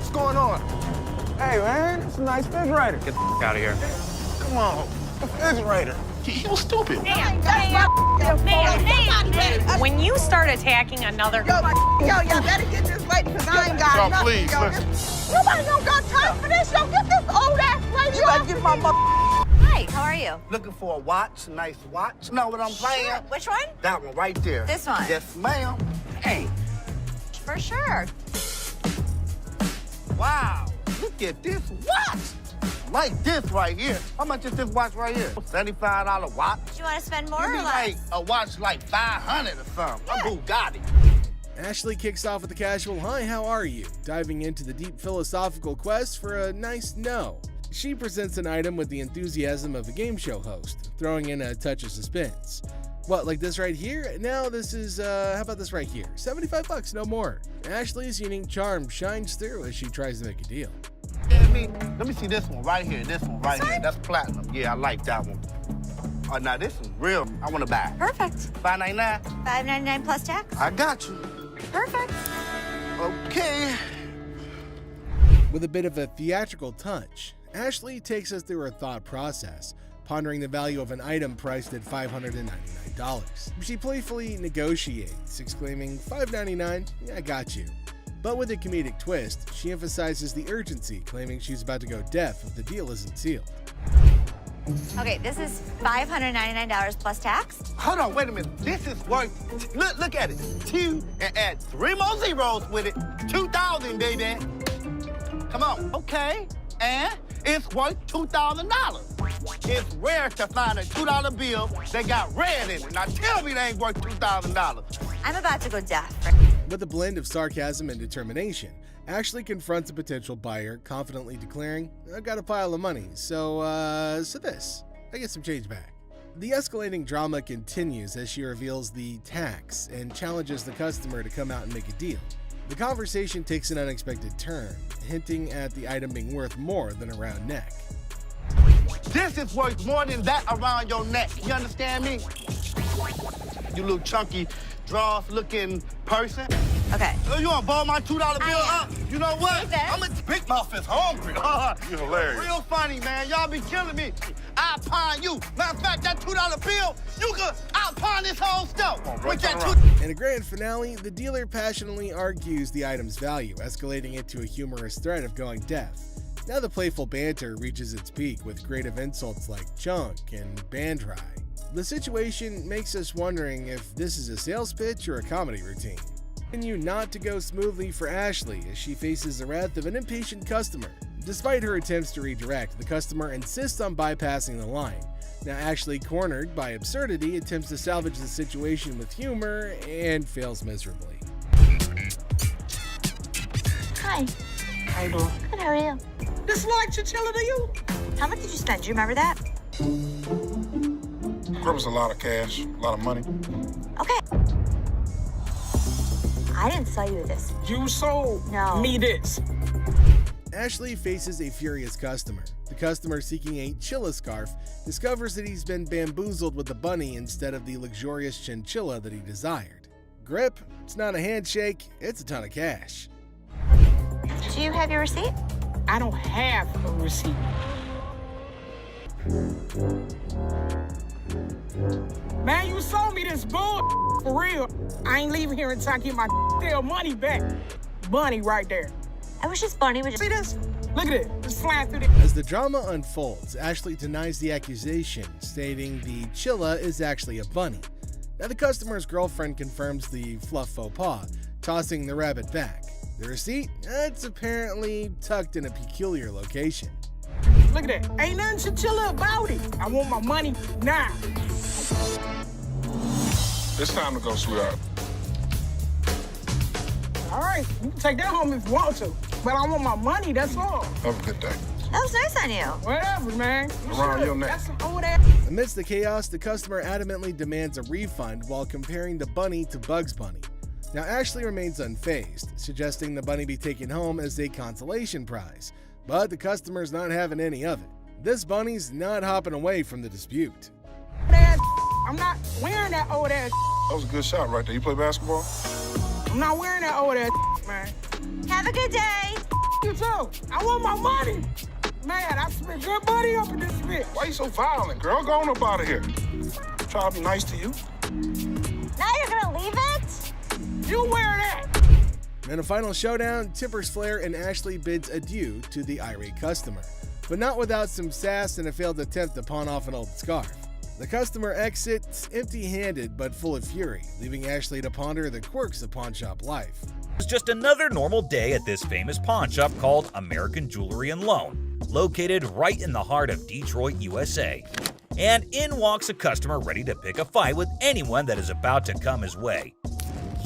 What's going on? Hey, man, it's a nice refrigerator. Get the out of here. Come on, refrigerator. He was stupid. When you start attacking another... Yo, y'all better get this right because I ain't got nothing. Please, yo, listen. Nobody don't got time for this. Yo, get this old ass lady. You gotta get my mother. Hi, how are you? Looking for a watch, nice watch. Know what I'm playing? Sure. Which one? That one right there. This one? Yes, ma'am. Hey. For sure. Wow. Look at this watch. Like this right here. How much is this watch right here? $75 watch. Do you want to spend more Give me or less? like a watch like 500 or something. Yeah. A Bugatti. Ashley kicks off with the casual, "Hi, how are you?" diving into the deep philosophical quest for a nice no. She presents an item with the enthusiasm of a game show host, throwing in a touch of suspense. What, like this right here? No, this is, how about this right here? $75, no more. Ashley's unique charm shines through as she tries to make a deal. Let me see this one right here. This one right here. That's platinum. Yeah, I like that one. Oh, now this is real. I want to buy it. Perfect. $5.99. $5.99 plus tax? I got you. Perfect. Okay. With a bit of a theatrical touch, Ashley takes us through her thought process, pondering the value of an item priced at $599. She playfully negotiates, exclaiming, $5.99? Yeah, I got you. But with a comedic twist, she emphasizes the urgency, claiming she's about to go deaf if the deal isn't sealed. Okay, this is $599 plus tax. Hold on, wait a minute. This is worth, look at it. 2 and add 3 more zeros with it. 2,000, baby. Come on. Okay. And it's worth $2,000. It's rare to find a $2 bill that got red in it. Now tell me they ain't worth $2,000. I'm about to go deaf. With a blend of sarcasm and determination, Ashley confronts a potential buyer, confidently declaring, "I've got a pile of money, so this. I get some change back." The escalating drama continues as she reveals the tax and challenges the customer to come out and make a deal. The conversation takes an unexpected turn, hinting at the item being worth more than a round neck. This is worth more than that around your neck. You understand me? You little chunky, draws-looking person. Okay. You want to ball my $2 bill up? You know what? I'm a Big Mouth is hungry. You're hilarious. Real funny, man. Y'all be killing me. I pawn you. Matter of fact, that $2 bill, you could out-pawn this whole stuff. With that In a grand finale, the dealer passionately argues the item's value, escalating it to a humorous threat of going deaf. Now the playful banter reaches its peak with creative insults like chunk and band dry. The situation makes us wondering if this is a sales pitch or a comedy routine. Continue not to go smoothly for Ashley as she faces the wrath of an impatient customer. Despite her attempts to redirect, the customer insists on bypassing the line. Now Ashley, cornered by absurdity, attempts to salvage the situation with humor and fails miserably. Hi. How you doing? Good, how are you? This like chinchilla to you? How much did you spend? Do you remember that? That was a lot of cash, a lot of money. Okay. I didn't sell you this. You sold me this. Ashley faces a furious customer. The customer, seeking a chilla scarf, discovers that he's been bamboozled with the bunny instead of the luxurious chinchilla that he desired. Grip, it's not a handshake, it's a ton of cash. Do you have your receipt? I don't have a receipt. Man, you sold me this bull for real. I ain't leaving here until I get my damn money back. Bunny right there. I wish this bunny would just... See this? Look at it. It's flying through the... As the drama unfolds, Ashley denies the accusation, stating the chilla is actually a bunny. Now the customer's girlfriend confirms the fluff faux pas, tossing the rabbit back. The receipt? It's apparently tucked in a peculiar location. Look at that. Ain't nothing chinchilla about it. I want my money now. It's time to go, sweetheart. All right, you can take that home if you want to. But I want my money, that's all. Have a good day. That was nice on you. Whatever, man. Around your neck. That's some old ass. Amidst the chaos, the customer adamantly demands a refund while comparing the bunny to Bugs Bunny. Now Ashley remains unfazed, suggesting the bunny be taken home as a consolation prize, but the customer's not having any of it. This bunny's not hopping away from the dispute. I'm not wearing that old ass. That was a good shot right there. You play basketball? I'm not wearing that old ass, man. Have a good day. you too. I want my money. Man, I spent good money up in this bitch. Why you so violent, girl? Go on up out of here. Try to be nice to you. Now you're gonna leave it? You wear that. In a final showdown, Tipper's Flair and Ashley bids adieu to the irate customer, but not without some sass and a failed attempt to pawn off an old scarf. The customer exits empty-handed but full of fury, leaving Ashley to ponder the quirks of pawnshop life. It was just another normal day at this famous pawn shop called American Jewelry and Loan, located right in the heart of Detroit, USA. And in walks a customer ready to pick a fight with anyone that is about to come his way.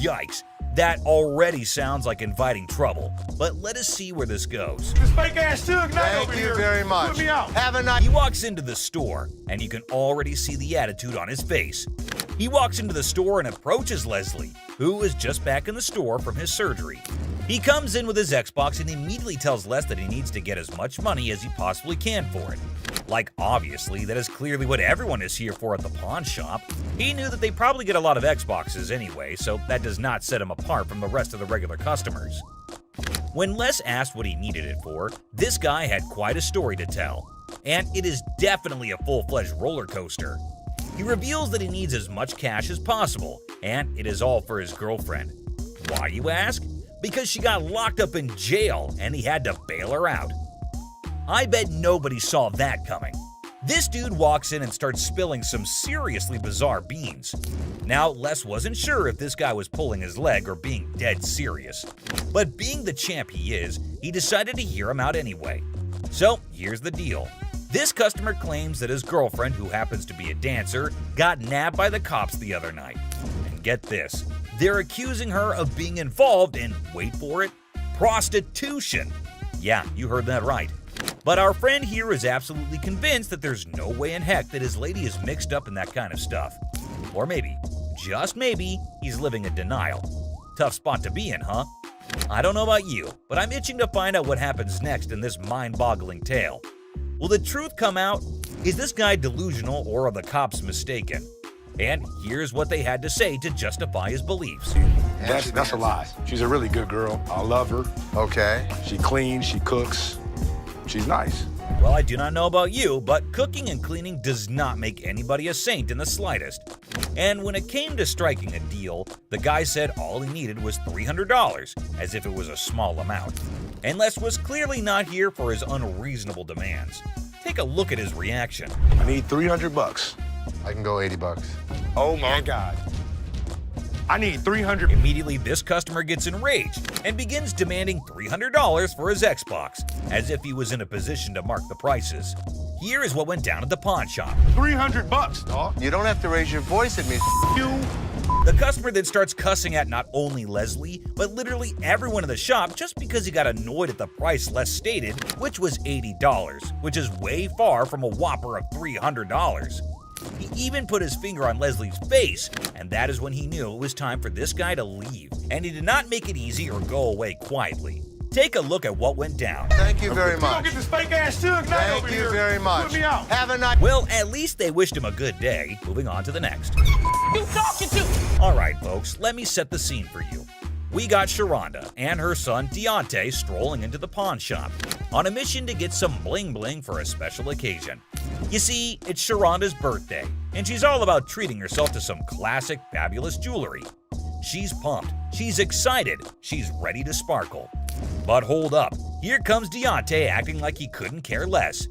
Yikes, that already sounds like inviting trouble, but let us see where this goes. This fake ass Suge Knight over here. Thank you very much. Put me out. Have a nice... He walks into the store, and you can already see the attitude on his face. He walks into the store and approaches Leslie, who is just back in the store from his surgery. He comes in with his Xbox and immediately tells Les that he needs to get as much money as he possibly can for it. Like, obviously, that is clearly what everyone is here for at the pawn shop. He knew that they probably get a lot of Xboxes anyway, so that does not set him apart from the rest of the regular customers. When Les asked what he needed it for, this guy had quite a story to tell. And it is definitely a full-fledged roller coaster. He reveals that he needs as much cash as possible, and it is all for his girlfriend. Why, you ask? Because she got locked up in jail and he had to bail her out. I bet nobody saw that coming. This dude walks in and starts spilling some seriously bizarre beans. Now, Les wasn't sure if this guy was pulling his leg or being dead serious. But being the champ he is, he decided to hear him out anyway. So, here's the deal. This customer claims that his girlfriend, who happens to be a dancer, got nabbed by the cops the other night. And get this, they're accusing her of being involved in, wait for it, prostitution. Yeah, you heard that right. But our friend here is absolutely convinced that there's no way in heck that his lady is mixed up in that kind of stuff. Or maybe, just maybe, he's living in denial. Tough spot to be in, huh? I don't know about you, but I'm itching to find out what happens next in this mind-boggling tale. Will the truth come out? Is this guy delusional or are the cops mistaken? And here's what they had to say to justify his beliefs. That's a lie. She's a really good girl. I love her. Okay. She cleans, she cooks. She's nice. Well, I do not know about you, but cooking and cleaning does not make anybody a saint in the slightest. And when it came to striking a deal, the guy said all he needed was $300, as if it was a small amount. And Les was clearly not here for his unreasonable demands. Take a look at his reaction. I need $300. I can go 80 bucks. Oh my God. I need 300. Immediately, this customer gets enraged and begins demanding $300 for his Xbox, as if he was in a position to mark the prices. Here is what went down at the pawn shop. $300, dog. You don't have to raise your voice at me. You. The customer then starts cussing at not only Leslie, but literally everyone in the shop just because he got annoyed at the price Les stated, which was $80, which is way far from a whopper of $300. He even put his finger on Leslie's face, and that is when he knew it was time for this guy to leave. And he did not make it easy or go away quietly. Take a look at what went down. Thank you very You gonna much. get this fake ass Suge Knight over Thank here. you very much. Put me out. Have a nice... Well, at least they wished him a good day. Moving on to the next. You talking to? Alright folks, let me set the scene for you. We got Sharonda and her son Deontay strolling into the pawn shop on a mission to get some bling bling for a special occasion. You see, it's Sharonda's birthday, and she's all about treating herself to some classic, fabulous jewelry. She's pumped, she's excited, she's ready to sparkle. But hold up, here comes Deontay acting like he couldn't care less.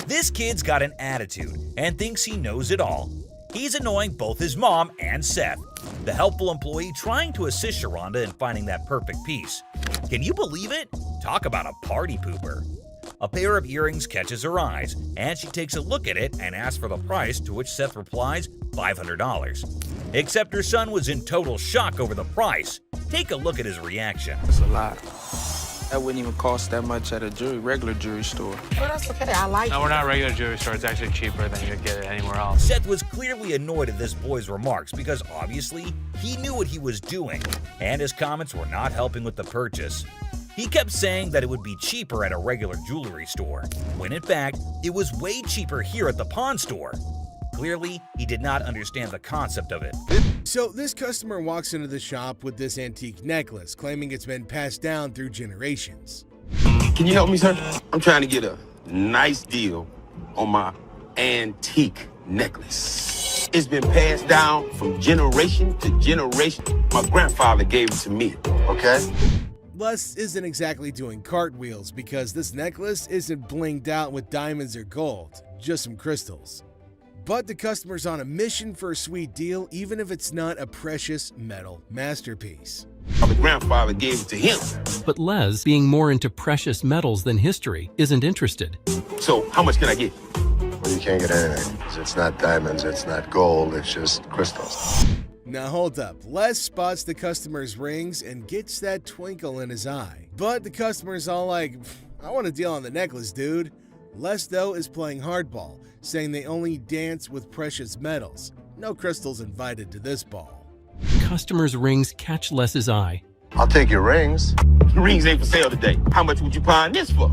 This kid's got an attitude and thinks he knows it all. He's annoying both his mom and Seth, the helpful employee trying to assist Sharonda in finding that perfect piece. Can you believe it? Talk about a party pooper. A pair of earrings catches her eyes, and she takes a look at it and asks for the price, to which Seth replies, $500. Except her son was in total shock over the price. Take a look at his reaction. That's a lot. That wouldn't even cost that much at a regular jewelry store. Well, that's okay. I like No, it. we're not a regular jewelry store. It's actually cheaper than you'd get it anywhere else. Seth was clearly annoyed at this boy's remarks because obviously he knew what he was doing, and his comments were not helping with the purchase. He kept saying that it would be cheaper at a regular jewelry store, when in fact, it was way cheaper here at the pawn store. Clearly, he did not understand the concept of it. So this customer walks into the shop with this antique necklace, claiming it's been passed down through generations. Can you help me, sir? I'm trying to get a nice deal on my antique necklace. It's been passed down from generation to generation. My grandfather gave it to me, okay? Les isn't exactly doing cartwheels because this necklace isn't blinged out with diamonds or gold, just some crystals. But the customer's on a mission for a sweet deal, even if it's not a precious metal masterpiece. My grandfather gave it to him. But Les, being more into precious metals than history, isn't interested. So, how much can I get? Well, you can't get anything. It's not diamonds, it's not gold, it's just crystals. Now hold up, Les spots the customer's rings and gets that twinkle in his eye. But the customer's all like, I want a deal on the necklace, dude. Les, though, is playing hardball, saying they only dance with precious metals. No crystals invited to this ball. Customer's rings catch Les's eye. I'll take your rings. Rings ain't for sale today. How much would you pawn this for?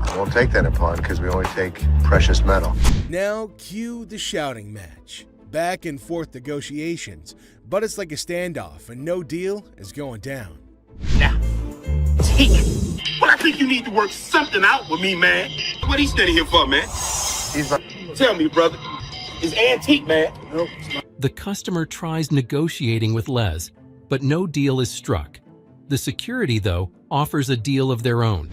I won't take that in pawn because we only take precious metal. Now, cue the shouting match. Back and forth negotiations, but it's like a standoff and no deal is going down. Now, take it. Well, I think you need to work something out with me, man. What he standing here for, man? Tell me, brother. It's antique, man. Nope. The customer tries negotiating with Les, but no deal is struck. The security, though, offers a deal of their own.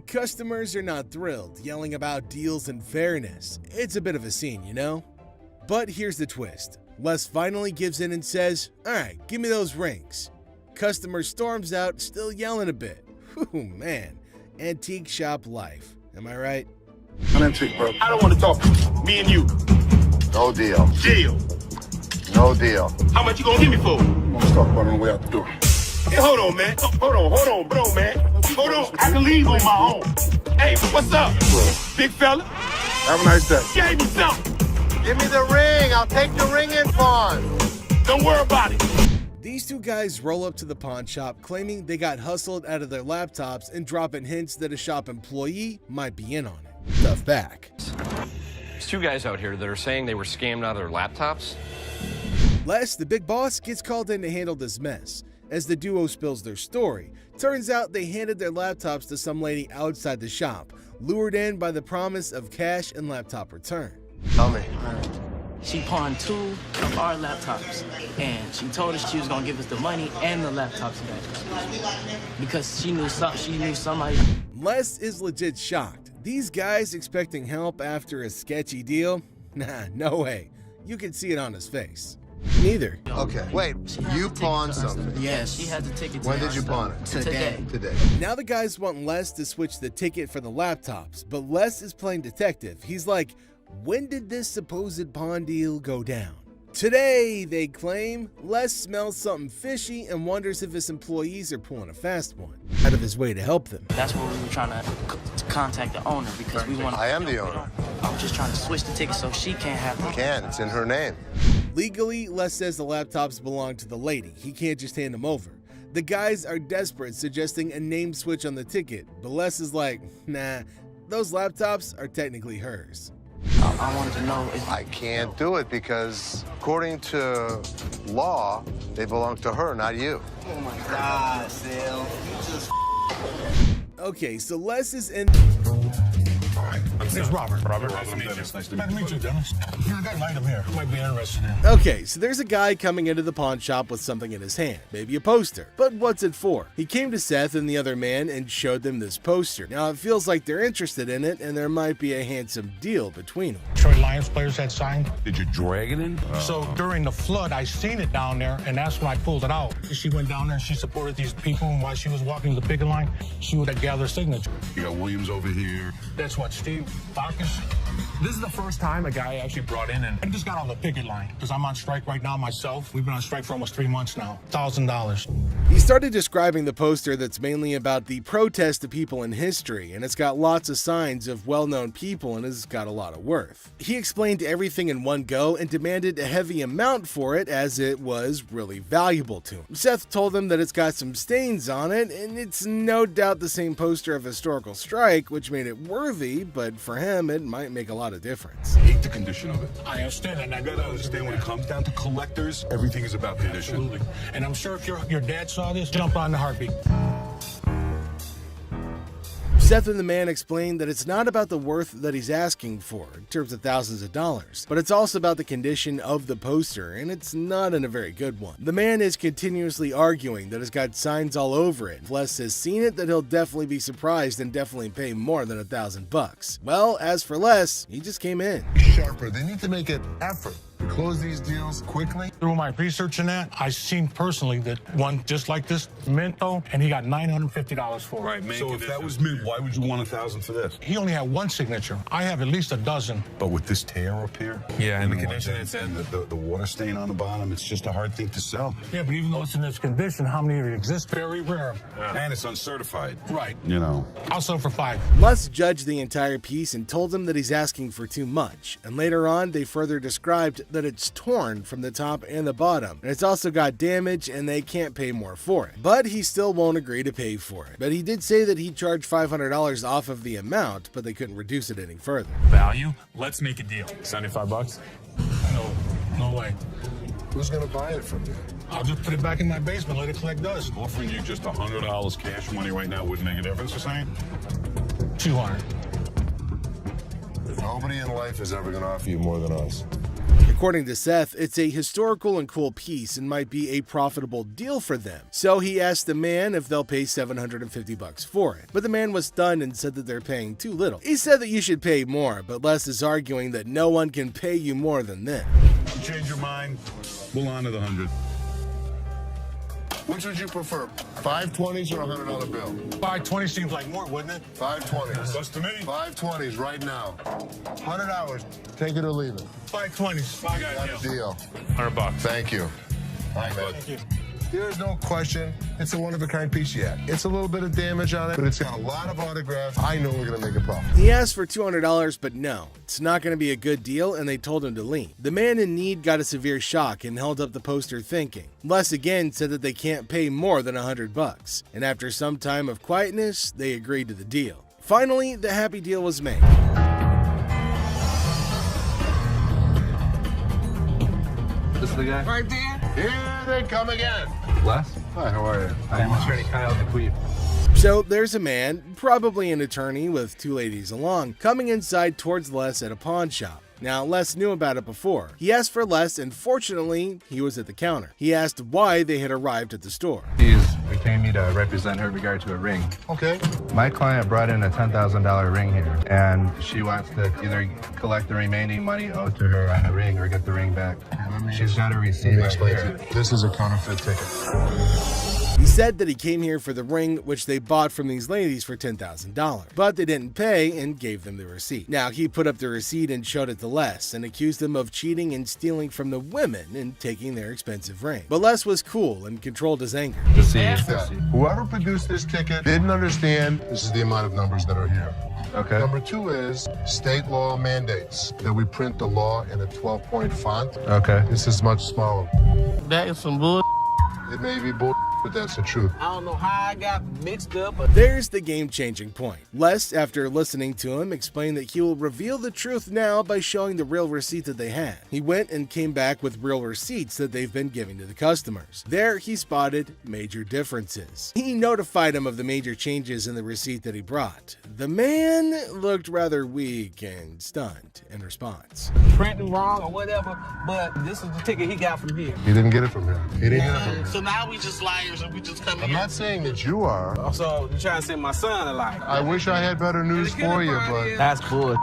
Customers are not thrilled, yelling about deals and fairness. It's a bit of a scene, you know? But here's the twist. Les finally gives in and says, all right, give me those rings. Customer storms out, still yelling a bit. Whew, man. Antique shop life. Am I right? I'm antique, bro. I don't want to talk. Me and you. No deal. Deal. No deal. How much you gonna give me for? Let's talk about it on the way out the door. Hey, hold on, man. Hold on, bro, man. Hold on. I can leave on my own. Hey, what's up? Big fella? Have a nice day. Gave me something. Give me the ring. I'll take the ring in pawn. Don't worry about it. These two guys roll up to the pawn shop claiming they got hustled out of their laptops and dropping hints that a shop employee might be in on it. Tough back. There's two guys out here that are saying they were scammed out of their laptops. Les, the big boss, gets called in to handle this mess. As the duo spills their story, turns out they handed their laptops to some lady outside the shop, lured in by the promise of cash and laptop return. Tell me. She pawned 2 of our laptops, and she told us she was gonna give us the money and the laptops back because she knew somebody. Les is legit shocked. These guys expecting help after a sketchy deal? Nah, no way. You can see it on his face. Neither. Okay, wait, you pawned something? Yes, she had the ticket. When did you pawn it? Today. Now the guys want Les to switch the ticket for the laptops, but Les is playing detective. He's like, when did this supposed pawn deal go down? Today, they claim. Les smells something fishy and wonders if his employees are pulling a fast one, out of his way to help them. That's what we were trying to contact the owner because we want. I am the owner. I'm just trying to switch the ticket so she can't have it. Can, it's in her name. Legally, Les says the laptops belong to the lady. He can't just hand them over. The guys are desperate, suggesting a name switch on the ticket, but Les is like, nah, those laptops are technically hers. I wanted to know if I can't do it because, according to law, they belong to her, not you. Oh my God, Sal. You just Okay, so Les is in. It's Robert. Nice to meet you, Dennis. Yeah, I got an item here. Might be interested in. Okay, so there's a guy coming into the pawn shop with something in his hand, maybe a poster. But what's it for? He came to Seth and the other man and showed them this poster. Now it feels like they're interested in it and there might be a handsome deal between them. Detroit Lions players had signed. Did you drag it in? So during the flood, I seen it down there, and that's when I pulled it out. She went down there and she supported these people, and while she was walking the picket line, she would have gathered signature. You got Williams over here. That's what, Steve Farkas? This is the first time a guy actually brought in, and I just got on the picket line because I'm on strike right now myself. We've been on strike for almost 3 months now. $1,000. He started describing the poster that's mainly about the protest of people in history, and it's got lots of signs of well-known people and has got a lot of worth. He explained everything in one go and demanded a heavy amount for it as it was really valuable to him. Seth told him that it's got some stains on it, and it's no doubt the same poster of historical strike, which made it worthy, but for him it might make a lot of difference. I hate the condition of it. I understand, and I gotta Understand when it comes down to collectors, everything is about condition. Absolutely. And I'm sure if your dad saw this, jump on the heartbeat. Seth and the man explained that it's not about the worth that he's asking for, in terms of thousands of dollars, but it's also about the condition of the poster, and it's not in a very good one. The man is continuously arguing that it's got signs all over it. If Les has seen it, that he'll definitely be surprised and definitely pay more than $1,000. Well, as for Les, he just came in. Sharper. They need to make an effort to close these deals quickly. Through my research in that, I seen personally that one just like this, Minto, and he got $950 for it. Right, so if that was Mint, why would you want $1,000 for this? He only had one signature. I have at least a dozen. But with this tear up here, Yeah, and the and condition it's in, the water stain on the bottom, it's just a hard thing to sell. Yeah, but even though it's in this condition, how many of it exist? Very rare. And it's uncertified. Right. You know. I'll sell for $5. Les judged the entire piece and told him that he's asking for too much, and later on they further described that it's torn from the top and the bottom, and it's also got damage and they can't pay more for it. But he still won't agree to pay for it. But he did say that he'd charge $500 off of the amount, but they couldn't reduce it any further. Value? Let's make a deal. $75? No way. Who's gonna buy it from you? I'll just put it back in my basement, let it collect dust. Offering you just $100 cash money right now wouldn't make a difference, you're saying? 200. Nobody in life is ever gonna offer you more than us. According to Seth, it's a historical and cool piece and might be a profitable deal for them. So he asked the man if they'll pay $750 for it. But the man was stunned and said that they're paying too little. He said that you should pay more, but Les is arguing that no one can pay you more than this. You change your mind, we'll honor the 100. Which would you prefer, 520s or a $100 bill? 520 seems like more, wouldn't it? 520s. That's to me. 520s right now. 100 hours. Take it or leave it. 520s. Got a deal. $100. Thank you. Thank you. There's no question. It's a one-of-a-kind piece yet. It's a little bit of damage on it, but it's got a lot of autographs. I know we're going to make a profit. He asked for $200, but no, it's not going to be a good deal, and they told him to leave. The man in need got a severe shock and held up the poster thinking. Les again said that they can't pay more than $100, and after some time of quietness, they agreed to the deal. Finally, the happy deal was made. This is the guy? Right there. Here they come again. Les? Hi, how are you? I'm Attorney Kyle DeQueef. So there's a man, probably an attorney with two ladies along, coming inside towards Les at a pawn shop. Now, Les knew about it before. He asked for Les, and fortunately, he was at the counter. He asked why they had arrived at the store. He's retained me to represent her in regard to a ring. Okay. My client brought in a $10,000 ring here, and she wants to either collect the remaining money owed to her on the ring or get the ring back. She's got a receipt right here. This is a counterfeit ticket. He said that he came here for the ring, which they bought from these ladies for $10,000, but they didn't pay and gave them the receipt. Now, he put up the receipt and showed it to Les and accused them of cheating and stealing from the women and taking their expensive ring. But Les was cool and controlled his anger. Whoever produced this ticket didn't understand this is the amount of numbers that are here. Okay. Number 2 is state law mandates that we print the law in a 12-point font. Okay. This is much smaller. That is some bull. It may be bull, but that's the truth. I don't know how I got mixed up. There's the game-changing point. Les, after listening to him, explained that he will reveal the truth now by showing the real receipt that they had. He went and came back with real receipts that they've been giving to the customers. There, he spotted major differences. He notified him of the major changes in the receipt that he brought. The man looked rather weak and stunned in response. Printing wrong or whatever, but this is the ticket he got from here. He didn't get it from here. He didn't get it from here. So now we just liars and we just come I'm not saying that you are. So you trying to say my son a liar? I wish I had better news for you, but... That's bull.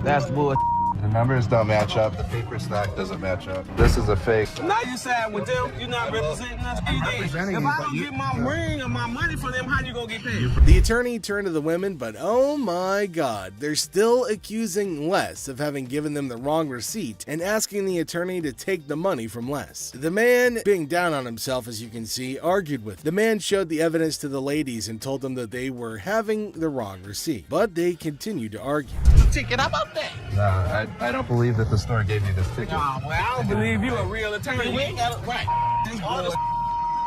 That's bull. The numbers don't match up. The paper stock doesn't match up. This is a fake. Now you side with them. You're not representing us. If I don't get my ring or my money from them, how you gonna get paid? The attorney turned to the women, but oh my god, they're still accusing Les of having given them the wrong receipt and asking the attorney to take the money from Les. The man, being down on himself as you can see, argued with. The man showed the evidence to the ladies and told them that they were having the wrong receipt, but they continued to argue. The ticket, how about that? No, I don't believe that the store gave you this ticket. Nah, well, I don't believe you a real attorney. We ain't got it right. This bull.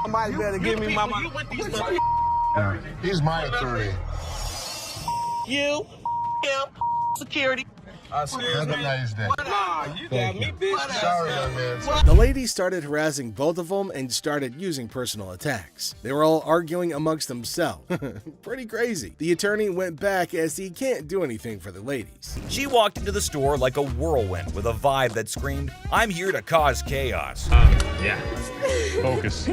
Somebody better give me my money. He's my attorney. You, him, security. Have a nice day. Nah, you got me, bitch. Sorry, young man. The ladies started harassing both of them and started using personal attacks. They were all arguing amongst themselves. Pretty crazy. The attorney went back as he can't do anything for the ladies. She walked into the store like a whirlwind with a vibe that screamed, "I'm here to cause chaos." Yeah. Focus.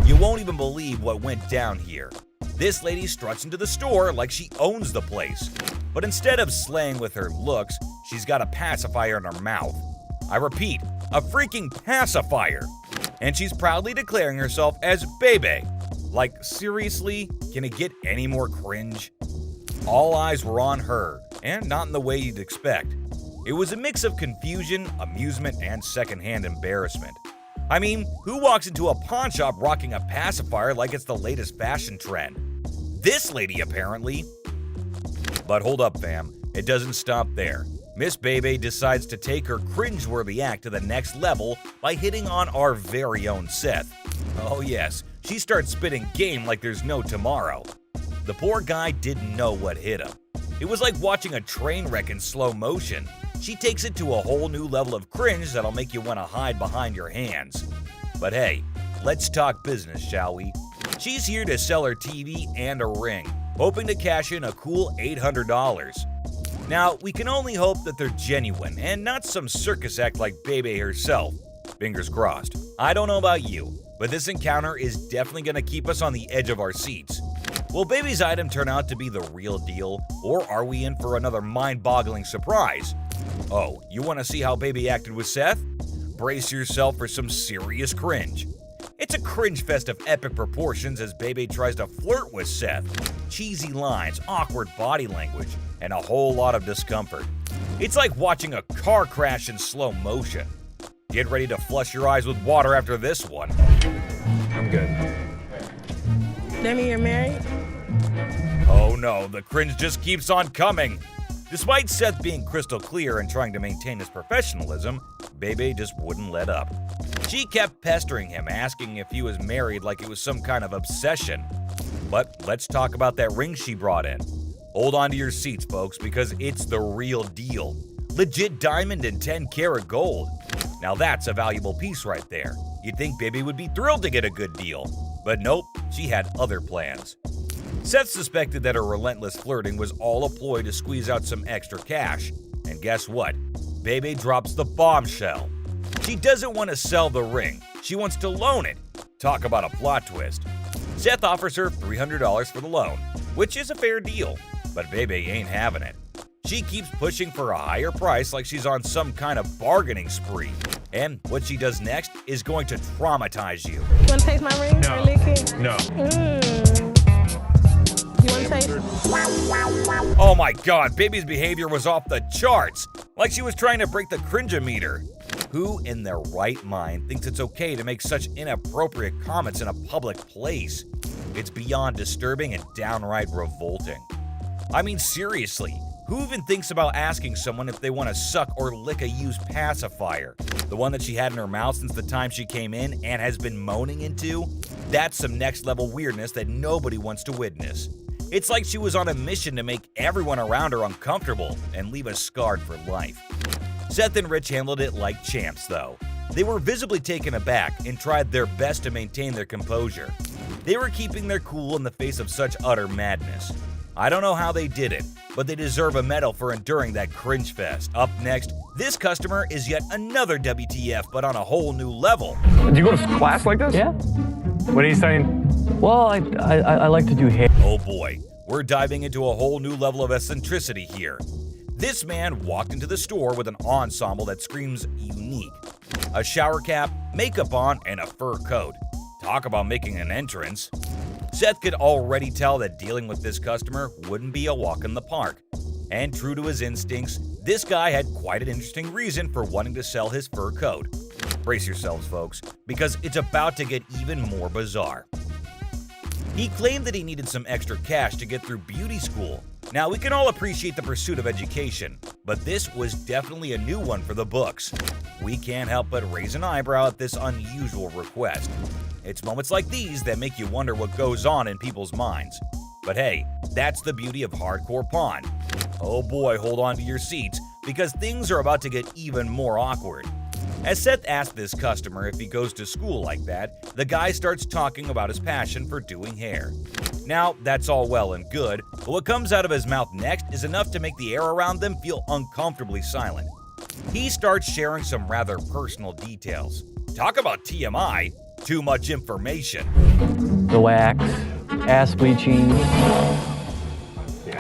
You won't even believe what went down here. This lady struts into the store like she owns the place. But instead of slaying with her looks, she's got a pacifier in her mouth. I repeat, a freaking pacifier. And she's proudly declaring herself as Bebe. Like, seriously, can it get any more cringe? All eyes were on her, and not in the way you'd expect. It was a mix of confusion, amusement, and secondhand embarrassment. I mean, who walks into a pawn shop rocking a pacifier like it's the latest fashion trend? This lady, apparently. But hold up, fam. It doesn't stop there. Miss Bebe decides to take her cringeworthy act to the next level by hitting on our very own Seth. Oh yes, she starts spitting game like there's no tomorrow. The poor guy didn't know what hit him. It was like watching a train wreck in slow motion. She takes it to a whole new level of cringe that'll make you want to hide behind your hands. But hey, let's talk business, shall we? She's here to sell her TV and a ring, hoping to cash in a cool $800. Now, we can only hope that they're genuine and not some circus act like Bebe herself. Fingers crossed. I don't know about you, but this encounter is definitely going to keep us on the edge of our seats. Will Bebe's item turn out to be the real deal, or are we in for another mind-boggling surprise? Oh, you want to see how Bebe acted with Seth? Brace yourself for some serious cringe. It's a cringe fest of epic proportions as Bebe tries to flirt with Seth. Cheesy lines, awkward body language, and a whole lot of discomfort. It's like watching a car crash in slow motion. Get ready to flush your eyes with water after this one. I'm good. That mean you're married? Oh no, the cringe just keeps on coming. Despite Seth being crystal clear and trying to maintain his professionalism, Bebe just wouldn't let up. She kept pestering him, asking if he was married like it was some kind of obsession. But let's talk about that ring she brought in. Hold on to your seats, folks, because it's the real deal. Legit diamond and 10-karat gold. Now that's a valuable piece right there. You'd think Bebe would be thrilled to get a good deal. But nope, she had other plans. Seth suspected that her relentless flirting was all a ploy to squeeze out some extra cash. And guess what? Bebe drops the bombshell. She doesn't want to sell the ring. She wants to loan it. Talk about a plot twist. Seth offers her $300 for the loan, which is a fair deal, but Bebe ain't having it. She keeps pushing for a higher price like she's on some kind of bargaining spree. And what she does next is going to traumatize you. You want to taste my ring? No. Or lick it? No. You want to taste it? Oh my god, Bebe's behavior was off the charts. Like she was trying to break the cringe-o-meter. Who in their right mind thinks it's okay to make such inappropriate comments in a public place? It's beyond disturbing and downright revolting. I mean, seriously, who even thinks about asking someone if they want to suck or lick a used pacifier? The one that she had in her mouth since the time she came in and has been moaning into? That's some next level weirdness that nobody wants to witness. It's like she was on a mission to make everyone around her uncomfortable and leave us scarred for life. Seth and Rich handled it like champs, though. They were visibly taken aback and tried their best to maintain their composure. They were keeping their cool in the face of such utter madness. I don't know how they did it, but they deserve a medal for enduring that cringe fest. Up next, this customer is yet another WTF, but on a whole new level. Do you go to class like this? Yeah. What are you saying? Well, I like to do hair. Oh boy, we're diving into a whole new level of eccentricity here. This man walked into the store with an ensemble that screams unique. A shower cap, makeup on, and a fur coat. Talk about making an entrance. Seth could already tell that dealing with this customer wouldn't be a walk in the park. And true to his instincts, this guy had quite an interesting reason for wanting to sell his fur coat. Brace yourselves, folks, because it's about to get even more bizarre. He claimed that he needed some extra cash to get through beauty school. Now, we can all appreciate the pursuit of education, but this was definitely a new one for the books. We can't help but raise an eyebrow at this unusual request. It's moments like these that make you wonder what goes on in people's minds. But hey, that's the beauty of hardcore pawn. Oh boy, hold on to your seats, because things are about to get even more awkward. As Seth asks this customer if he goes to school like that, the guy starts talking about his passion for doing hair. Now, that's all well and good, but what comes out of his mouth next is enough to make the air around them feel uncomfortably silent. He starts sharing some rather personal details. Talk about TMI, too much information. The wax, ass bleaching.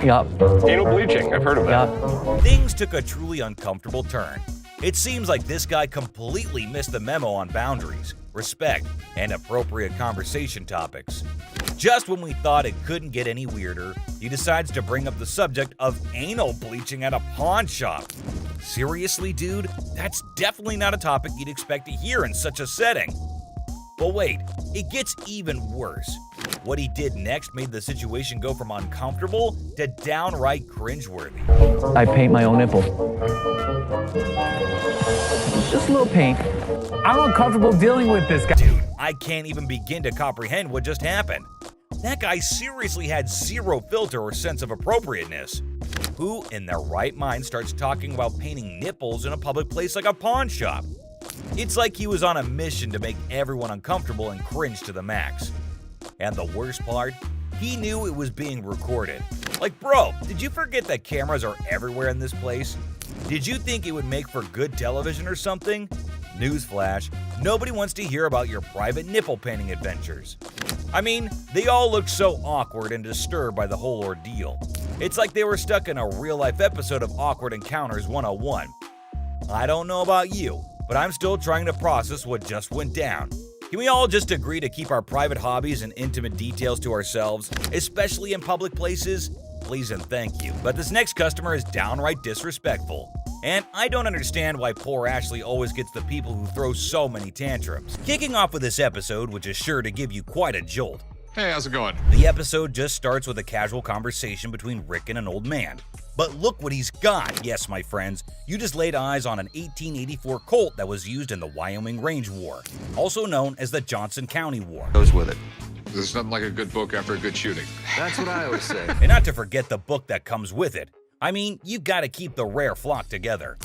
Yup. Anal bleaching, I've heard of that. Things took a truly uncomfortable turn. It seems like this guy completely missed the memo on boundaries, respect, and appropriate conversation topics. Just when we thought it couldn't get any weirder, he decides to bring up the subject of anal bleaching at a pawn shop. Seriously, dude? That's definitely not a topic you'd expect to hear in such a setting. But wait, it gets even worse. What he did next made the situation go from uncomfortable to downright cringeworthy. I paint my own nipples. Just a little paint. I'm uncomfortable dealing with this guy. Dude, I can't even begin to comprehend what just happened. That guy seriously had zero filter or sense of appropriateness. Who in their right mind starts talking about painting nipples in a public place like a pawn shop? It's like he was on a mission to make everyone uncomfortable and cringe to the max. And the worst part? He knew it was being recorded. Like, bro, did you forget that cameras are everywhere in this place? Did you think it would make for good television or something? Newsflash, nobody wants to hear about your private nipple painting adventures. I mean, they all looked so awkward and disturbed by the whole ordeal. It's like they were stuck in a real-life episode of Awkward Encounters 101. I don't know about you, but I'm still trying to process what just went down. Can we all just agree to keep our private hobbies and intimate details to ourselves, especially in public places? Please and thank you. But this next customer is downright disrespectful. And I don't understand why poor Ashley always gets the people who throw so many tantrums. Kicking off with this episode, which is sure to give you quite a jolt. Hey, how's it going? The episode just starts with a casual conversation between Rick and an old man. But look what he's got. Yes, my friends, you just laid eyes on an 1884 Colt that was used in the Wyoming Range War, also known as the Johnson County War. Goes with it. There's nothing like a good book after a good shooting. That's what I always say. And not to forget the book that comes with it. I mean, you gotta keep the rare flock together.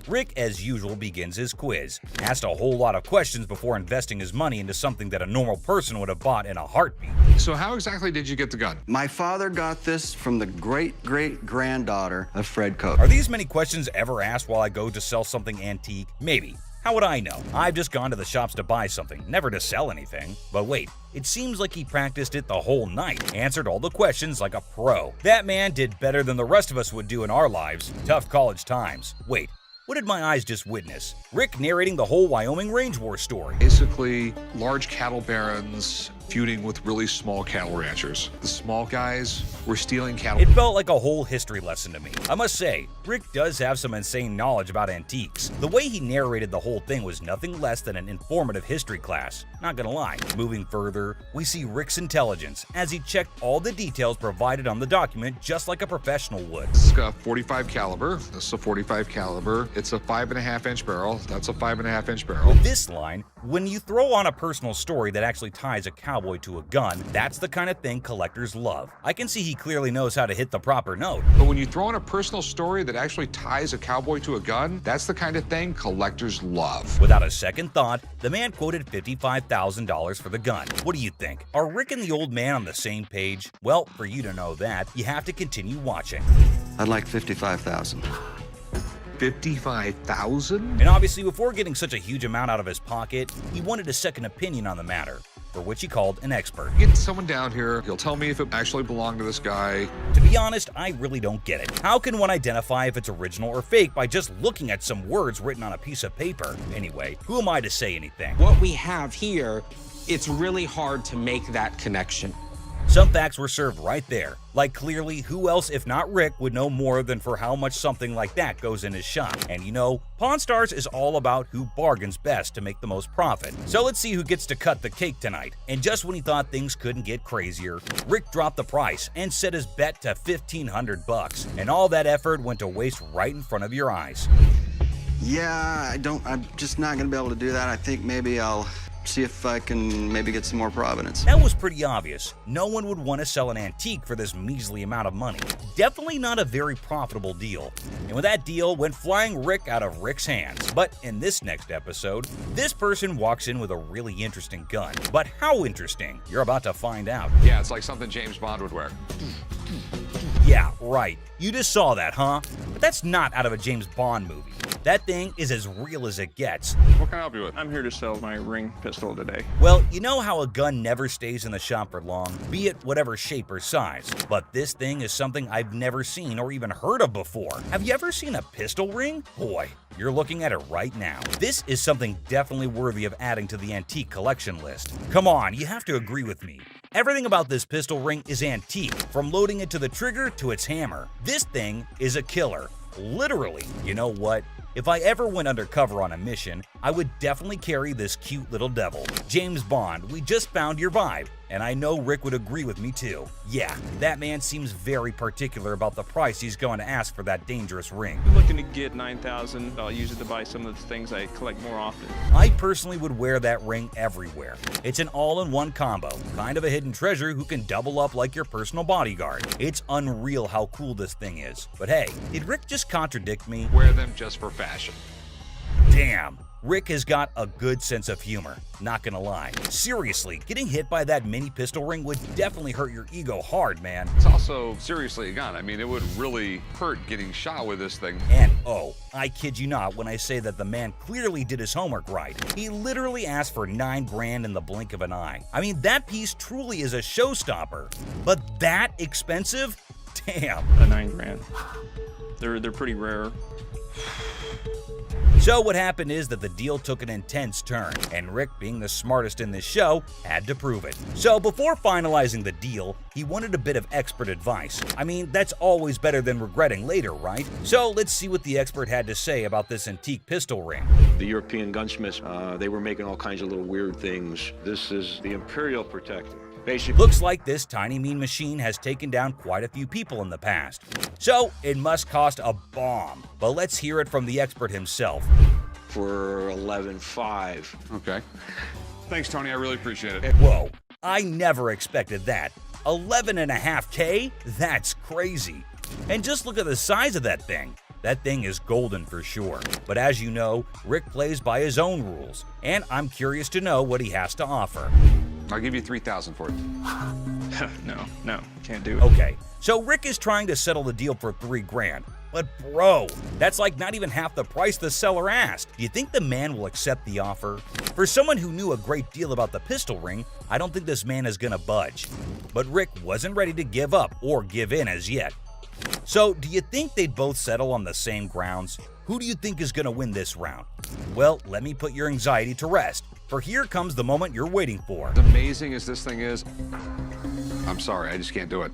Rick, as usual, begins his quiz, asked a whole lot of questions before investing his money into something that a normal person would have bought in a heartbeat. So how exactly did you get the gun? My father got this from the great-great-granddaughter of Fred Cope. Are these many questions ever asked while I go to sell something antique? Maybe. How would I know? I've just gone to the shops to buy something, never to sell anything. But wait, it seems like he practiced it the whole night, answered all the questions like a pro. That man did better than the rest of us would do in our lives. Tough college times. Wait, what did my eyes just witness? Rick narrating the whole Wyoming Range War story. Basically, large cattle barons feuding with really small cattle ranchers. The small guys were stealing cattle. It felt like a whole history lesson to me. I must say, Rick does have some insane knowledge about antiques. The way he narrated the whole thing was nothing less than an informative history class. Not gonna lie. Moving further, we see Rick's intelligence as he checked all the details provided on the document just like a professional would. This is a 45 caliber. This is a 45 caliber. It's a 5.5-inch barrel. That's a 5.5-inch barrel. This line, when you throw on a personal story that actually ties a cowboy to a gun, that's the kind of thing collectors love. I can see he clearly knows how to hit the proper note. But when you throw in a personal story that actually ties a cowboy to a gun, that's the kind of thing collectors love. Without a second thought, the man quoted $55,000 for the gun. What do you think? Are Rick and the old man on the same page? Well, for you to know that, you have to continue watching. I'd like $55,000. $55,000? And obviously, before getting such a huge amount out of his pocket, he wanted a second opinion on the matter, for which he called an expert. Get someone down here, he'll tell me if it actually belonged to this guy. To be honest, I really don't get it. How can one identify if it's original or fake by just looking at some words written on a piece of paper? Anyway, who am I to say anything? What we have here, it's really hard to make that connection. Some facts were served right there. Like clearly, who else if not Rick would know more than for how much something like that goes in his shop. And you know, Pawn Stars is all about who bargains best to make the most profit. So let's see who gets to cut the cake tonight. And just when he thought things couldn't get crazier, Rick dropped the price and set his bet to $1,500. And all that effort went to waste right in front of your eyes. Yeah, I'm just not gonna be able to do that. I think maybe I'll see if I can maybe get some more provenance. That was pretty obvious. No one would want to sell an antique for this measly amount of money. Definitely not a very profitable deal. And with that deal went flying Rick out of Rick's hands. But in this next episode, this person walks in with a really interesting gun. But how interesting? You're about to find out. Yeah, it's like something James Bond would wear. Yeah, right. You just saw that, huh? But that's not out of a James Bond movie. That thing is as real as it gets. What can I help you with? I'm here to sell my ring pistol today. Well, you know how a gun never stays in the shop for long, be it whatever shape or size. But this thing is something I've never seen or even heard of before. Have you ever seen a pistol ring? Boy, you're looking at it right now. This is something definitely worthy of adding to the antique collection list. Come on, you have to agree with me. Everything about this pistol ring is antique, from loading it to the trigger to its hammer. This thing is a killer. Literally. You know what? If I ever went undercover on a mission, I would definitely carry this cute little devil. James Bond, we just found your vibe. And I know Rick would agree with me too. Yeah, that man seems very particular about the price he's going to ask for that dangerous ring. I'm looking to get $9,000. I'll use it to buy some of the things I collect more often. I personally would wear that ring everywhere. It's an all-in-one combo, kind of a hidden treasure who can double up like your personal bodyguard. It's unreal how cool this thing is. But hey, did Rick just contradict me? Wear them just for fashion. Damn. Rick has got a good sense of humor, not gonna lie. Seriously, getting hit by that mini pistol ring would definitely hurt your ego hard, man. It's also seriously a gun. I mean, it would really hurt getting shot with this thing. And oh, I kid you not when I say that the man clearly did his homework right. He literally asked for $9 grand in the blink of an eye. I mean, that piece truly is a showstopper. But that expensive? Damn. $9 grand. They're pretty rare. So what happened is that the deal took an intense turn, and Rick, being the smartest in this show, had to prove it. So before finalizing the deal, he wanted a bit of expert advice. I mean, that's always better than regretting later, right? So let's see what the expert had to say about this antique pistol ring. The European gunsmiths, they were making all kinds of little weird things. This is the Imperial Protector. Basically, looks like this tiny mean machine has taken down quite a few people in the past. So it must cost a bomb. But let's hear it from the expert himself. For $11,500. Okay. Thanks, Tony. I really appreciate it. Whoa, I never expected that. $11.5K? That's crazy. And just look at the size of that thing. That thing is golden for sure. But as you know, Rick plays by his own rules, and I'm curious to know what he has to offer. I'll give you $3,000 for it. No, can't do it. Okay, so Rick is trying to settle the deal for $3 grand. But bro, that's like not even half the price the seller asked. Do you think the man will accept the offer? For someone who knew a great deal about the pistol ring, I don't think this man is gonna budge. But Rick wasn't ready to give up or give in as yet. So do you think they'd both settle on the same grounds? Who do you think is gonna win this round? Well, let me put your anxiety to rest. For here comes the moment you're waiting for. As amazing as this thing is, I'm sorry, I just can't do it.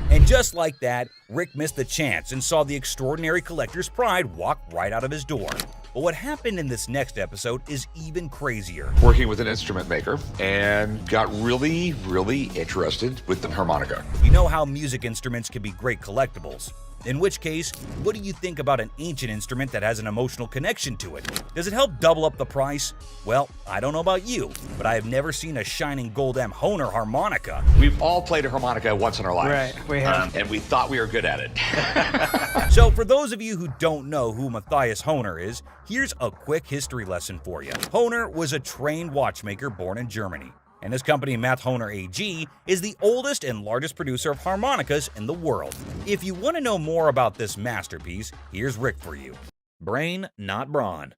And just like that, Rick missed the chance and saw the extraordinary collector's pride walk right out of his door. But what happened in this next episode is even crazier. Working with an instrument maker and got really, really interested with the harmonica. You know how music instruments can be great collectibles. In which case, what do you think about an ancient instrument that has an emotional connection to it? Does it help double up the price? Well, I don't know about you, but I have never seen a shining gold M Hohner harmonica. We've all played a harmonica once in our lives. Right, we have. And we thought we were good at it. So for those of you who don't know who Matthias Hohner is, here's a quick history lesson for you. Hohner was a trained watchmaker born in Germany. And his company, Math Hohner AG, is the oldest and largest producer of harmonicas in the world. If you want to know more about this masterpiece, here's Rick for you. Brain, not brawn.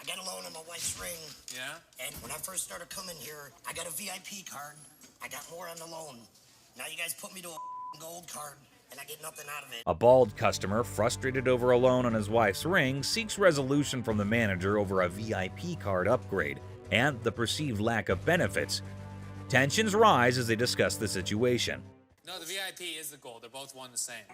I got a loan on my wife's ring. Yeah? And when I first started coming here, I got a VIP card. I got more on the loan. Now you guys put me to a gold card, and I get nothing out of it. A bald customer, frustrated over a loan on his wife's ring, seeks resolution from the manager over a VIP card upgrade and the perceived lack of benefits. Tensions rise as they discuss the situation. No, the VIP is the gold. They're both one the same.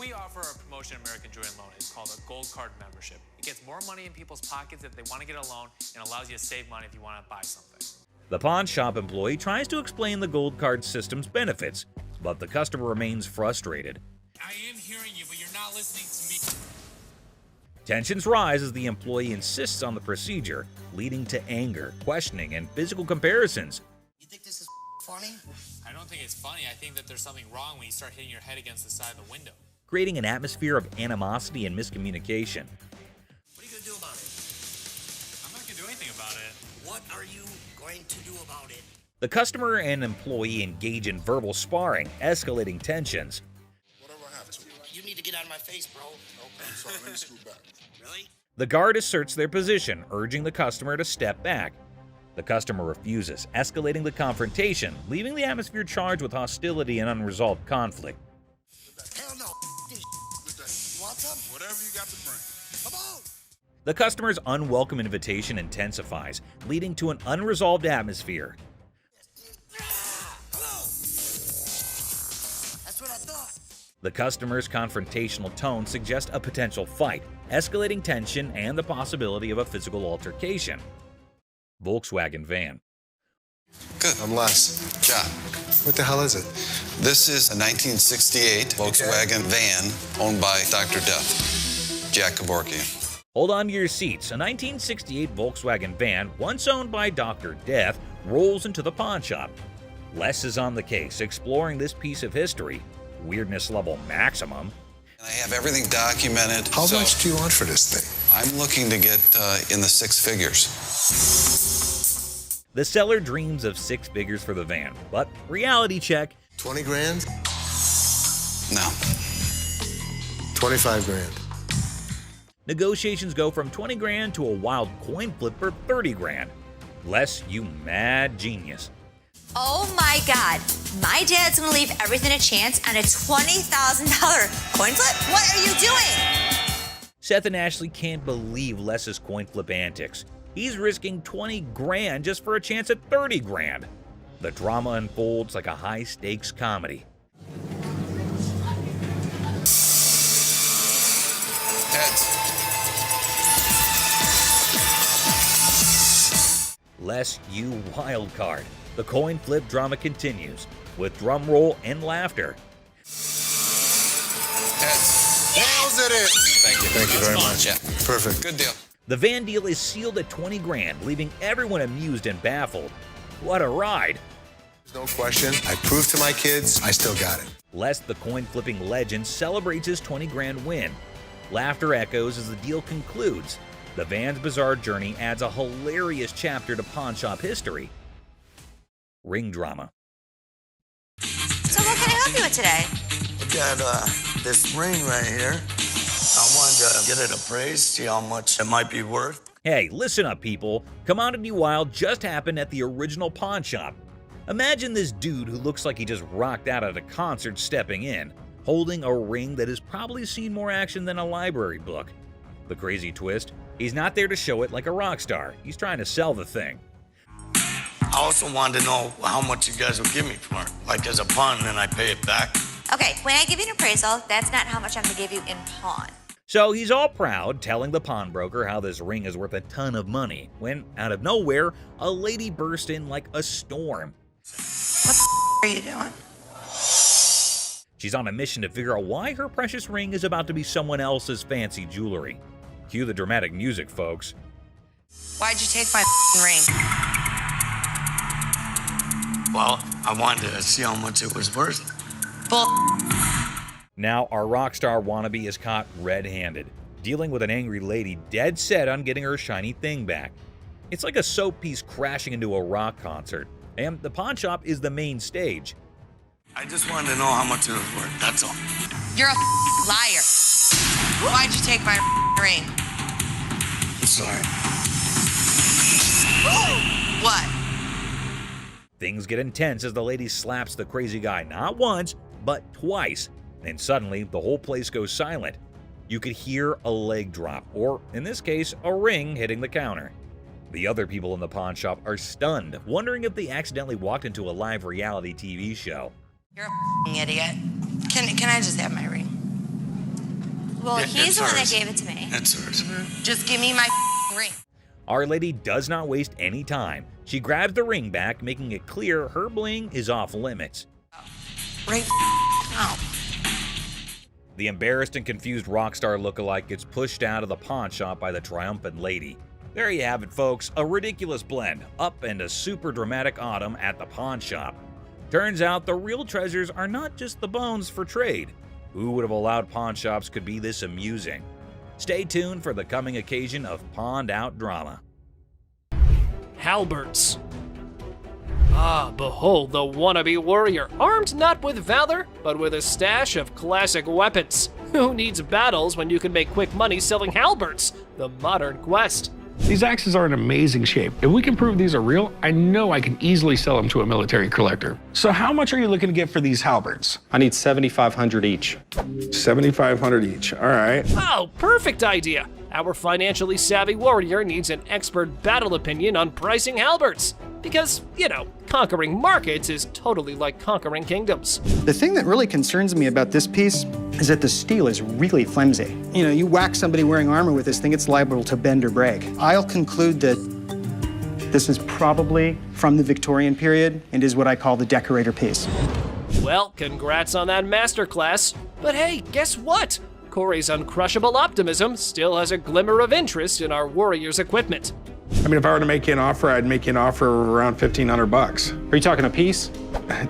We offer a promotion at American Jewelry Loan. It's called a gold card membership. It gets more money in people's pockets if they want to get a loan and allows you to save money if you want to buy something. The pawn shop employee tries to explain the gold card system's benefits, but the customer remains frustrated. I am hearing you, but you're not listening to me. Tensions rise as the employee insists on the procedure, leading to anger, questioning, and physical comparisons. You think this is funny? I don't think it's funny. I think that there's something wrong when you start hitting your head against the side of the window. Creating an atmosphere of animosity and miscommunication. What are you gonna do about it? I'm not gonna do anything about it. What are you going to do about it? The customer and employee engage in verbal sparring, escalating tensions. You need to get out of my face, bro. Okay, I'm sorry. Let me scoot back. Really? The guard asserts their position, urging the customer to step back. The customer refuses, escalating the confrontation, leaving the atmosphere charged with hostility and unresolved conflict. Hell no. You want some? Whatever you got to bring. Come on. The customer's unwelcome invitation intensifies, leading to an unresolved atmosphere. That's what I thought. The customer's confrontational tone suggests a potential fight, escalating tension and the possibility of a physical altercation. Volkswagen van. Good. I'm Les. John. What the hell is it? This is a 1968 Volkswagen van owned by Dr. Death, Jack Kevorkian. Hold on to your seats. A 1968 Volkswagen van, once owned by Dr. Death, rolls into the pawn shop. Les is on the case, exploring this piece of history. Weirdness level maximum. And I have everything documented. How much do you want for this thing? I'm looking to get in the six figures. The seller dreams of six figures for the van, but reality check. 20 grand? No. 25 grand. Negotiations go from 20 grand to a wild coin flip for 30 grand. Les, you mad genius. Oh my God, my dad's gonna leave everything a chance on a $20,000 coin flip? What are you doing? Seth and Ashley can't believe Les's coin flip antics. He's risking 20 grand just for a chance at 30 grand. The drama unfolds like a high-stakes comedy. Heads. Les, you wild card. The coin flip drama continues, with drum roll and laughter. Heads. Nails it in. Thank you. Thank you very much. Yeah. Perfect. Good deal. The van deal is sealed at 20 grand, leaving everyone amused and baffled. What a ride! No question. I proved to my kids I still got it. Les, the coin flipping legend, celebrates his 20 grand win. Laughter echoes as the deal concludes. The van's bizarre journey adds a hilarious chapter to pawn shop history. Ring drama. So what can I help you with today? I got this ring right here. I wanted to get it appraised, see how much it might be worth. Hey, listen up, people. Commodity Wild just happened at the original pawn shop. Imagine this dude who looks like he just rocked out at a concert stepping in, holding a ring that has probably seen more action than a library book. The crazy twist, he's not there to show it like a rock star. He's trying to sell the thing. I also wanted to know how much you guys would give me for it. Like as a pawn, and then I pay it back. Okay, when I give you an appraisal, that's not how much I'm gonna give you in pawn. So he's all proud, telling the pawnbroker how this ring is worth a ton of money, when, out of nowhere, a lady burst in like a storm. What the are you doing? She's on a mission to figure out why her precious ring is about to be someone else's fancy jewelry. Cue the dramatic music, folks. Why'd you take my ring? Well, I wanted to see how much it was worth. Bull. Now our rock star wannabe is caught red-handed, dealing with an angry lady dead set on getting her shiny thing back. It's like a soap piece crashing into a rock concert, and the pawn shop is the main stage. I just wanted to know how much it was worth, that's all. You're a liar. Why'd you take my ring? I'm sorry. What? Things get intense as the lady slaps the crazy guy not once, but twice. And suddenly, the whole place goes silent. You could hear a leg drop, or in this case, a ring hitting the counter. The other people in the pawn shop are stunned, wondering if they accidentally walked into a live reality TV show. You're a idiot. Can I just have my ring? Well, Yeah, he's it's the one that hers. gave it to me. It's hers. Just give me my ring. Our lady does not waste any time. She grabs the ring back, making it clear her bling is off limits. Right now. The embarrassed and confused rock star lookalike gets pushed out of the pawn shop by the triumphant lady. There you have it, folks, a ridiculous blend, up and a super dramatic autumn at the pawn shop. Turns out the real treasures are not just the bones for trade. Who would have allowed pawn shops could be this amusing? Stay tuned for the coming occasion of pawned out drama. Halberds. Ah, behold the wannabe warrior, armed not with valor, but with a stash of classic weapons. Who needs battles when you can make quick money selling halberds? The modern quest. These axes are in amazing shape. If we can prove these are real, I know I can easily sell them to a military collector. So how much are you looking to get for these halberds? I need 7,500 each. 7,500 each, all right. Oh, perfect idea. Our financially savvy warrior needs an expert battle opinion on pricing halberds. Because, you know, conquering markets is totally like conquering kingdoms. The thing that really concerns me about this piece is that the steel is really flimsy. You know, you whack somebody wearing armor with this thing, it's liable to bend or break. I'll conclude that this is probably from the Victorian period and is what I call the decorator piece. Well, congrats on that masterclass. But hey, guess what? Corey's uncrushable optimism still has a glimmer of interest in our warrior's equipment. I mean, if I were to make you an offer, I'd make you an offer of around $1,500. Are you talking a piece?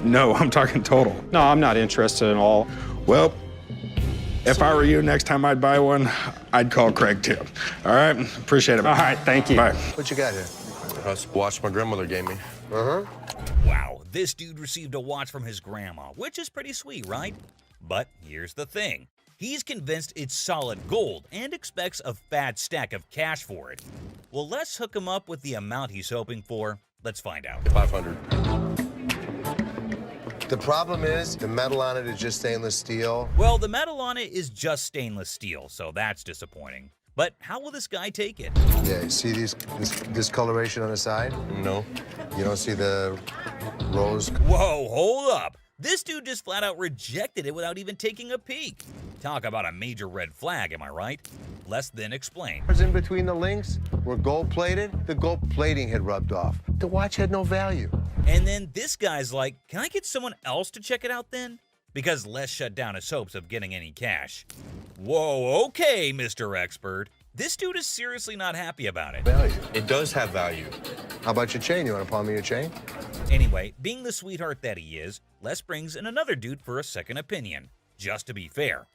No, I'm talking total. No, I'm not interested at all. Well, if I were you, next time I'd buy one, I'd call Craig too. All right, appreciate it. All right, thank you. Bye. What you got here? That's a watch my grandmother gave me. Wow, this dude received a watch from his grandma, which is pretty sweet, right? But here's the thing. He's convinced it's solid gold and expects a fat stack of cash for it. Well, let's hook him up with the amount he's hoping for. Let's find out. 500. The problem is the metal on it is just stainless steel. Well, the metal on it is just stainless steel, so that's disappointing. But how will this guy take it? Yeah, you see this discoloration on the side? No. You don't see the rose? Whoa, hold up. This dude just flat out rejected it without even taking a peek. Talk about a major red flag, am I right? Less than explain. In between the links were gold-plated. The gold plating had rubbed off. The watch had no value. And then this guy's like, can I get someone else to check it out then? Because Les shut down his hopes of getting any cash. Whoa, okay, Mr. Expert. This dude is seriously not happy about it. Value. It does have value. How about your chain? You want to pawn me your chain? Anyway, being the sweetheart that he is, Les brings in another dude for a second opinion, just to be fair.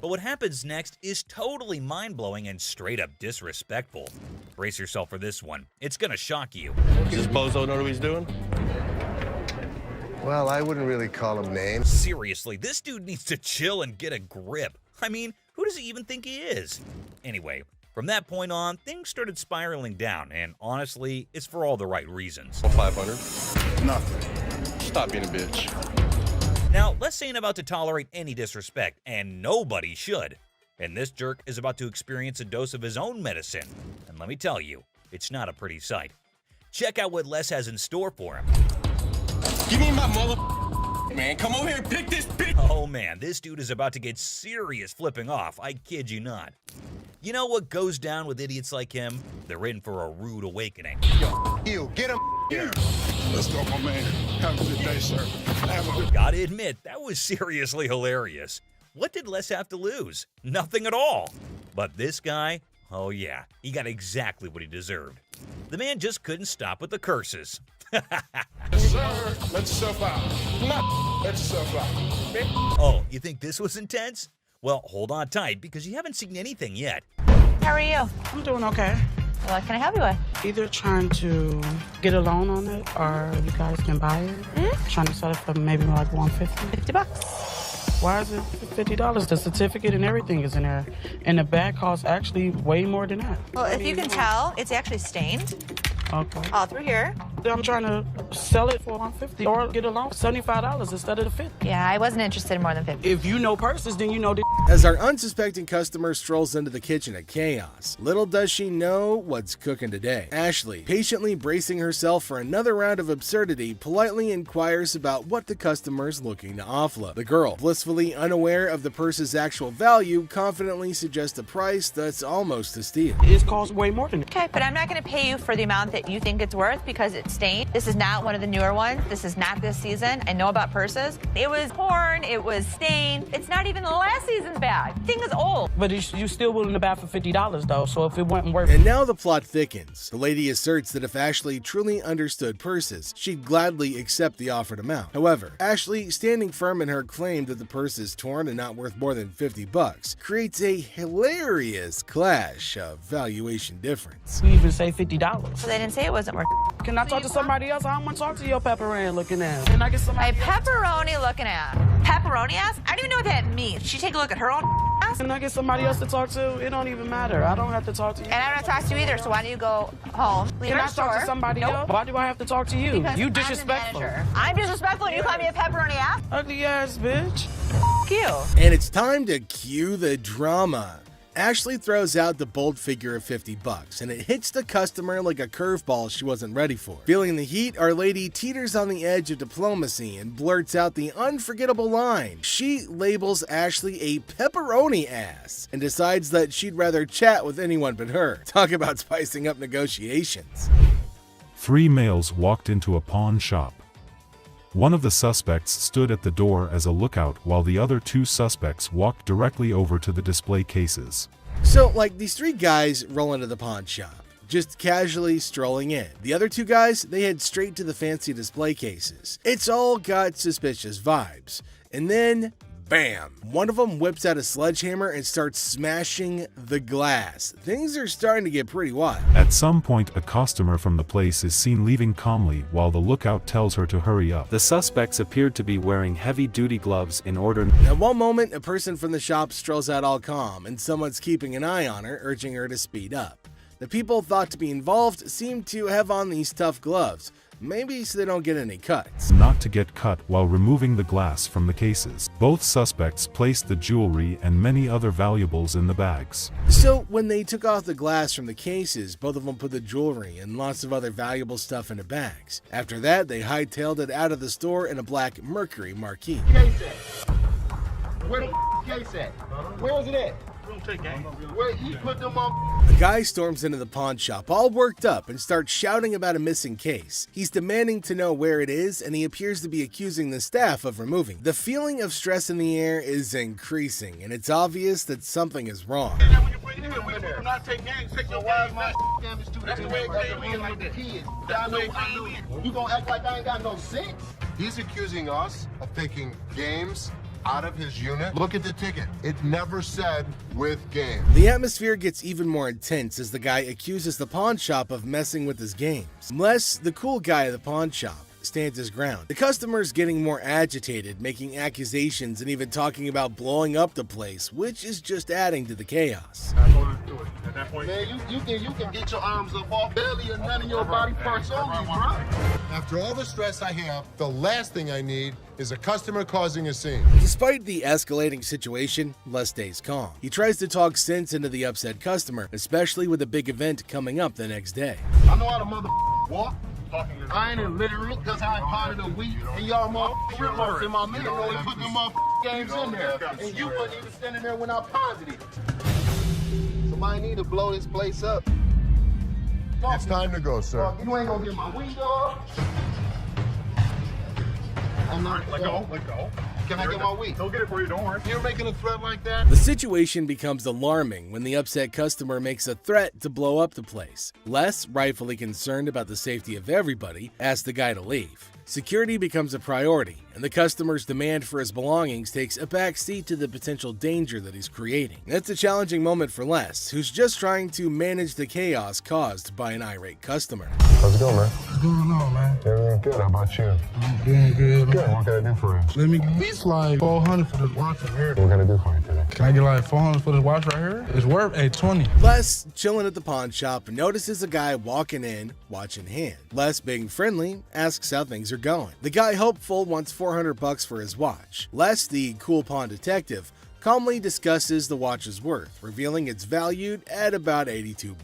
But what happens next is totally mind-blowing and straight up disrespectful. Brace yourself for this one. It's gonna shock you. Does this bozo know what he's doing? Well, I wouldn't really call him names. Seriously, this dude needs to chill and get a grip. I mean, who does he even think he is? Anyway, from that point on, things started spiraling down, and honestly, it's for all the right reasons. 500. Nothing. Stop being a bitch. Now, Les ain't about to tolerate any disrespect, and nobody should. And this jerk is about to experience a dose of his own medicine. And let me tell you, it's not a pretty sight. Check out what Les has in store for him. Give me my mother... Man, come over here and pick this bitch. Oh man, this dude is about to get serious flipping off, I kid you not. You know what goes down with idiots like him? They're in for a rude awakening. Yo, you, get him here. Let's go, my man. Have a good day, sir. Have a good... Gotta admit, that was seriously hilarious. What did Les have to lose? Nothing at all. But this guy, oh yeah, he got exactly what he deserved. The man just couldn't stop with the curses. Yes, sir. Let yourself out. Let yourself out. Oh, you think this was intense? Well, hold on tight, because you haven't seen anything yet. How are you? I'm doing okay. What can I help you with? Either trying to get a loan on it or you guys can buy it. Trying to sell it for maybe like $150. $50. Why is it $50? The certificate and everything is in there. And the bag costs actually way more than that. Well, if you can tell, it's actually stained. Okay. All through here. I'm trying to sell it for $150 or get a loan for $75 instead of the $50. Yeah, I wasn't interested in more than 50. If you know purses, then you know the... As our unsuspecting customer strolls into the kitchen at chaos, little does she know what's cooking today. Ashley, patiently bracing herself for another round of absurdity, politely inquires about what the customer's looking to offload. The girl, blissfully unaware of the purse's actual value, confidently suggests a price that's almost a steal. It costs way more than that. Okay, but I'm not going to pay you for the amount that you think it's worth because it's stained. This is not one of the newer ones. This is not this season. I know about purses. It was torn, it was stained. It's not even the last season's bag. The thing is old. But you still willing to buy for $50 though, so if it wasn't worth it. And now the plot thickens. The lady asserts that if Ashley truly understood purses, she'd gladly accept the offered amount. However, Ashley, standing firm in her claim that the purse is torn and not worth more than $50, creates a hilarious clash of valuation difference. We even say $50. So they didn't say it wasn't worth it. Can I talk to somebody else? I don't want to talk to your pepperoni looking ass. Can I get somebody My pepperoni looking at. Pepperoni ass? I don't even know what that means. Did she take a look at her own ass? Can I get somebody else to talk to? It don't even matter. I don't have to talk to you. And I don't talk to you either, so why don't you go home? Leave Can our I talk to store. somebody Nope. else? Why do I have to talk to you? Because You I'm the disrespectful. manager. I'm disrespectful and you call me a pepperoni ass? Ugly ass bitch. F you. And it's time to cue the drama. Ashley throws out the bold figure of $50, and it hits the customer like a curveball she wasn't ready for. Feeling the heat, our lady teeters on the edge of diplomacy and blurts out the unforgettable line. She labels Ashley a pepperoni ass and decides that she'd rather chat with anyone but her. Talk about spicing up negotiations. 3 males walked into a pawn shop. One of the suspects stood at the door as a lookout while the other 2 suspects walked directly over to the display cases. So, like, these 3 guys roll into the pawn shop, just casually strolling in. The other 2 guys, they head straight to the fancy display cases. It's all got suspicious vibes. And then, bam! One of them whips out a sledgehammer and starts smashing the glass. Things are starting to get pretty wild. At some point, a customer from the place is seen leaving calmly while the lookout tells her to hurry up. The suspects appeared to be wearing heavy-duty gloves in order. At one moment, a person from the shop strolls out all calm, and someone's keeping an eye on her, urging her to speed up. The people thought to be involved seem to have on these tough gloves, maybe so they don't get any cuts. Not to get cut while removing the glass from the cases. Both suspects placed the jewelry and many other valuables in the bags. So when they took off the glass from the cases, both of them put the jewelry and lots of other valuable stuff into bags. After that, they hightailed it out of the store in a black Mercury marquee. Case at? Where the case at? Where is it at? Where he put them on? A guy storms into the pawn shop all worked up and starts shouting about a missing case. He's demanding to know where it is, and he appears to be accusing the staff of removing. The feeling of stress in the air is increasing, and it's obvious that something is wrong. You gonna act like I ain't got no sense? He's accusing us of taking games out of his unit. Look at the ticket. It never said with game. The atmosphere gets even more intense as the guy accuses the pawn shop of messing with his games. Les, the cool guy at the pawn shop, stands his ground. The customer's getting more agitated, making accusations and even talking about blowing up the place, which is just adding to the chaos. Man, you can get your arms up off belly and none of your body parts on you, bro. After all the stress I have, the last thing I need is a customer causing a scene. Despite the escalating situation, Les stays calm. He tries to talk sense into the upset customer, especially with a big event coming up the next day. I know how to walk. I ain't illiterate because I ain't part of the week. And y'all motherfuckers in my middle only put them games in there. And you wasn't even standing there when I positive. Somebody need to blow this place up. It's time to go, sir. You ain't gonna get my window. I'm not. Let go. Can I get my week? Don't get it for you, don't worry. You're making a threat like that? The situation becomes alarming when the upset customer makes a threat to blow up the place. Les, rightfully concerned about the safety of everybody, asks the guy to leave. Security becomes a priority, and the customer's demand for his belongings takes a backseat to the potential danger that he's creating. That's a challenging moment for Les, who's just trying to manage the chaos caused by an irate customer. How's it going, man? What's going on, man? Everything good. How about you? I'm doing good. Good. What can I do for you? Let me get these like $400 for this watch right here. What can I do for you today? Can I get like $400 for this watch right here? It's worth $820. Les, chilling at the pawn shop, notices a guy walking in, watch in hand. Les, being friendly, asks how things are going. The guy, hopeful, wants $400 for his watch. Les, the cool pawn detective, calmly discusses the watch's worth, revealing it's valued at about $82.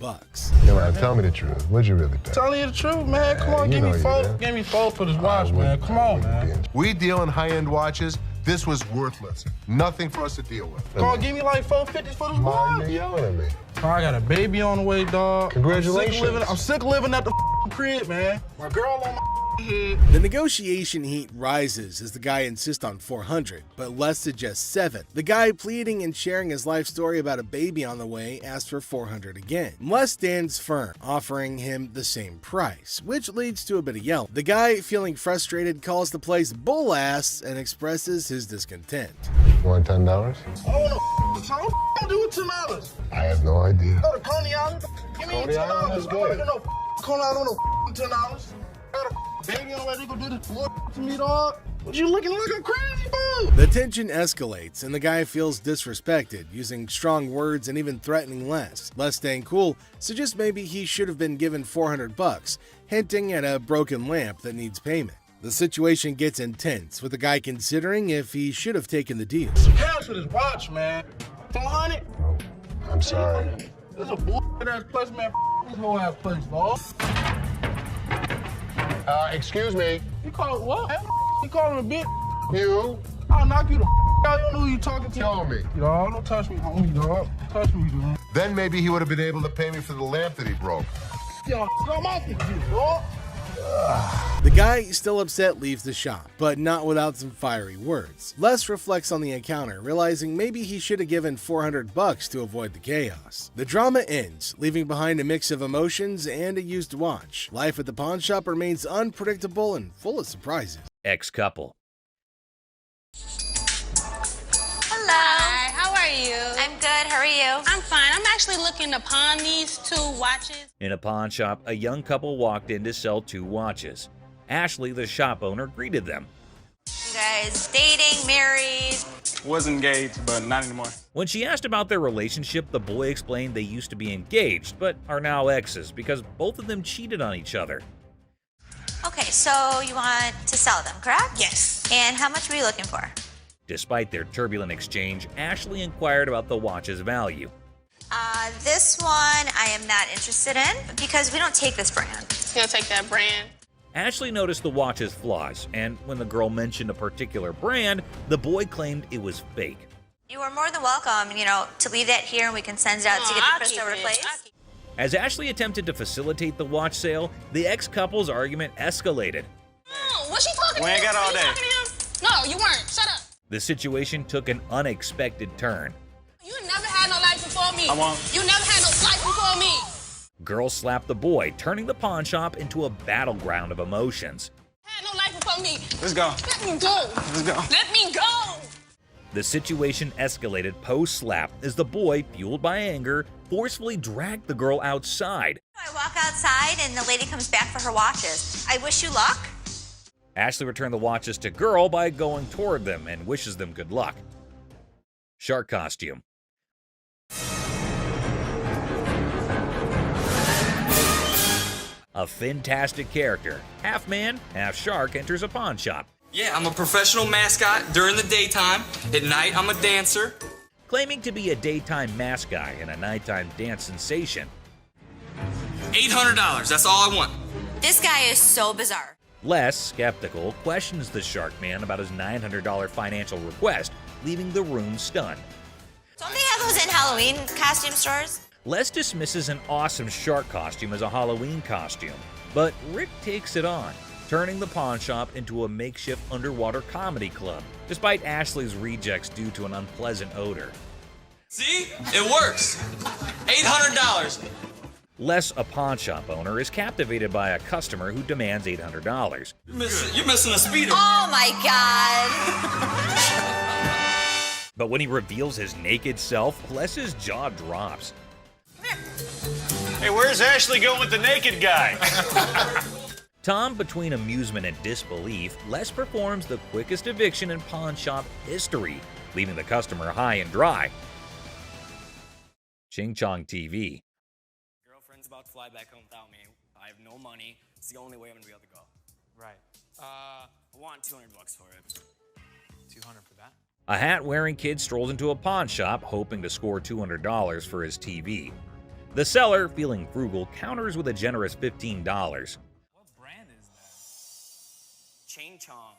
Come on, tell me the truth. What'd you really pay? Tell you the truth, man. Come on, give me $4. Give me $4 for this watch, man. Come on, man. We deal in high-end watches. This was worthless. Nothing for us to deal with. Come on, give me like $450 for this watch. Why are you yelling at me? I got a baby on the way, dog. Congratulations. I'm sick of living at the crib, man. My girl on my head. The negotiation heat rises as the guy insists on 400, but Les suggests 7. The guy, pleading and sharing his life story about a baby on the way, asks for 400 again. Les stands firm, offering him the same price, which leads to a bit of yelling. The guy, feeling frustrated, calls the place bull ass and expresses his discontent. You want $10? I want to what do with $10? I have no idea. Go to Coney Island. Give me Coney Island is $10. good. I don't know Coney Island no $10. Got a baby on ready to go do this to me, dog. What you looking like a crazy fool? The tension escalates and the guy feels disrespected, using strong words and even threatening Les. Les, staying cool, suggests maybe he should have been given $400, hinting at a broken lamp that needs payment. The situation gets intense, with the guy considering if he should have taken the deal. Some cash for this watch, man. 400? I'm sorry. This is a bullshit ass place, man. This whole ass place, dog. Excuse me. You call it what? You calling a bitch? You? I'll knock you the out. You don't know who you talking to. Tell me. Dog, don't touch me, homie, dog. Touch me, dog. Then maybe he would have been able to pay me for the lamp that he broke. Yo, I'm off with you, dog. The guy, still upset, leaves the shop, but not without some fiery words. Les reflects on the encounter, realizing maybe he should have given $400 to avoid the chaos. The drama ends, leaving behind a mix of emotions and a used watch. Life at the pawn shop remains unpredictable and full of surprises. Ex-couple. Hello. Hi, how are you? I'm good. How are you? I'm fine. I'm actually looking to pawn these 2 watches. In a pawn shop, a young couple walked in to sell 2 watches. Ashley, the shop owner, greeted them. You guys dating, married? Was engaged, but not anymore. When she asked about their relationship, the boy explained they used to be engaged, but are now exes because both of them cheated on each other. Okay, so you want to sell them, correct? Yes. And how much were you looking for? Despite their turbulent exchange, Ashley inquired about the watch's value. This one I am not interested in because we don't take this brand. You'll take that brand. Ashley noticed the watch's flaws, and when the girl mentioned a particular brand, the boy claimed it was fake. You are more than welcome, to leave that here and we can send it out to get the crystal replaced. As Ashley attempted to facilitate the watch sale, the ex-couple's argument escalated. No, what's she talking to? We ain't got all day. No, you weren't. Shut up. The situation took an unexpected turn. You never had no life before me. I won't. You never had no life before me. Girl slapped the boy, turning the pawn shop into a battleground of emotions. Had no life before me. Let's go. Let me go. Let's go. Let me go. The situation escalated post-slap as the boy, fueled by anger, forcefully dragged the girl outside. I walk outside and the lady comes back for her watches. I wish you luck. Ashley returned the watches to girl by going toward them and wishes them good luck. Shark costume. A fantastic character, half man, half shark, enters a pawn shop. Yeah, I'm a professional mascot during the daytime. At night, I'm a dancer. Claiming to be a daytime mascot and a nighttime dance sensation. $800, that's all I want. This guy is so bizarre. Les, skeptical, questions the shark man about his $900 financial request, leaving the room stunned. Don't they have those in Halloween costume stores? Les dismisses an awesome shark costume as a Halloween costume, but Rick takes it on, turning the pawn shop into a makeshift underwater comedy club, despite Ashley's rejects due to an unpleasant odor. See? It works. $800. Les, a pawn shop owner, is captivated by a customer who demands $800. You're missing a speeder. Oh my God. But when he reveals his naked self, Les's jaw drops. Hey, where's Ashley going with the naked guy? Tom, between amusement and disbelief, Les performs the quickest eviction in pawn shop history, leaving the customer high and dry. Ching Chong TV. Girlfriend's about to fly back home without me. I have no money. It's the only way I'm gonna be able to go. Right. I want $200 for it. 200 for that? A hat-wearing kid strolls into a pawn shop, hoping to score $200 for his TV. The seller, feeling frugal, counters with a generous $15. What brand is that? Ching Chong.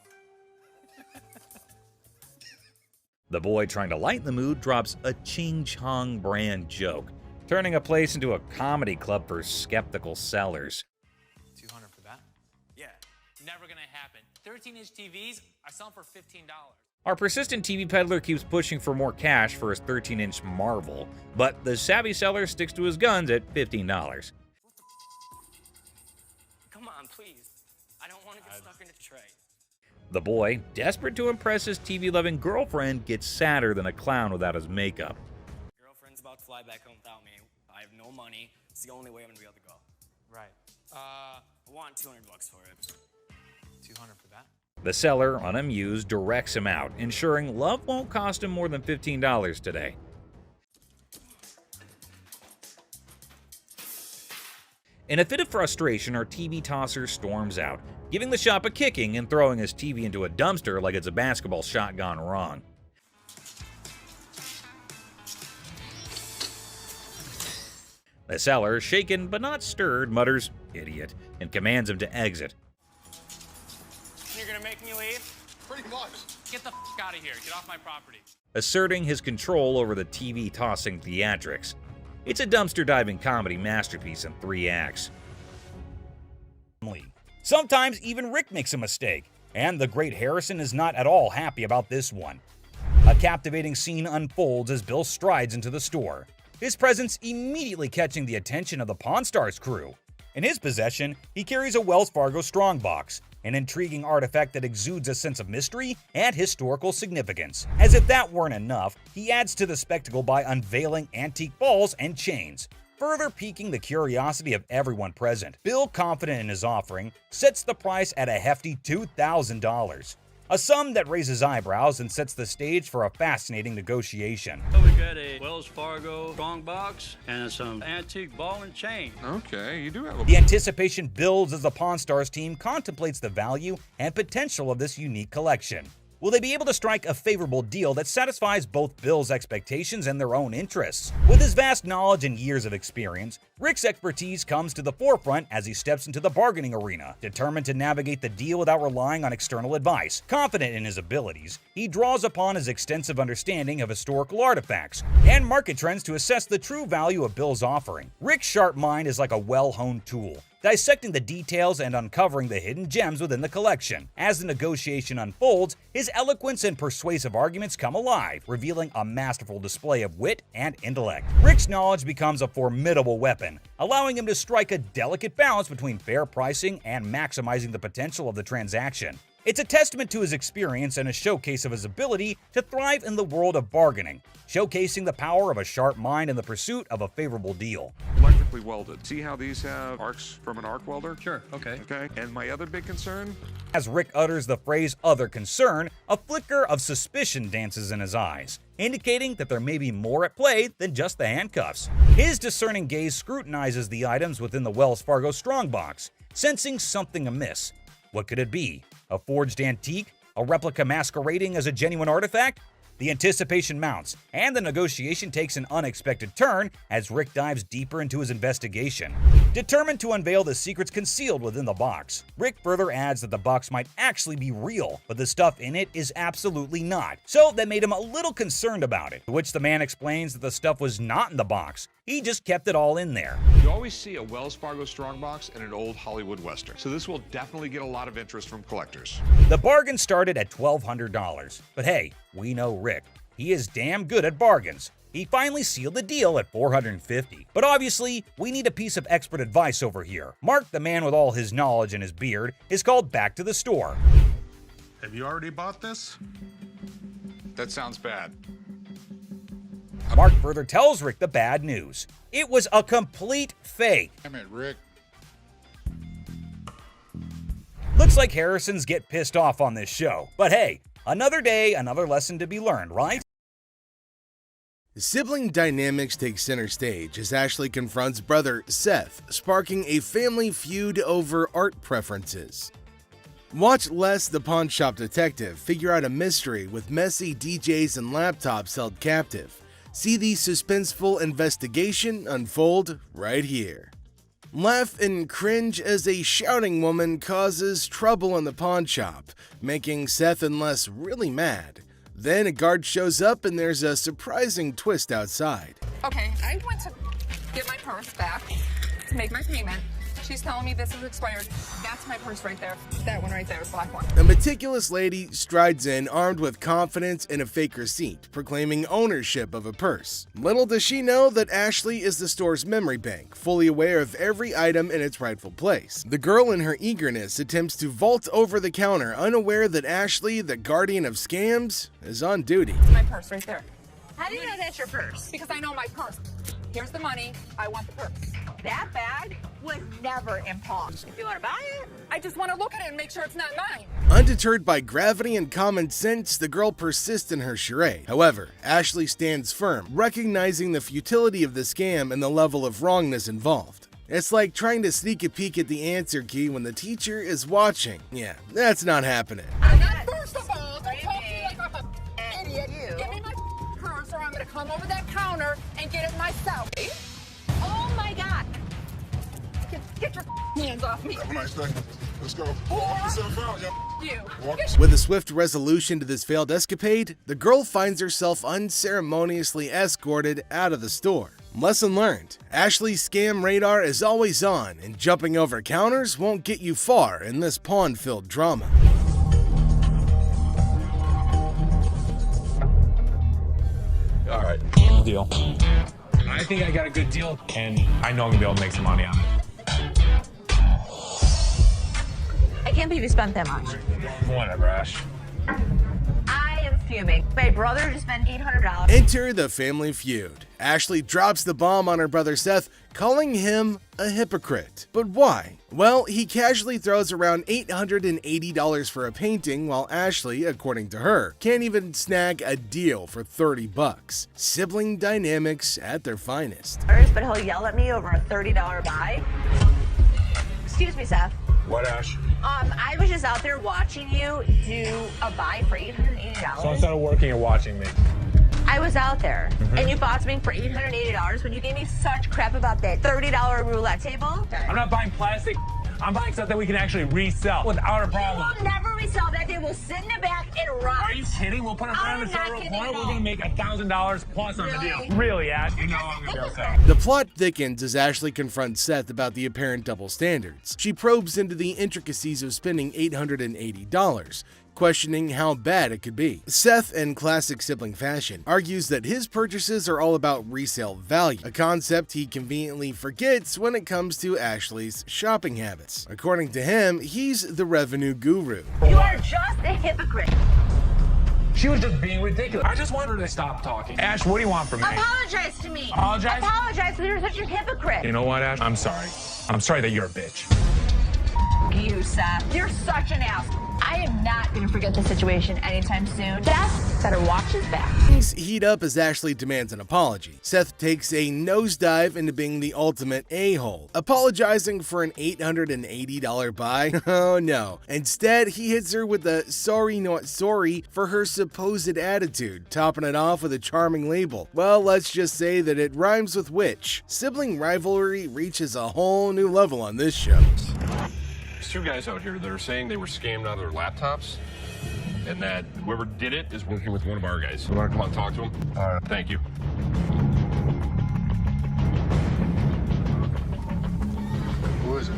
The boy, trying to lighten the mood, drops a Ching Chong brand joke, turning a place into a comedy club for skeptical sellers. 200 for that? Yeah. Never gonna happen. 13-inch TVs, I sell them for $15. Our persistent TV peddler keeps pushing for more cash for his 13-inch Marvel, but the savvy seller sticks to his guns at $15. Come on, please. I don't want to get stuck in a tray. The boy, desperate to impress his TV-loving girlfriend, gets sadder than a clown without his makeup. Girlfriend's about to fly back home without me. I have no money. It's the only way I'm gonna be able to go. Right. I want $200 for it. 200 for that? The seller, unamused, directs him out, ensuring love won't cost him more than $15 today. In a fit of frustration, our TV tosser storms out, giving the shop a kicking and throwing his TV into a dumpster like it's a basketball shot gone wrong. The seller, shaken but not stirred, mutters, "Idiot," and commands him to exit. You're gonna make me leave? Pretty much. Get the f out of here. Get off my property. Asserting his control over the TV-tossing theatrics. It's a dumpster-diving comedy masterpiece in 3 acts. Sometimes even Rick makes a mistake, and the great Harrison is not at all happy about this one. A captivating scene unfolds as Bill strides into the store, his presence immediately catching the attention of the Pawn Stars crew. In his possession, he carries a Wells Fargo strongbox, an intriguing artifact that exudes a sense of mystery and historical significance. As if that weren't enough, he adds to the spectacle by unveiling antique balls and chains, further piquing the curiosity of everyone present. Bill, confident in his offering, sets the price at a hefty $2,000. A sum that raises eyebrows and sets the stage for a fascinating negotiation. We got a Wells Fargo strongbox and some antique ball and chain. Okay, you do have a... The anticipation builds as the Pawn Stars team contemplates the value and potential of this unique collection. Will they be able to strike a favorable deal that satisfies both Bill's expectations and their own interests? With his vast knowledge and years of experience, Rick's expertise comes to the forefront as he steps into the bargaining arena, determined to navigate the deal without relying on external advice. Confident in his abilities, he draws upon his extensive understanding of historical artifacts and market trends to assess the true value of Bill's offering. Rick's sharp mind is like a well-honed tool, dissecting the details and uncovering the hidden gems within the collection. As the negotiation unfolds, his eloquence and persuasive arguments come alive, revealing a masterful display of wit and intellect. Rick's knowledge becomes a formidable weapon, allowing him to strike a delicate balance between fair pricing and maximizing the potential of the transaction. It's a testament to his experience and a showcase of his ability to thrive in the world of bargaining, showcasing the power of a sharp mind in the pursuit of a favorable deal. Electrically welded. See how these have arcs from an arc welder? Sure, okay. Okay, and my other big concern? As Rick utters the phrase "other concern," a flicker of suspicion dances in his eyes, indicating that there may be more at play than just the handcuffs. His discerning gaze scrutinizes the items within the Wells Fargo strongbox, sensing something amiss. What could it be? A forged antique? A replica masquerading as a genuine artifact? The anticipation mounts, and the negotiation takes an unexpected turn as Rick dives deeper into his investigation. Determined to unveil the secrets concealed within the box, Rick further adds that the box might actually be real, but the stuff in it is absolutely not. So that made him a little concerned about it, to which the man explains that the stuff was not in the box. He just kept it all in there. You always see a Wells Fargo strongbox in an old Hollywood Western, so this will definitely get a lot of interest from collectors. The bargain started at $1,200, but hey, we know Rick. He is damn good at bargains. He finally sealed the deal at $450. But obviously, we need a piece of expert advice over here. Mark, the man with all his knowledge and his beard, is called back to the store. Have you already bought this? That sounds bad. Mark further tells Rick the bad news. It was a complete fake. Damn it, Rick. Looks like Harrisons get pissed off on this show. But hey, another day, another lesson to be learned, right? Sibling dynamics take center stage as Ashley confronts brother Seth, sparking a family feud over art preferences. Watch Les the Pawn Shop Detective figure out a mystery with messy DJs and laptops held captive. See the suspenseful investigation unfold right here. Laugh and cringe as a shouting woman causes trouble in the pawn shop, making Seth and Les really mad. Then a guard shows up and there's a surprising twist outside. Okay, I went to get my purse back to make my payment. She's telling me this is expired. That's my purse right there. That one right there, the black one. A meticulous lady strides in armed with confidence and a fake receipt, proclaiming ownership of a purse. Little does she know that Ashley is the store's memory bank, fully aware of every item in its rightful place. The girl in her eagerness attempts to vault over the counter, unaware that Ashley, the guardian of scams, is on duty. It's my purse right there. How do you know that's your purse? Because I know my purse. Here's the money. I want the purse. That bag was never in pawn. If you want to buy it, I just want to look at it and make sure it's not mine. Undeterred by gravity and common sense, the girl persists in her charade. However, Ashley stands firm, recognizing the futility of the scam and the level of wrongness involved. It's like trying to sneak a peek at the answer key when the teacher is watching. Yeah, that's not happening. First of all, don't talk to me like I'm an idiot. Give me my purse or I'm going to come over that counter and get it myself. oh my God. Get your hands off me. Have a nice day. Let's go. Walk yourself out, yo. With a swift resolution to this failed escapade, the girl finds herself unceremoniously escorted out of the store. Lesson learned: Ashley's scam radar is always on, and jumping over counters won't get you far in this pawn-filled drama. All right, deal. I think I got a good deal, and I know I'm gonna be able to make some money on it. I can't believe you spent that much. Whatever, Ash. I am fuming. My brother just spent $800. Enter the family feud. Ashley drops the bomb on her brother Seth, calling him a hypocrite. But why? Well, he casually throws around $880 for a painting, while Ashley, according to her, can't even snag a deal for $30. Sibling dynamics at their finest. But he'll yell at me over a $30 buy. Excuse me, Seth. What, Ash? I was just out there watching you do a buy for $880. So instead of working, you're watching me. I was out there, and you bought something for $880 when you gave me such crap about that $30 roulette table. I'm not buying plastic. I'm buying stuff that we can actually resell without a problem. We will never resell that. They will sit in the back and rot. Are you kidding? We'll put it on the third corner. We're gonna make $1,000 plus on the deal. Really, Ash? You know I'm gonna be upset. The plot thickens as Ashley confronts Seth about the apparent double standards. She probes into the intricacies of spending $880, questioning how bad it could be. Seth, in classic sibling fashion, argues that his purchases are all about resale value, a concept he conveniently forgets when it comes to Ashley's shopping habits. According to him, he's the revenue guru. You are just a hypocrite. She was just being ridiculous. I just want her to stop talking. Ash, what do you want from me? Apologize to me. Apologize? Apologize because you're such a hypocrite. You know what, Ash? I'm sorry. I'm sorry that you're a bitch. You, Seth. You're such an ass. I am not going to forget the situation anytime soon. Seth better watch his back. Things heat up as Ashley demands an apology. Seth takes a nosedive into being the ultimate a-hole, apologizing for an $880 buy. Oh no. Instead, he hits her with a sorry not sorry for her supposed attitude, topping it off with a charming label. Well, let's just say that it rhymes with witch. Sibling rivalry reaches a whole new level on this show. There's two guys out here that are saying they were scammed out of their laptops, and that whoever did it is working with one of our guys. You want to come out and talk to him? All right. Thank you. Who is it?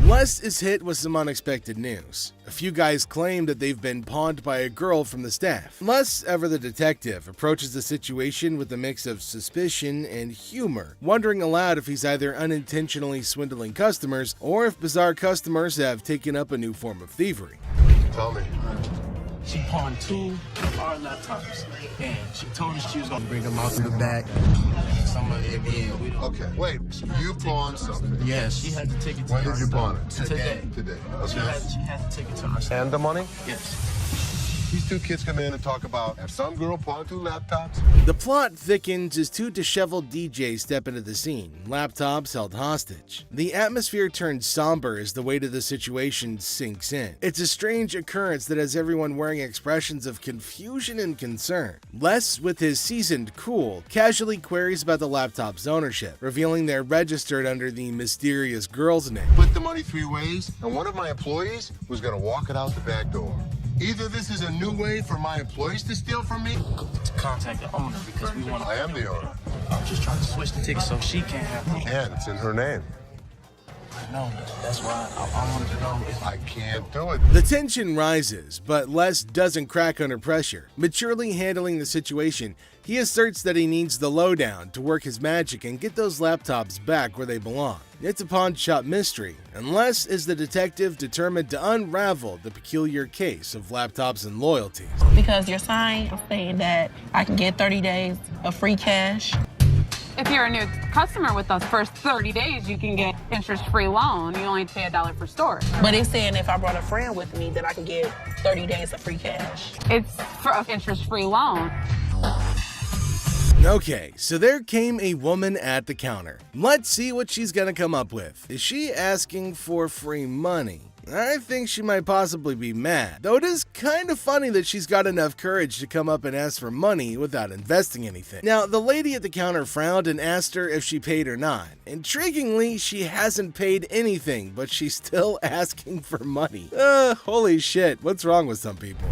Les is hit with some unexpected news. A few guys claim that they've been pawned by a girl from the staff. Les, ever the detective, approaches the situation with a mix of suspicion and humor, wondering aloud if he's either unintentionally swindling customers or if bizarre customers have taken up a new form of thievery. Tell me. She pawned 2 of our laptops, and she told us she was gonna bring them out to the back. Some of it being, Okay, wait. You pawned something? Yes, she had to take it to When her did you pawn it? Today. Today. She Okay. had to take it to her. And the money? Yes. These two kids come in and talk about have some girl pawned 2 laptops. The plot thickens as 2 disheveled DJs step into the scene, laptops held hostage. The atmosphere turns somber as the weight of the situation sinks in. It's a strange occurrence that has everyone wearing expressions of confusion and concern. Les, with his seasoned cool, casually queries about the laptop's ownership, revealing they're registered under the mysterious girl's name. Split the money 3 ways, and one of my employees was gonna walk it out the back door. Either this is a new way for my employees to steal from me. To contact the owner because we want. I am the owner. I'm just trying to switch the ticket so she can't have them. And it's in her name. know. That's why I wanted to know if I can't do it. The tension rises, but Les doesn't crack under pressure. Maturely handling the situation, he asserts that he needs the lowdown to work his magic and get those laptops back where they belong. It's a pawn shop mystery, and Les is the detective determined to unravel the peculiar case of laptops and loyalties. Because your sign is saying that I can get 30 days of free cash. If you're a new customer with those first 30 days, you can get interest-free loan. You only pay $1 for storage. But it's saying if I brought a friend with me that I can get 30 days of free cash. It's for an interest-free loan. Okay, so there came a woman at the counter. Let's see what she's gonna come up with. Is she asking for free money? I think she might possibly be mad, though it is kind of funny that she's got enough courage to come up and ask for money without investing anything. Now, the lady at the counter frowned and asked her if she paid or not. Intriguingly, she hasn't paid anything, but she's still asking for money. Holy shit, what's wrong with some people?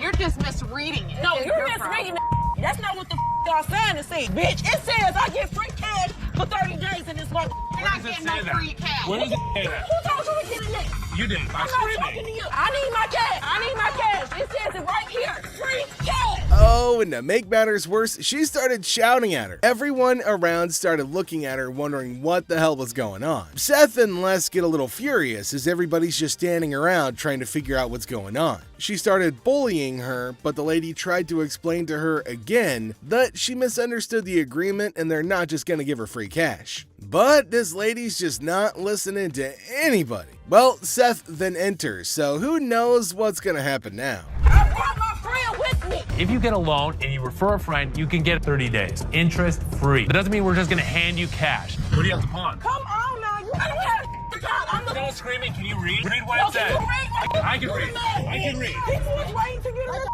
You're just misreading it. No, you're misreading it. That's not what the y'all sign is saying, bitch. It says I get free cash for 30 days in this month. You're not getting no free cash. Where does it say that? Who told you to get in there? You did. I'm not talking to you. I need my cash. I need my cash. It says it right here. Free cash. Oh, and to make matters worse, she started shouting at her. Everyone around started looking at her, wondering what the hell was going on. Seth and Les get a little furious as everybody's just standing around trying to figure out what's going on. She started bullying her, but the lady tried to explain to her again that she misunderstood the agreement and they're not just gonna give her free cash. But this lady's just not listening to anybody. Well, Seth then enters, so who knows what's gonna happen now. I brought my friend with me. If you get a loan and you refer a friend, you can get 30 days, interest free. That doesn't mean we're just gonna hand you cash. What do you have to pawn? Come on now. You don't have to talk. I'm the Don't screaming. Can you read? Read what it says. I can read. I can read. People was waiting to get her.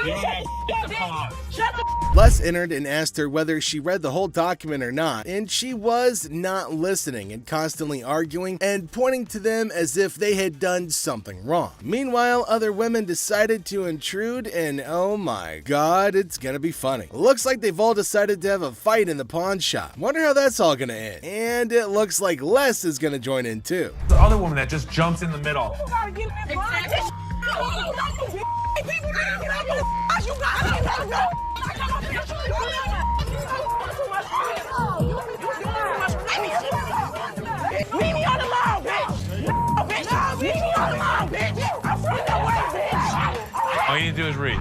You don't have to pawn. Shut up. Les entered and asked her whether she read the whole document or not, and she was not listening and constantly arguing and pointing to them as if they had done something wrong. Meanwhile, other women decided to intrude, and oh my god, it's gonna be funny. Looks like they've all decided to have a fight in the pawn shop. Wonder how that's all gonna end. And it looks like Les is gonna join in too. The other woman that just jumps in the middle. You gotta get in that blind. People need to get out your. You gotta go. Leave me on the lawn, bitch! No, bitch! Leave me on the lawn, bitch! I'm from the way, bitch! All you need to do is read.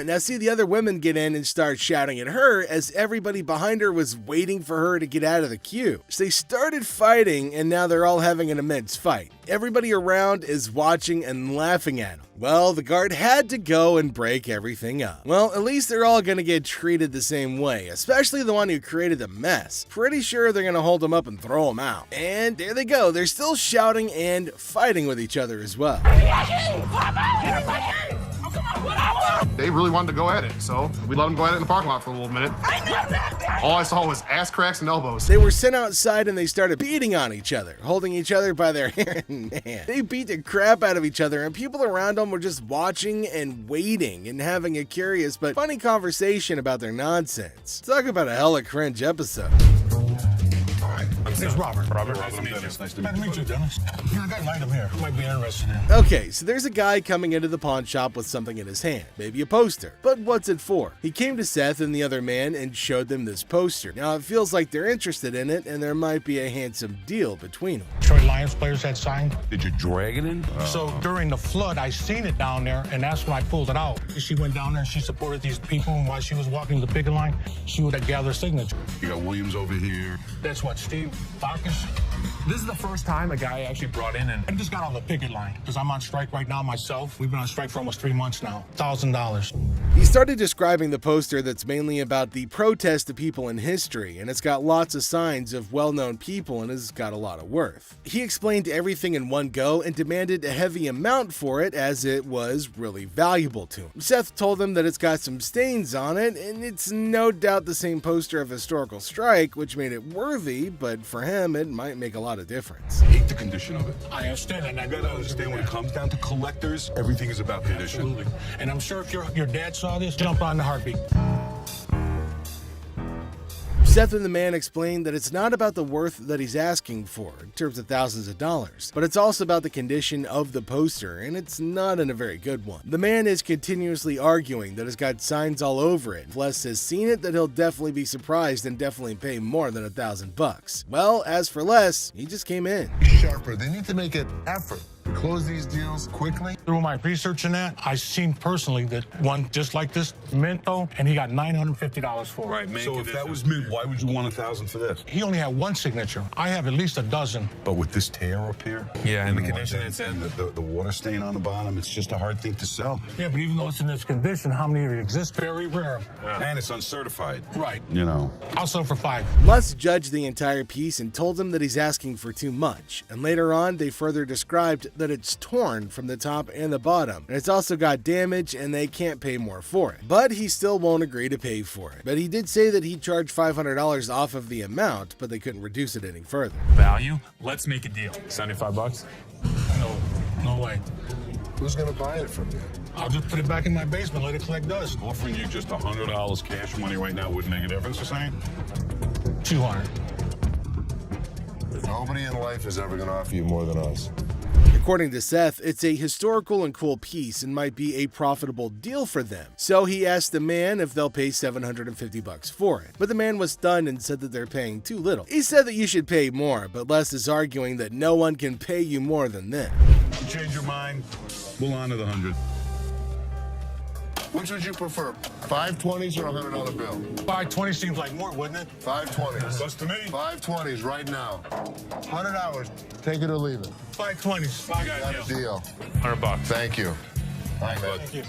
Now see the other women get in and start shouting at her as everybody behind her was waiting for her to get out of the queue. So they started fighting and now they're all having an immense fight. Everybody around is watching and laughing at them. Well, the guard had to go and break everything up. Well, at least they're all gonna get treated the same way, especially the one who created the mess. Pretty sure they're gonna hold him up and throw him out. And there they go, they're still shouting and fighting with each other as well. They really wanted to go at it, so we let them go at it in the parking lot for a little minute. All I saw was ass cracks and elbows. They were sent outside and they started beating on each other, holding each other by their hair and man. They beat the crap out of each other and people around them were just watching and waiting and having a curious but funny conversation about their nonsense. Talk about a hella cringe episode. It's Robert. Nice to meet you. Nice to meet you, Dennis. Yeah, I got an item here. Might be interested in. Okay, so there's a guy coming into the pawn shop with something in his hand, maybe a poster. But what's it for? He came to Seth and the other man and showed them this poster. Now it feels like they're interested in it and there might be a handsome deal between them. Detroit Lions players had signed. Did you drag it in? So during the flood, I seen it down there, and that's when I pulled it out. She went down there and she supported these people, and while she was walking the picket line, she would gather signature. You got Williams over here. That's what, Steve Farkas? This is the first time a guy actually brought in and I just got on the picket line because I'm on strike right now myself. We've been on strike for almost 3 months now. $1,000. He started describing the poster that's mainly about the protest of people in history, and it's got lots of signs of well-known people and has got a lot of worth. He explained everything in one go and demanded a heavy amount for it as it was really valuable to him. Seth told him that it's got some stains on it, and it's no doubt the same poster of historical strike, which made it worthy, but for him it might make a lot of difference. Hate the condition of it. I understand, and I You gotta understand when it comes down to collectors, everything is about condition. Absolutely. And I'm sure if your dad saw this, jump on the heartbeat. Seth and the man explained that it's not about the worth that he's asking for, in terms of thousands of dollars, but it's also about the condition of the poster, and it's not in a very good one. The man is continuously arguing that it's got signs all over it. If Les has seen it, that he'll definitely be surprised and definitely pay more than $1,000. Well, as for Les, he just came in. Sharper, they need to make an effort. Close these deals quickly. Through my research in that, I seen personally that one just like this Minto, and he got $950 for it. Right, so if that was Mint, why would you want $1,000 for this? He only had one signature. I have at least a dozen. But with this tear up here, and the condition it's in, the water stain on the bottom, it's just a hard thing to sell. Yeah, but even though it's in this condition, how many of it exist? Very rare. And it's uncertified. Right. You know. I'll sell for $5. Les judged the entire piece and told him that he's asking for too much. And later on, they further described that it's torn from the top and the bottom, and it's also got damage and they can't pay more for it. But he still won't agree to pay for it. But he did say that he'd charge $500 off of the amount, but they couldn't reduce it any further. Value? Let's make a deal. $75? No way. Who's gonna buy it from you? I'll just put it back in my basement, let it collect dust. Offering you just $100 cash money right now wouldn't make a difference, you're saying? $200. Nobody in life is ever gonna offer you more than us. According to Seth, it's a historical and cool piece and might be a profitable deal for them. So he asked the man if they'll pay $750 for it. But the man was stunned and said that they're paying too little. He said that you should pay more, but Les is arguing that no one can pay you more than this. You change your mind, we'll honor the 100. Which would you prefer, 520s or a $100 bill? 520 seems like more, wouldn't it? 520s. That's to me. 520s right now. $100. Take it or leave it. 520s. Got a deal. $100. Thank you. All right, man. Thank you.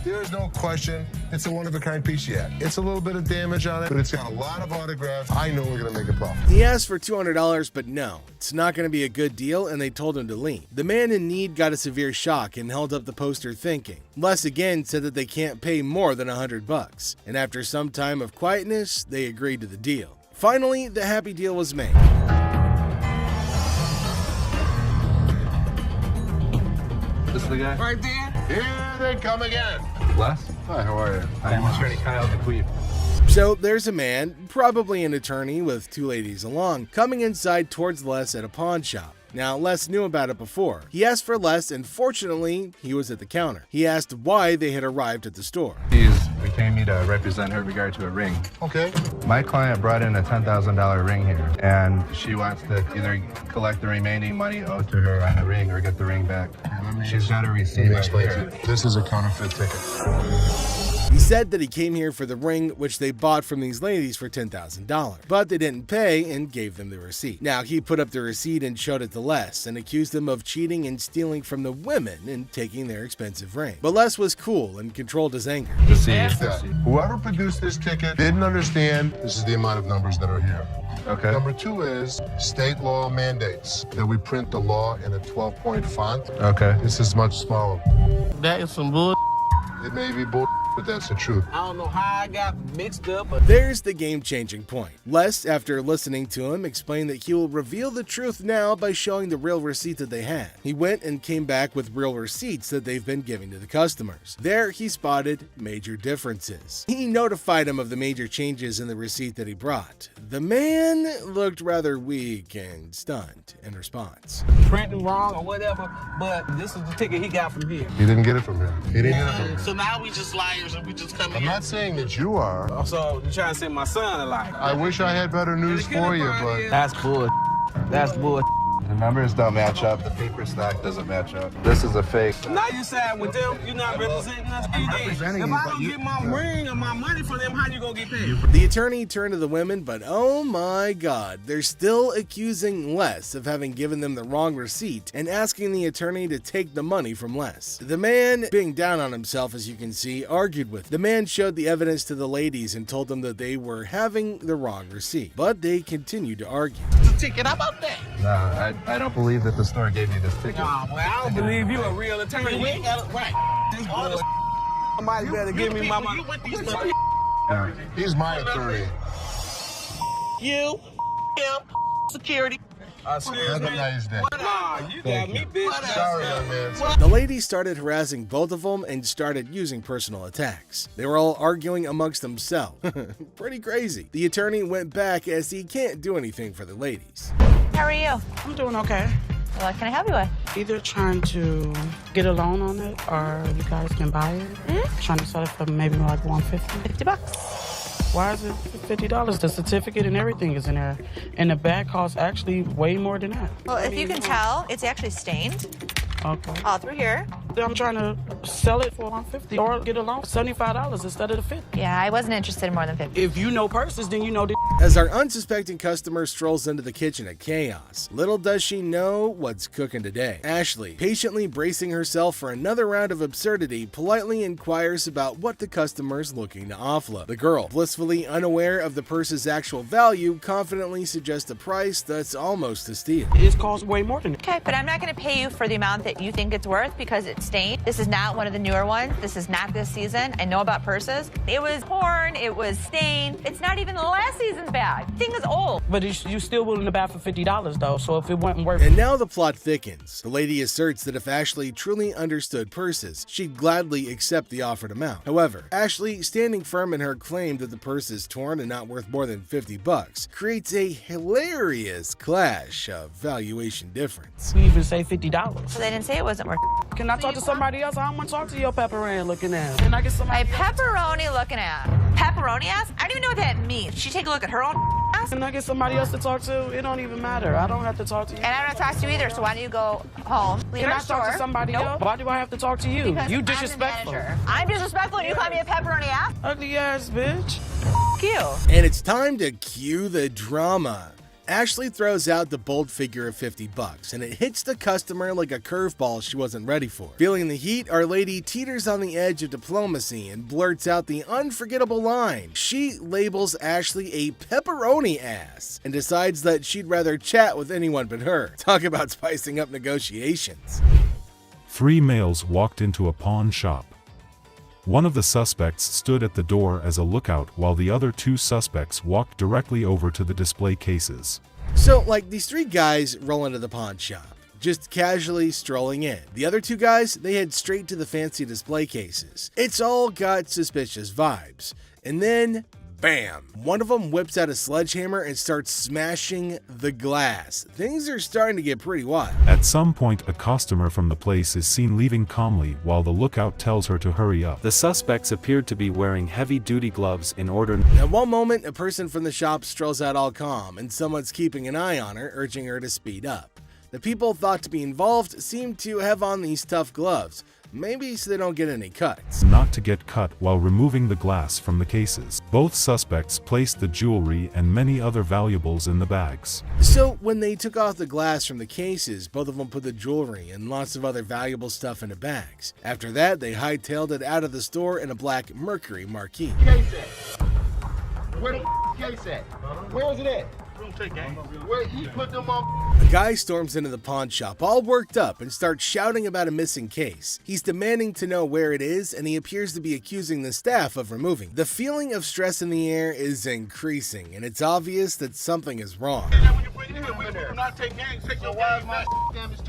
There's no question, it's a one-of-a-kind piece yet. It's a little bit of damage on it, but it's got a lot of autographs. I know we're gonna make a profit. He asked for $200, but no, it's not going to be a good deal, and they told him to leave. The man in need got a severe shock and held up the poster thinking. Les again said that they can't pay more than $100, and after some time of quietness, they agreed to the deal. Finally, the happy deal was made. This is the guy? Right there. Here they come again. Les? Hi, how are you? I'm attorney Kyle DeQueef. So there's a man, probably an attorney with two ladies along, coming inside towards Les at a pawn shop. Now, Les knew about it before. He asked for Les, and fortunately, he was at the counter. He asked why they had arrived at the store. She's retained me to represent her in regard to a ring. Okay. My client brought in a $10,000 ring here, and she wants to either collect the remaining money owed to her on the ring or get the ring back. She's got a receipt right here. This is a counterfeit ticket. He said that he came here for the ring, which they bought from these ladies for $10,000, but they didn't pay and gave them the receipt. Now, he put up the receipt and showed it to Les and accused them of cheating and stealing from the women and taking their expensive ring. But Les was cool and controlled his anger. Whoever produced this ticket didn't understand this is the amount of numbers that are here. Okay. Number two is state law mandates that we print the law in a 12-point font. Okay. This is much smaller. That is some bull. It may be bull, but that's the truth. I don't know how I got mixed up, but There's the game-changing point. Les, after listening to him, explained that he will reveal the truth now by showing the real receipt that they had. He went and came back with real receipts that they've been giving to the customers. There, he spotted major differences. He notified him of the major changes in the receipt that he brought. The man looked rather weak and stunned in response. printing wrong or whatever, but this is the ticket he got from here. He didn't get it from him. He didn't get it from him. So now we just liars and we just come I'm here. not saying that you are. So you trying to say my son a liar? I wish I had better news for you, but... That's bull. That's bull. The numbers don't match up. The paper stock doesn't match up. This is a fake. Now you side with them. You're not representing us. I'm representing if you, I don't get my ring or my money from them, how you gonna get paid? The attorney turned to the women, but oh my god, they're still accusing Les of having given them the wrong receipt and asking the attorney to take the money from Les. The man, being down on himself as you can see, argued with. The man showed the evidence to the ladies and told them that they were having the wrong receipt, but they continued to argue. The ticket, how about that? No, I don't believe that the store gave you this ticket. Nah, well, I don't believe you a real attorney. We ain't got it right. This boy, somebody better give me my money. He's my attorney. You, him, security. Have a nice day. Nah, you got me, bitch. Sorry, young man. The ladies started harassing both of them and started using personal attacks. They were all arguing amongst themselves. Pretty crazy. The attorney went back as he can't do anything for the ladies. How are you? I'm doing okay. What can I help you with? Either trying to get a loan on it or you guys can buy it. Trying to sell it for maybe like $150. $50. Why is it $50? The certificate and everything is in there. And the bag costs actually way more than that. Well, if you can tell, it's actually stained. Okay. All through here. I'm trying to sell it for $150 or get a loan for $75 instead of the $50. Yeah, I wasn't interested in more than $50. If you know purses, then you know the. As our unsuspecting customer strolls into the kitchen at chaos, little does she know what's cooking today. Ashley, patiently bracing herself for another round of absurdity, politely inquires about what the customer's looking to offload. The girl, blissfully unaware of the purse's actual value, confidently suggests a price that's almost a steal. It costs way more than that. Okay, but I'm not going to pay you for the amount that you think it's worth because it's stained. This is not one of the newer ones. This is not this season. I know about purses. It was torn. It was stained. It's not even the last season's bag. The thing is old. But you still willing to buy for $50 though, so if it wasn't worth. And now the plot thickens. The lady asserts that if Ashley truly understood purses, she'd gladly accept the offered amount. However, Ashley, standing firm in her claim that the purse is torn and not worth more than $50, creates a hilarious clash of valuation difference. We even say $50. So they didn't say it wasn't worth. Can I talk to somebody else? I don't want to talk to your pepperoni looking ass. Can I get somebody? My pepperoni looking at. Pepperoni ass? I don't even know what that means. She take a look at her own ass? Can I get somebody else to talk to? It don't even matter. I don't have to talk to you. And I don't talk to you either, so why don't you go home, leave Can our I store? talk to somebody else? Why do I have to talk to you? Because You I'm the disrespectful. manager. I'm disrespectful and you call me a pepperoni ass? Ugly ass bitch. F you. And it's time to cue the drama. Ashley throws out the bold figure of $50, and it hits the customer like a curveball she wasn't ready for. Feeling the heat, our lady teeters on the edge of diplomacy and blurts out the unforgettable line. She labels Ashley a pepperoni ass and decides that she'd rather chat with anyone but her. Talk about spicing up negotiations. 3 males walked into a pawn shop. One of the suspects stood at the door as a lookout while the other 2 suspects walked directly over to the display cases. So, like, these 3 guys roll into the pawn shop, just casually strolling in. The other 2 guys, they head straight to the fancy display cases. It's all got suspicious vibes. And then, bam! One of them whips out a sledgehammer and starts smashing the glass. Things are starting to get pretty wild. At some point, a customer from the place is seen leaving calmly while the lookout tells her to hurry up. The suspects appeared to be wearing heavy-duty gloves in order. At one moment, a person from the shop strolls out all calm, and someone's keeping an eye on her, urging her to speed up. The people thought to be involved seem to have on these tough gloves, maybe so they don't get any cuts. Not to get cut while removing the glass from the cases. Both suspects placed the jewelry and many other valuables in the bags. So when they took off the glass from the cases, both of them put the jewelry and lots of other valuable stuff into bags. After that, they hightailed it out of the store in a black Mercury marquee. Case at? Where the case at? Where is it at? Where he put them on? A guy storms into the pawn shop all worked up and starts shouting about a missing case. He's demanding to know where it is, and he appears to be accusing the staff of removing. The feeling of stress in the air is increasing, and it's obvious that something is wrong. We do not take gangs. Take your wives back.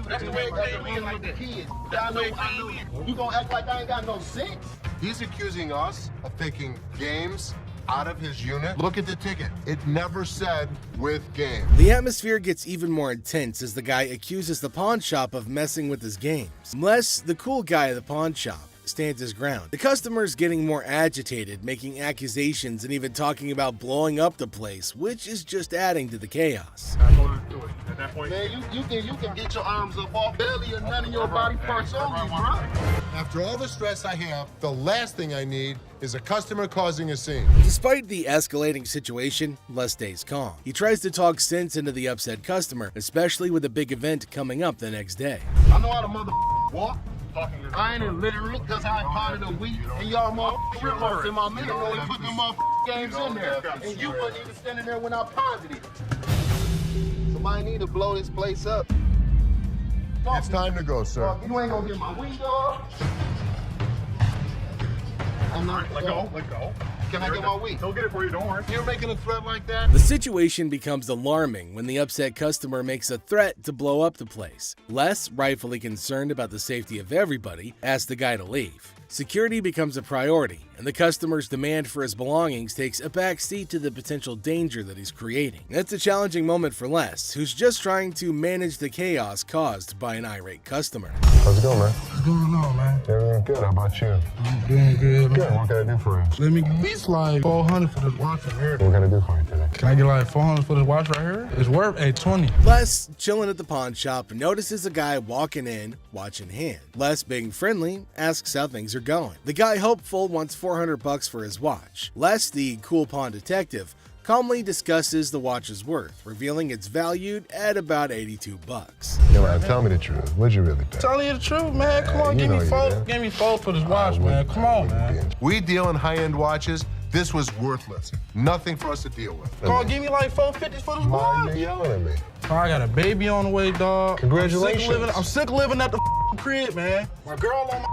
That's the way it came in like the kids. I know. You gonna act like I ain't got no sense? He's accusing us of taking games out of his unit. Look at the ticket. It never said with game. The atmosphere gets even more intense as the guy accuses the pawn shop of messing with his games. Unless the cool guy at the pawn shop stands his ground. The customer's getting more agitated, making accusations and even talking about blowing up the place, which is just adding to the chaos. At that point, man, you can get your arms up off belly and none of your body parts on me, bro. After all the stress I have, the last thing I need is a customer causing a scene. Despite the escalating situation, Les stays calm. He tries to talk sense into the upset customer, especially with a big event coming up the next day. I know how to walk. I ain't illiterate because I ain't part of the week, and y'all motherfuckers in my minute only put them games in there, and you wasn't even standing there when I posited. Somebody need to blow this place up. It's time to go, sir. You ain't gonna get my weed off. I'm not. Let go. Can I get my weed? He'll get it for you, don't worry. You're making a threat like that? The situation becomes alarming when the upset customer makes a threat to blow up the place. Les, rightfully concerned about the safety of everybody, asks the guy to leave. Security becomes a priority, and the customer's demand for his belongings takes a back seat to the potential danger that he's creating. It's a challenging moment for Les, who's just trying to manage the chaos caused by an irate customer. How's it going, man? What's going on, man? Everything good. How about you? I'm doing good. Good. What can I do for you? Let me at least like $400 for this watch right here. What can I do for you today? Can I get like $400 for this watch right here? It's worth $820. Les, chilling at the pawn shop, notices a guy walking in, watch in hand. Les, being friendly, asks how things are going. The guy, hopeful, wants $400 for his watch. Les, the cool pawn detective, calmly discusses the watch's worth, revealing it's valued at about $82. Hey, man, tell me the truth. What'd you really pay? Telling you the truth, man. Come on, give me $4 for this watch, man. Come on, man. We deal in high-end watches. This was worthless. Nothing for us to deal with. Come on, give me like $450 for this watch. Why are you yelling at me? Oh, I got a baby on the way, dog. Congratulations. I'm sick of living at the crib, man. My girl on my head.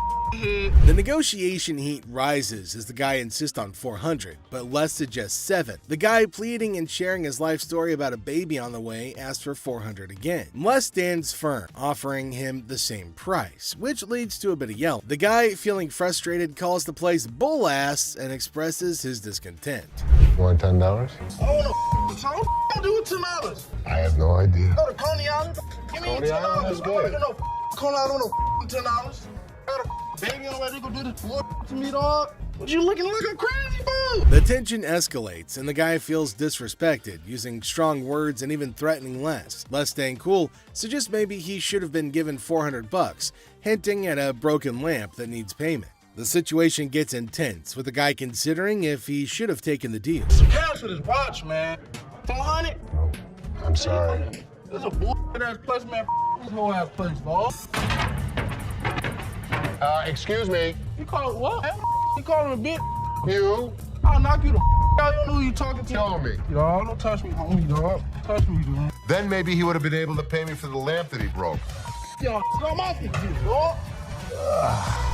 The negotiation heat rises as the guy insists on $400, but Les suggests $7. The guy, pleading and sharing his life story about a baby on the way, asks for $400 again. Les stands firm, offering him the same price, which leads to a bit of yelling. The guy, feeling frustrated, calls the place bull ass and expresses his discontent. You want $10? I don't know. So what do with $10? I have no idea. Go to Coney Island. Give me Coney Island is good. Coney Island, $10. Got a baby on the way. They gonna do this bull to me, dog. What you looking like a crazy fool? The tension escalates, and the guy feels disrespected, using strong words and even threatening Les. Les, staying cool, suggests maybe he should have been given $400, hinting at a broken lamp that needs payment. The situation gets intense, with the guy considering if he should have taken the deal. Some cash for this watch, man. $400? I'm sorry. This is a bull-ass place, man. This whole ass place, dog. Excuse me. You call it what? You call him a bitch? You? I'll knock you the out. You don't know who you talking to. Tell me. Dog, don't touch me, homie, dog. Touch me, dog. Then maybe he would have been able to pay me for the lamp that he broke. Yo, I'm off you, dog.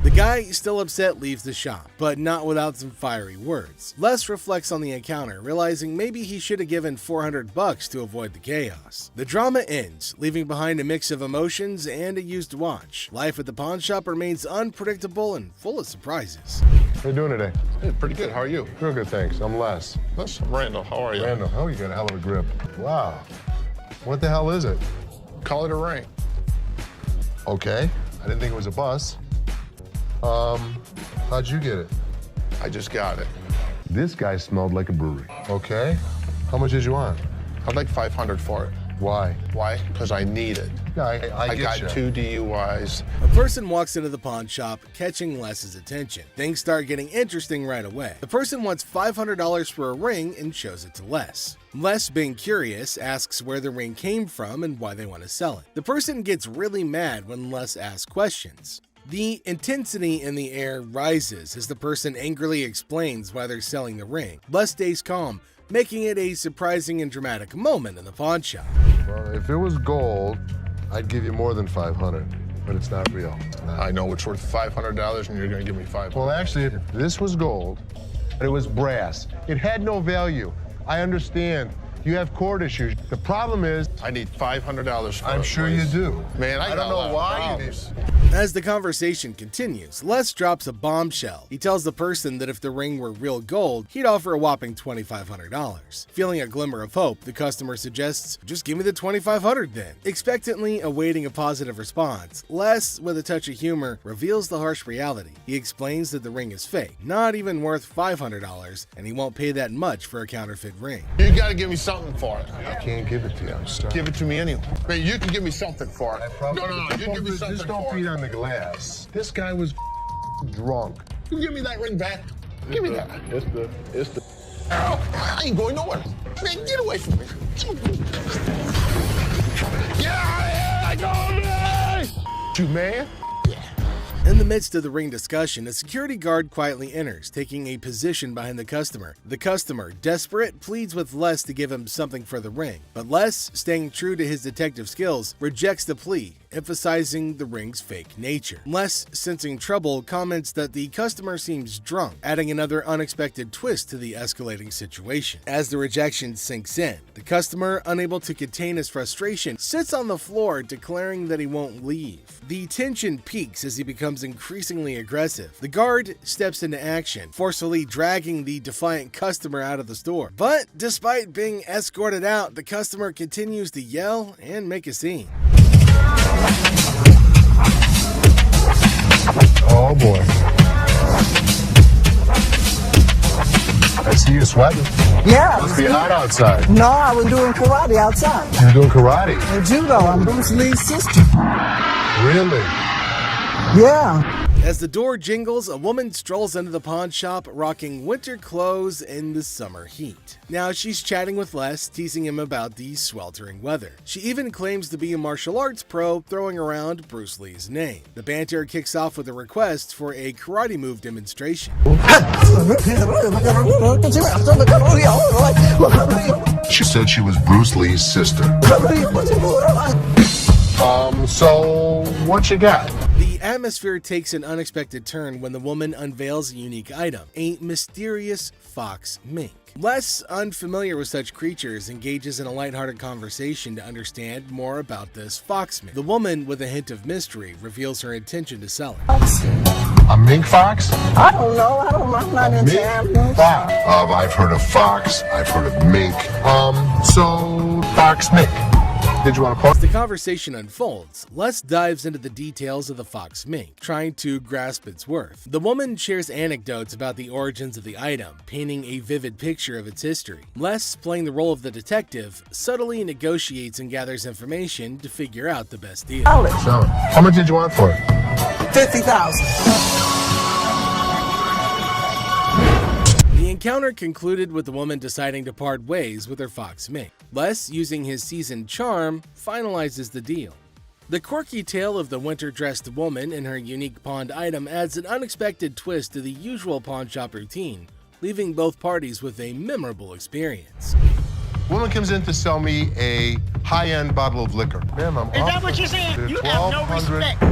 The guy, still upset, leaves the shop, but not without some fiery words. Les reflects on the encounter, realizing maybe he should have given $400 to avoid the chaos. The drama ends, leaving behind a mix of emotions and a used watch. Life at the pawn shop remains unpredictable and full of surprises. How you doing today? Hey, pretty good. How are you? Real good, thanks. I'm Les. I'm Randall. How are you? Randall, oh, you got a hell of a grip. Wow. What the hell is it? Call it a ring. Okay. I didn't think it was a bus. How'd you get it? I just got it. This guy smelled like a brewery. Okay. How much did you want? I'd like $500 for it. Why? Why? Because I need it. Yeah, I got get you. 2 DUIs. A person walks into the pawn shop, catching Les's attention. Things start getting interesting right away. The person wants $500 for a ring and shows it to Les. Les, being curious, asks where the ring came from and why they want to sell it. The person gets really mad when Les asks questions. The intensity in the air rises as the person angrily explains why they're selling the ring. Les stays calm, making it a surprising and dramatic moment in the pawn shop. Well, if it was gold, I'd give you more than $500, but it's not real. I know it's worth $500 and you're gonna give me $500. Well, actually, if this was gold, but it was brass, it had no value. I understand. You have court issues. The problem is, I need $500 for it. I'm sure you do. Man, I don't know why you need. As the conversation continues, Les drops a bombshell. He tells the person that if the ring were real gold, he'd offer a whopping $2,500. Feeling a glimmer of hope, the customer suggests, just give me the $2,500 then. Expectantly awaiting a positive response, Les, with a touch of humor, reveals the harsh reality. He explains that the ring is fake, not even worth $500, and he won't pay that much for a counterfeit ring. You gotta give me something for it. I can't give it to you. I'm sorry. Give it to me anyway. Hey, you can give me something for it. No, you give me something just don't for beat it. on the glass. This guy was drunk. You give me that ring back. Give me that. It's the. I ain't going nowhere. Man, get away from me. Yeah, I go. You man? In the midst of the ring discussion, a security guard quietly enters, taking a position behind the customer. The customer, desperate, pleads with Les to give him something for the ring, but Les, staying true to his detective skills, rejects the plea emphasizing the ring's fake nature. Les, sensing trouble, comments that the customer seems drunk, adding another unexpected twist to the escalating situation. As the rejection sinks in, the customer, unable to contain his frustration, sits on the floor, declaring that he won't leave. The tension peaks as he becomes increasingly aggressive. The guard steps into action, forcefully dragging the defiant customer out of the store. But despite being escorted out, the customer continues to yell and make a scene. Oh boy. I see you sweating. Yeah. Must be hot outside. No, I was doing karate outside. You're doing karate? And judo. I'm Bruce Lee's sister. Really? Yeah. As the door jingles, a woman strolls into the pawn shop rocking winter clothes in the summer heat. Now she's chatting with Les, teasing him about the sweltering weather. She even claims to be a martial arts pro, throwing around Bruce Lee's name. The banter kicks off with a request for a karate move demonstration. She said she was Bruce Lee's sister. So what you got? The atmosphere takes an unexpected turn when the woman unveils a unique item, a mysterious fox mink. Les, unfamiliar with such creatures, engages in a lighthearted conversation to understand more about this fox mink. The woman, with a hint of mystery, reveals her intention to sell it. A mink fox? I don't know. I'm not into animals. Fox. I've heard of fox. I've heard of mink. So fox mink. Did you want to As the conversation unfolds, Les dives into the details of the fox mink, trying to grasp its worth. The woman shares anecdotes about the origins of the item, painting a vivid picture of its history. Les, playing the role of the detective, subtly negotiates and gathers information to figure out the best deal. Sell it. How much did you want for it? $50,000. The encounter concluded with the woman deciding to part ways with her fox mink. Les, using his seasoned charm, finalizes the deal. The quirky tale of the winter-dressed woman and her unique pawned item adds an unexpected twist to the usual pawn shop routine, leaving both parties with a memorable experience. Woman comes in to sell me a high-end bottle of liquor. Ma'am, I'm Is that what you're saying? You have no respect.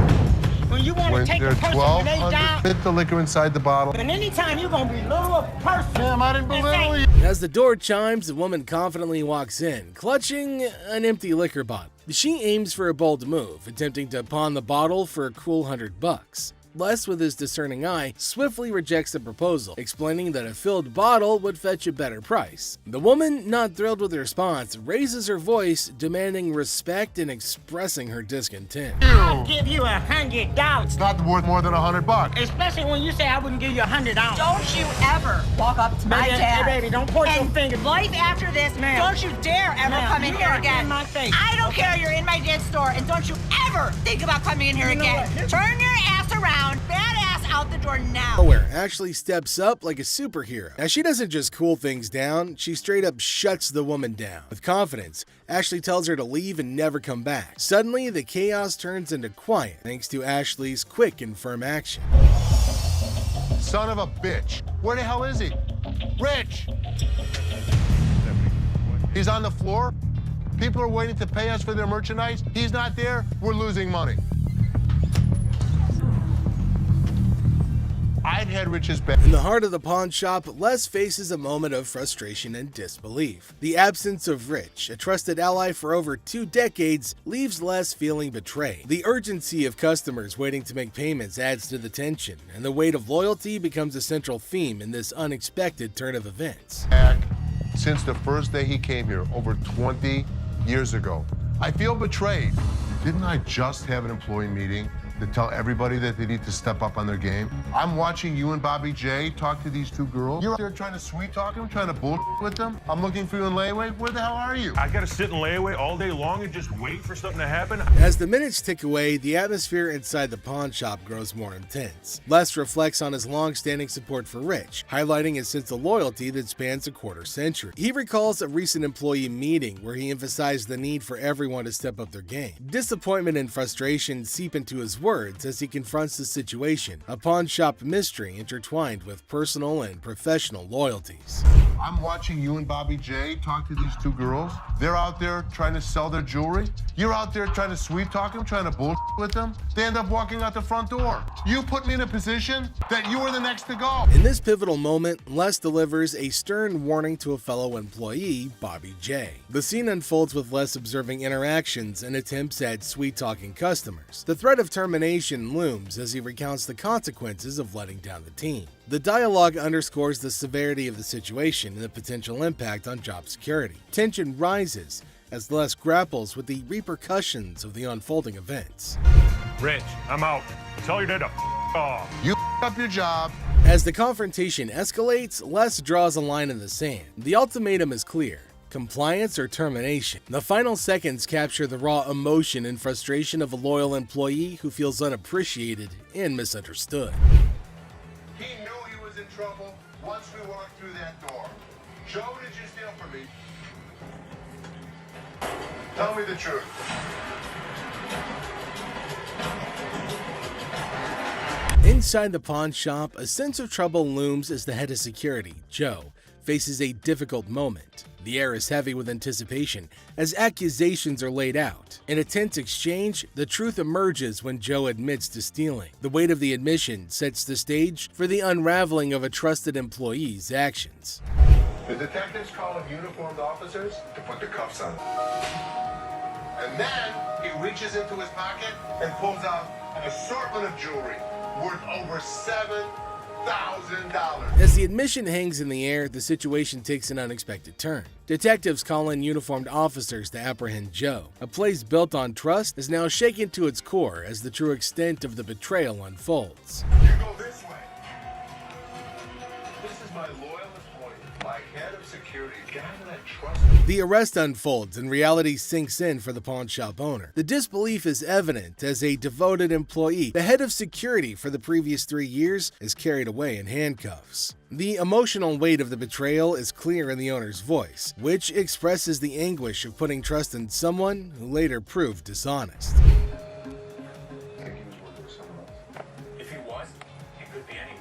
When you want to take a person when they die, fit the liquor inside the bottle. and anytime you're going to belittle a person. Ma'am, I didn't belittle you. As the door chimes, the woman confidently walks in, clutching an empty liquor bottle. She aims for a bold move, attempting to pawn the bottle for a cool $100. Les, with his discerning eye, swiftly rejects the proposal, explaining that a filled bottle would fetch a better price. The woman, not thrilled with the response, raises her voice, demanding respect and expressing her discontent. I'll give you $100. It's not worth more than $100. Especially when you say I wouldn't give you $100. Don't you ever walk up to my Baby, dad. Hey, baby, don't point your finger. Life after this, Ma'am. don't you dare ever Ma'am, come in you here are again. in my face. I don't care, you're in my dad's store, and don't you ever think about coming in here again. Turn your ass around, badass out the door now. Where Ashley steps up like a superhero. Now she doesn't just cool things down, she straight up shuts the woman down. With confidence, Ashley tells her to leave and never come back. Suddenly, the chaos turns into quiet thanks to Ashley's quick and firm action. Son of a bitch. Where the hell is he? Rich! He's on the floor. People are waiting to pay us for their merchandise. He's not there. We're losing money. I'd had Rich's back. In the heart of the pawn shop, Les faces a moment of frustration and disbelief. The absence of Rich, a trusted ally for over 2 decades, leaves Les feeling betrayed. The urgency of customers waiting to make payments adds to the tension, and the weight of loyalty becomes a central theme in this unexpected turn of events. Since the first day he came here, over 20 years ago. I feel betrayed. Didn't I just have an employee meeting to tell everybody that they need to step up on their game? I'm watching you and Bobby J talk to these 2 girls. You're out there trying to sweet talk them, trying to bull with them. I'm looking for you in layaway. Where the hell are you? I gotta sit in layaway all day long and just wait for something to happen. As the minutes tick away, the atmosphere inside the pawn shop grows more intense. Les reflects on his long-standing support for Rich, highlighting his sense of loyalty that spans a quarter century. He recalls a recent employee meeting where he emphasized the need for everyone to step up their game. Disappointment and frustration seep into his words as he confronts the situation, a pawn shop mystery intertwined with personal and professional loyalties. I'm watching you and Bobby J talk to these two girls. They're out there trying to sell their jewelry. You're out there trying to sweet talk them, trying to bullshit with them. They end up walking out the front door. You put me in a position that you were the next to go. In this pivotal moment, Les delivers a stern warning to a fellow employee, Bobby J. The scene unfolds with Les observing interactions and attempts at sweet-talking customers. The threat of termination looms as he recounts the consequences of letting down the team. The dialogue underscores the severity of the situation and the potential impact on job security. Tension rises as Les grapples with the repercussions of the unfolding events. Rich, I'm out. Tell your dad to off. You up your job. As the confrontation escalates, Les draws a line in the sand. The ultimatum is clear: compliance or termination. The final seconds capture the raw emotion and frustration of a loyal employee who feels unappreciated and misunderstood. He knew he was in trouble once we walked through that door. Joe, did you steal from me? Tell me the truth. Inside the pawn shop, a sense of trouble looms as the head of security, Joe, faces a difficult moment. The air is heavy with anticipation as accusations are laid out. In a tense exchange, the truth emerges when Joe admits to stealing. The weight of the admission sets the stage for the unraveling of a trusted employee's actions. The detectives call in uniformed officers to put the cuffs on. And then he reaches into his pocket and pulls out an assortment of jewelry worth over $7,000. As the admission hangs in the air, the situation takes an unexpected turn. Detectives call in uniformed officers to apprehend Joe. A place built on trust is now shaken to its core as the true extent of the betrayal unfolds. You go this way. This is my loyalist point, my head of security, guy that trusts me. The arrest unfolds and reality sinks in for the pawn shop owner. The disbelief is evident as a devoted employee, the head of security for the previous 3 years, is carried away in handcuffs. The emotional weight of the betrayal is clear in the owner's voice, which expresses the anguish of putting trust in someone who later proved dishonest. If he was, he could be anyone.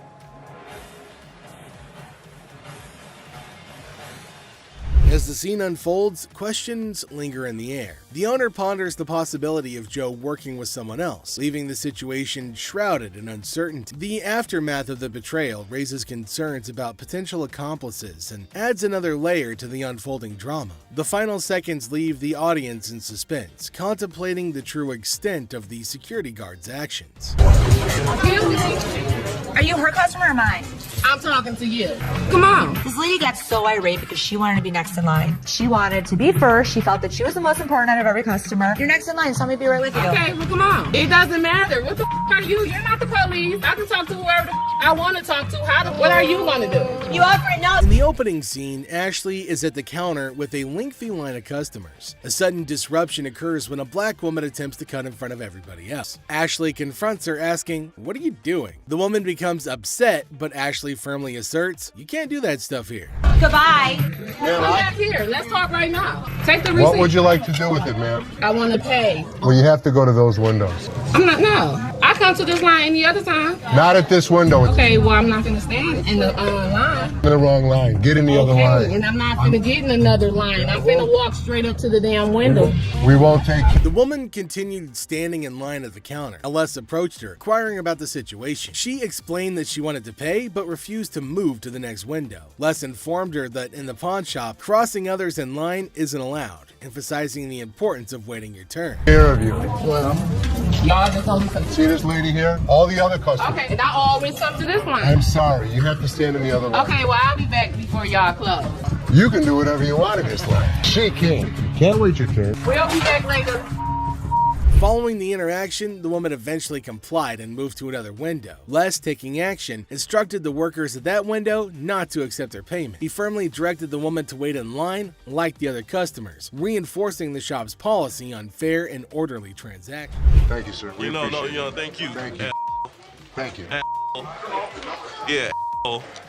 As the scene unfolds, questions linger in the air. The owner ponders the possibility of Joe working with someone else, leaving the situation shrouded in uncertainty. The aftermath of the betrayal raises concerns about potential accomplices and adds another layer to the unfolding drama. The final seconds leave the audience in suspense, contemplating the true extent of the security guard's actions. Are you her customer or mine? I'm talking to you. Come on. This lady got so irate because she wanted to be next in line. She wanted to be first. She felt that she was the most important out of every customer. You're next in line, so let me be right with you. Okay, well, come on. It doesn't matter. What the are you? You're not the police. I can talk to whoever I want to talk to. What are you going to do? You offer it now. In the opening scene, Ashley is at the counter with a lengthy line of customers. A sudden disruption occurs when a black woman attempts to cut in front of everybody else. Ashley confronts her, asking, "What are you doing?" The woman becomes upset, but Ashley firmly asserts, "You can't do that stuff here." Goodbye. Come back here. Let's talk right now. Take the receipt. What would you like to do with it, ma'am? I want to pay. Well, you have to go to those windows. No. I come to this line any other time. Not at this window. Okay, well, I'm not going to stand in the line. In the wrong line. Get in the other line. And I'm not going to get in another line. I'm going to walk straight up to the damn window. We won't take you. The woman continued standing in line at the counter. Les approached her, inquiring about the situation. She explained that she wanted to pay, but refused to move to the next window. Les informed her that in the pawn shop, crossing others in line isn't allowed, emphasizing the importance of waiting your turn. Care of you. Well, y'all just only see this lady here? All the other customers. Okay, and I always come to this line. I'm sorry. You have to stand in the other line. Okay, well, I'll be back before y'all close. You can do whatever you want in this line. She can't. Can't wait your turn. We'll be back later. Following the interaction, the woman eventually complied and moved to another window. Les, taking action, instructed the workers at that window not to accept their payment. He firmly directed the woman to wait in line like the other customers, reinforcing the shop's policy on fair and orderly transactions. Thank you, sir. Thank you. Thank you. Thank you. Yeah,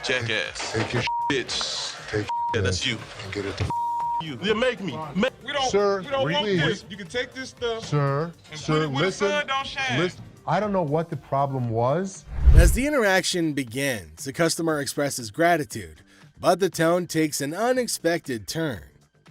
jackass. Take your bitch. Take yeah, that's you. And get it. You make me. Sir, we don't want please. this. You can take this stuff. Sir, and put it where listen. the sun don't shine. Listen. I don't know what the problem was. As the interaction begins, the customer expresses gratitude, but the tone takes an unexpected turn.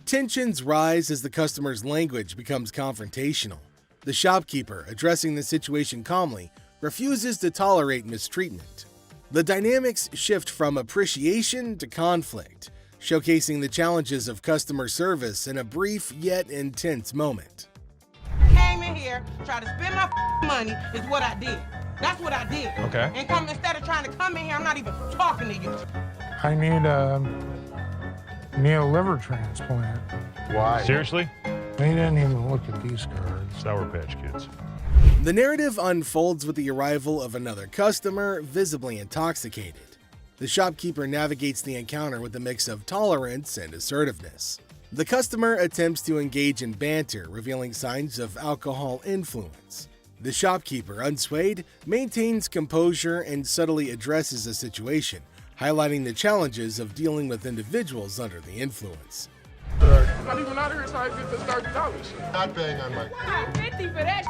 Tensions rise as the customer's language becomes confrontational. The shopkeeper, addressing the situation calmly, refuses to tolerate mistreatment. The dynamics shift from appreciation to conflict, showcasing the challenges of customer service in a brief yet intense moment. Came in here, tried to spend my money is what I did. That's what I did. Okay. And come instead of trying to come in here, I'm not even talking to you. I need a liver transplant. Why? Seriously? They didn't even look at these cards. Sour Patch Kids. The narrative unfolds with the arrival of another customer, visibly intoxicated. The shopkeeper navigates the encounter with a mix of tolerance and assertiveness. The customer attempts to engage in banter, revealing signs of alcohol influence. The shopkeeper, unswayed, maintains composure and subtly addresses the situation, highlighting the challenges of dealing with individuals under the influence. I'm not even out here trying to get this $30. Not paying on my... Wow, 50 for that.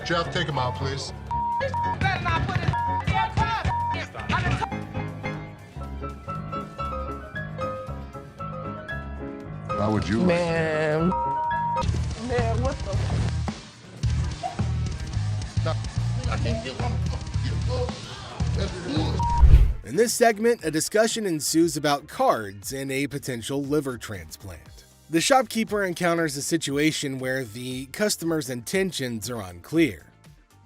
Jeff, take him out, please. This better not put in your car. How would you? Man, what the? I can't get one. In this segment, a discussion ensues about cards and a potential liver transplant. The shopkeeper encounters a situation where the customer's intentions are unclear.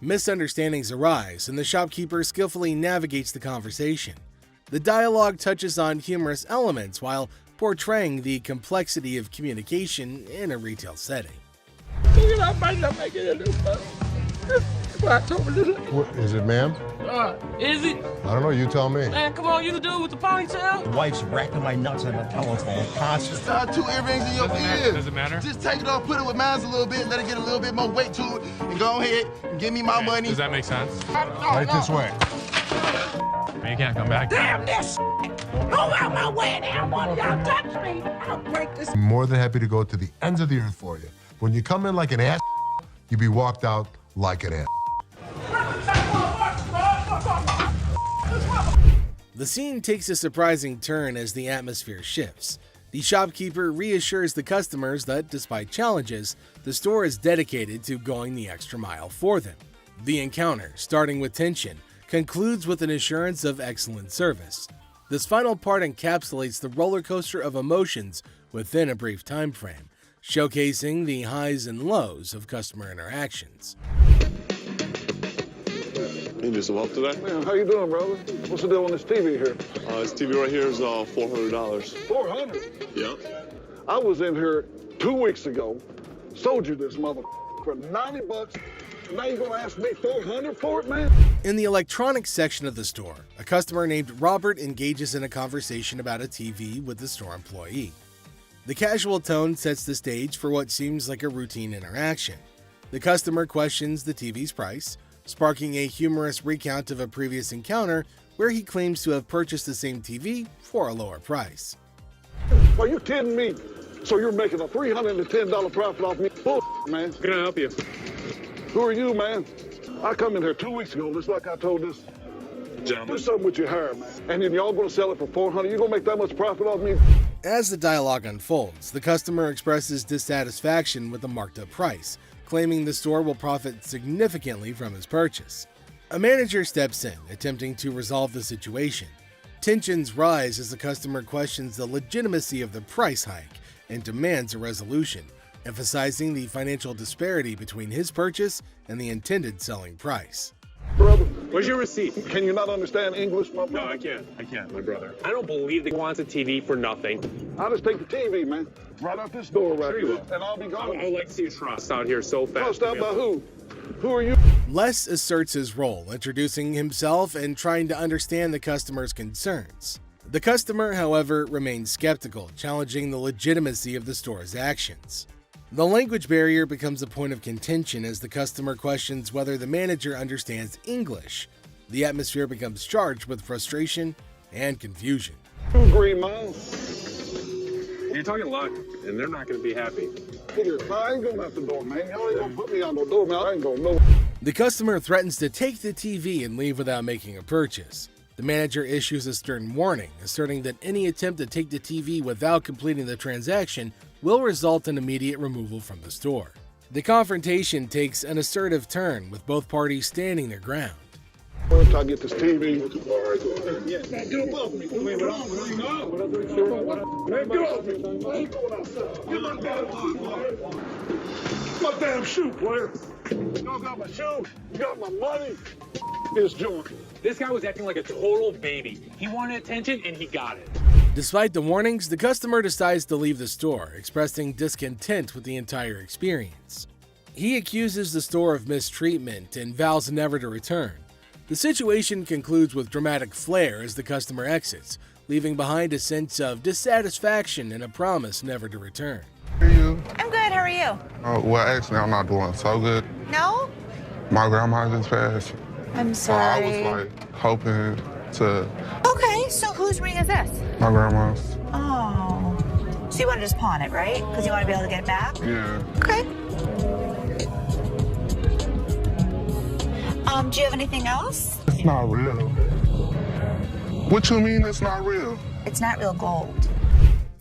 Misunderstandings arise, and the shopkeeper skillfully navigates the conversation. The dialogue touches on humorous elements while portraying the complexity of communication in a retail setting. What, is it, ma'am? Is it? I don't know. You tell me. Man, come on, you the dude with the ponytail? The wife's racking my nuts on the telephone constantly. Tie 2 earrings in your ears. Does it matter? Just take it off, put it with mine a little bit, let it get a little bit more weight to it, and go ahead and give me my money. Does that make sense? Right this way. You can't come back. Damn this! Go out my way now, one of y'all touch me. I'll break this. I'm more than happy to go to the ends of the earth for you. When you come in like an ass, you be walked out like an ass. The scene takes a surprising turn as the atmosphere shifts. The shopkeeper reassures the customers that, despite challenges, the store is dedicated to going the extra mile for them. The encounter, starting with tension, concludes with an assurance of excellent service. This final part encapsulates the roller coaster of emotions within a brief time frame, showcasing the highs and lows of customer interactions. You need some help today? Man, how you doing, brother? What's the deal on this TV here? This TV right here is $400. $400? Yeah. I was in here 2 weeks ago, sold you this mother for $90. Now you're gonna ask me $400 for it, man? In the electronics section of the store, a customer named Robert engages in a conversation about a TV with the store employee. The casual tone sets the stage for what seems like a routine interaction. The customer questions the TV's price, sparking a humorous recount of a previous encounter where he claims to have purchased the same TV for a lower price. Are you kidding me? So you're making a $310 profit off me? Bull, man. Can I help you? Who are you, man? I come in here 2 weeks ago, just like I told this. Gentlemen. Do something with your hair, man. And then y'all gonna sell it for $400? You gonna make that much profit off me? As the dialogue unfolds, the customer expresses dissatisfaction with the marked up price, claiming the store will profit significantly from his purchase. A manager steps in, attempting to resolve the situation. Tensions rise as the customer questions the legitimacy of the price hike and demands a resolution, emphasizing the financial disparity between his purchase and the intended selling price. Brother, Where's your receipt? can you not understand English, my brother? No, I can't, my brother. I don't believe they wants a TV for nothing. I'll just take the TV, man. Right out this door right Sure you here, will. and I'll be gone. I would like to see a trust out here so fast. Trust out by who? Who are you? Les asserts his role, introducing himself and trying to understand the customer's concerns. The customer, however, remains skeptical, challenging the legitimacy of the store's actions. The language barrier becomes a point of contention as the customer questions whether the manager understands English. The atmosphere becomes charged with frustration and confusion. 2 Green Mile. You're talking luck, and they're not going to be happy. Here, I ain't going out the door, man. Y'all ain't gonna put me on no door, man. I ain't going no. The customer threatens to take the TV and leave without making a purchase. The manager issues a stern warning, asserting that any attempt to take the TV without completing the transaction will result in immediate removal from the store. The confrontation takes an assertive turn, with both parties standing their ground. Once I get this TV. Man, get above me. Man, get off me. My damn shoe, player. You got my shoe. You got my money. It's joint. This guy was acting like a total baby. He wanted attention and he got it. Despite the warnings, the customer decides to leave the store, expressing discontent with the entire experience. He accuses the store of mistreatment and vows never to return. The situation concludes with dramatic flair as the customer exits, leaving behind a sense of dissatisfaction and a promise never to return. How are you? I'm good. How are you? Well, actually, I'm not doing so good. No? My grandma just passed. I'm sorry. I was hoping to. Okay, so whose ring is this? My grandma's. Oh. So you want to just pawn it, right? Because you want to be able to get it back? Yeah. Okay. Do you have anything else? It's not real. What you mean it's not real? It's not real gold.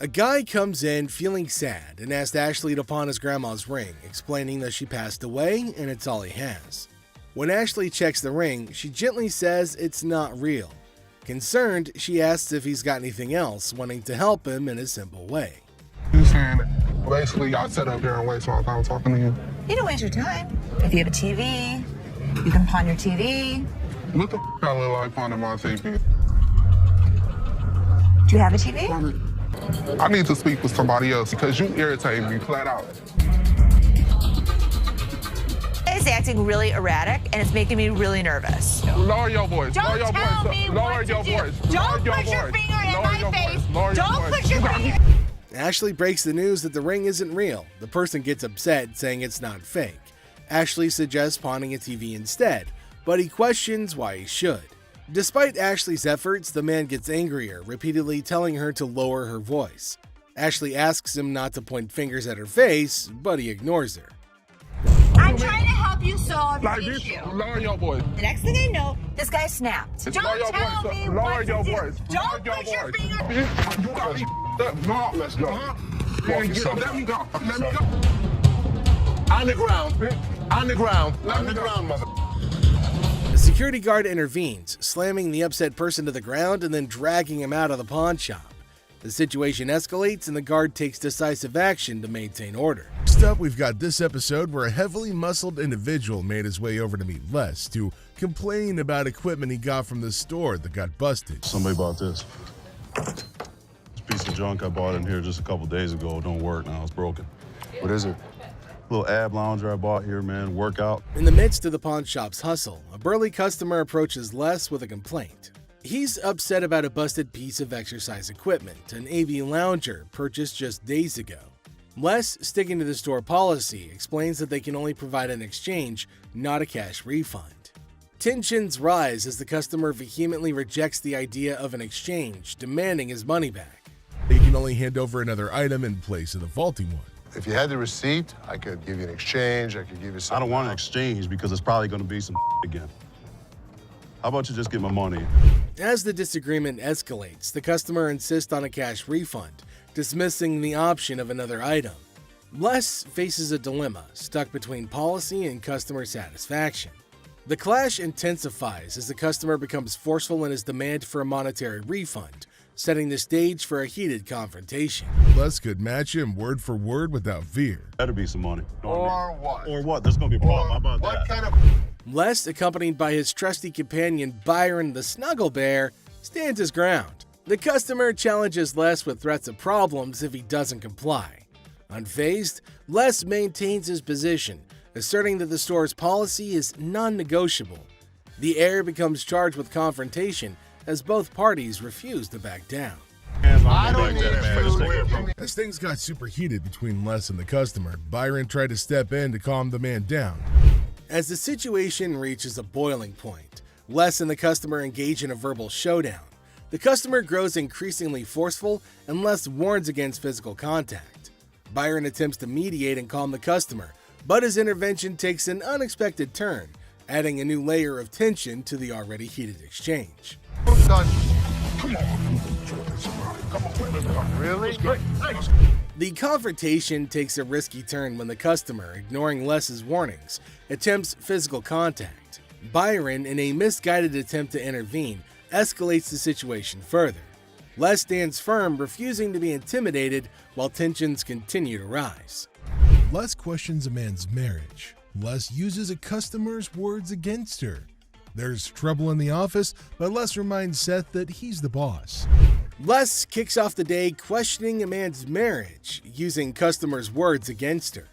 A guy comes in feeling sad and asks Ashley to pawn his grandma's ring, explaining that she passed away and it's all he has. When Ashley checks the ring, she gently says it's not real. Concerned, she asks if he's got anything else, wanting to help him in a simple way. You saying basically y'all sat up there and waste my time talking to you? You don't waste your time. If you have a TV, you can pawn your TV. What the I look like pawning my TV? Do you have a TV? I need to speak with somebody else because you irritate me flat out. It's acting really erratic and it's making me really nervous. Lower your voice. Don't Lower your tell voice. me Lower what your to do. voice. Don't Lower put your voice. finger in Lower my your face. voice. Lower Don't your put voice. your finger. Ashley breaks the news that the ring isn't real. The person gets upset, saying it's not fake. Ashley suggests pawning a TV instead, but he questions why he should. Despite Ashley's efforts, the man gets angrier, repeatedly telling her to lower her voice. Ashley asks him not to point fingers at her face, but he ignores her. I'm trying to help you solve Like the this, issue. lower your voice. The next thing I know, this guy snapped. Lower Don't your tell voice. me Lower what your to do. voice. Don't Lower put your your voice. finger. You got me up. Let's go. Let me go. Let me go. On the ground. On the ground. On the ground, mother. The security guard intervenes, slamming the upset person to the ground and then dragging him out of the pawn shop. The situation escalates and the guard takes decisive action to maintain order. Next up, we've got this episode where a heavily muscled individual made his way over to meet Les to complain about equipment he got from the store that got busted. Somebody bought this. This piece of junk I bought in here just a couple days ago. It don't work now. It's broken. What is it? Little ab lounger I bought here, man. Workout. In the midst of the pawn shop's hustle, a burly customer approaches Les with a complaint. He's upset about a busted piece of exercise equipment, an AV lounger purchased just days ago. Les, sticking to the store policy, explains that they can only provide an exchange, not a cash refund. Tensions rise as the customer vehemently rejects the idea of an exchange, demanding his money back. They can only hand over another item in place of the faulty one. If you had the receipt, I could give you an exchange. I could give you something. I don't want an exchange because it's probably going to be some again. How about you just get my money? As the disagreement escalates, the customer insists on a cash refund, dismissing the option of another item. Les faces a dilemma, stuck between policy and customer satisfaction. The clash intensifies as the customer becomes forceful in his demand for a monetary refund, setting the stage for a heated confrontation. Les could match him word for word without fear. Better be some money. Or what? Or what? There's going to be a problem. How about What that? kind of... Les, accompanied by his trusty companion Byron the Snuggle Bear, stands his ground. The customer challenges Les with threats of problems if he doesn't comply. Unfazed, Les maintains his position, asserting that the store's policy is non-negotiable. The heir becomes charged with confrontation as both parties refuse to back down. I don't need food. As things got super heated between Les and the customer, Byron tried to step in to calm the man down. As the situation reaches a boiling point, Les and the customer engage in a verbal showdown. The customer grows increasingly forceful and Les warns against physical contact. Byron attempts to mediate and calm the customer, but his intervention takes an unexpected turn, adding a new layer of tension to the already heated exchange. Come on. Really? The confrontation takes a risky turn when the customer, ignoring Les's warnings, attempts physical contact. Byron, in a misguided attempt to intervene, escalates the situation further. Les stands firm, refusing to be intimidated while tensions continue to rise. Les questions a man's marriage. Les uses a customer's words against her. There's trouble in the office, but Les reminds Seth that he's the boss. Les kicks off the day questioning a man's marriage, using customers' words against her.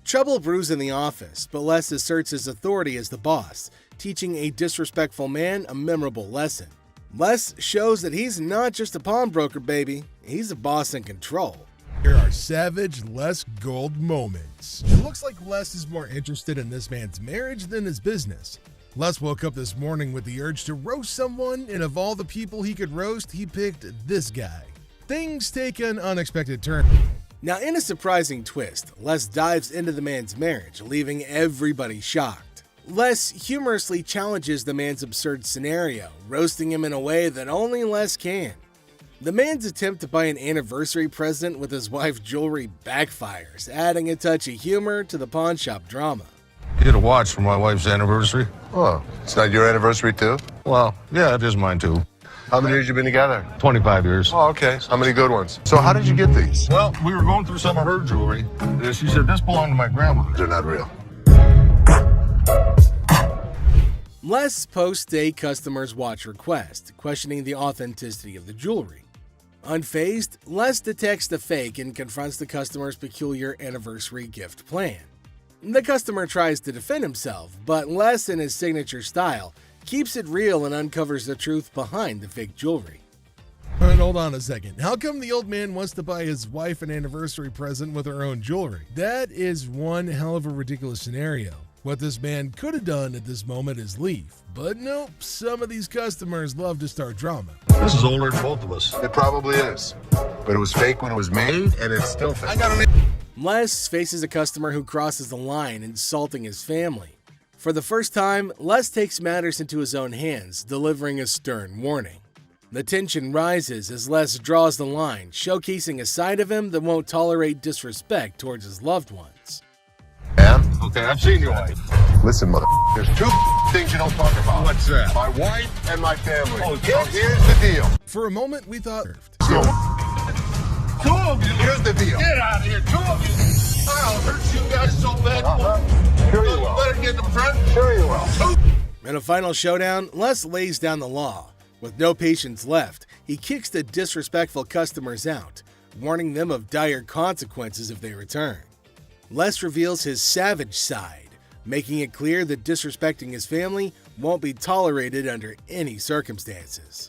Trouble brews in the office, but Les asserts his authority as the boss, teaching a disrespectful man a memorable lesson. Les shows that he's not just a pawnbroker, baby. He's a boss in control. Here are savage Les Gold moments. It looks like Les is more interested in this man's marriage than his business. Les woke up this morning with the urge to roast someone, and of all the people he could roast, he picked this guy. Things take an unexpected turn. Now, in a surprising twist, Les dives into the man's marriage, leaving everybody shocked. Les humorously challenges the man's absurd scenario, roasting him in a way that only Les can. The man's attempt to buy an anniversary present with his wife's jewelry backfires, adding a touch of humor to the pawn shop drama. Get a watch for my wife's anniversary. Oh, it's not your anniversary too? Well, yeah, it is mine too. How many years you been together? 25 years. Oh, okay. How many good ones? So how did you get these? Well, we were going through some of her jewelry. She said this belonged to my grandma. They're not real. Les posts a customer's watch request, questioning the authenticity of the jewelry. Unfazed, Les detects the fake and confronts the customer's peculiar anniversary gift plan. The customer tries to defend himself, but Les, in his signature style, keeps it real and uncovers the truth behind the fake jewelry. And hold on a second. How come the old man wants to buy his wife an anniversary present with her own jewelry? That is one hell of a ridiculous scenario. What this man could have done at this moment is leave. But nope, some of these customers love to start drama. This is older than both of us. It probably is. But it was fake when it was made, and it's still fake. Les faces a customer who crosses the line, insulting his family. For the first time, Les takes matters into his own hands, delivering a stern warning. The tension rises as Les draws the line, showcasing a side of him that won't tolerate disrespect towards his loved ones. Yeah? Okay, I've seen your wife. Listen, mother, there's two things you don't talk about. What's that? My wife and my family. Oh, so here's the deal. For a moment, we thought... Two of you. Here's the deal. Get out of here, two of you. I'll hurt you guys so bad. Sure you will. Better get in the front. Sure you will. In a final showdown, Les lays down the law. With no patience left, he kicks the disrespectful customers out, warning them of dire consequences if they return. Les reveals his savage side, making it clear that disrespecting his family won't be tolerated under any circumstances.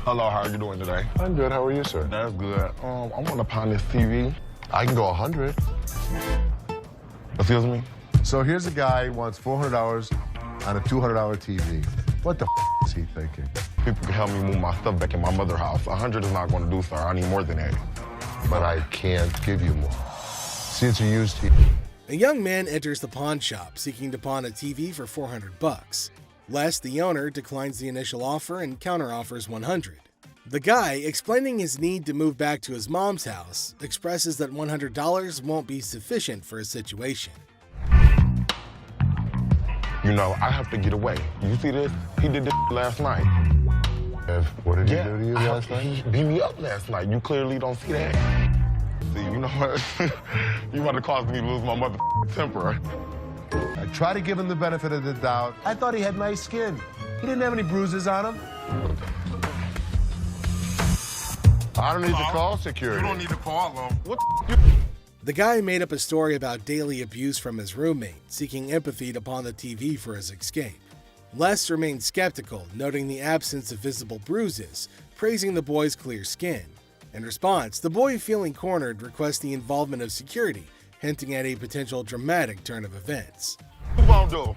Hello, how are you doing today? I'm good. How are you, sir? That's good. I want to pawn this TV. I can go 100. Excuse me? So here's a guy who wants $400 on a $200 TV. What the is he thinking? People can help me move my stuff back in my mother's house. 100 is not going to do, sir. I need more than that. But I can't give you more. See, it's a used TV. A young man enters the pawn shop, seeking to pawn a TV for $400. Les, the owner, declines the initial offer and counteroffers $100. The guy, explaining his need to move back to his mom's house, expresses that $100 won't be sufficient for his situation. You know, I have to get away. You see this? He did this last night. What did he do to you last night? He beat me up last night. You clearly don't see that. See, you know what? You want to cause me to lose my mother temper. I try to give him the benefit of the doubt. I thought he had nice skin. He didn't have any bruises on him. I don't need to call security. You don't need to call them. What The guy made up a story about daily abuse from his roommate, seeking empathy to pawn the TV for his escape. Les remained skeptical, noting the absence of visible bruises, praising the boy's clear skin. In response, the boy, feeling cornered, requests the involvement of security, hinting at a potential dramatic turn of events. you gonna do?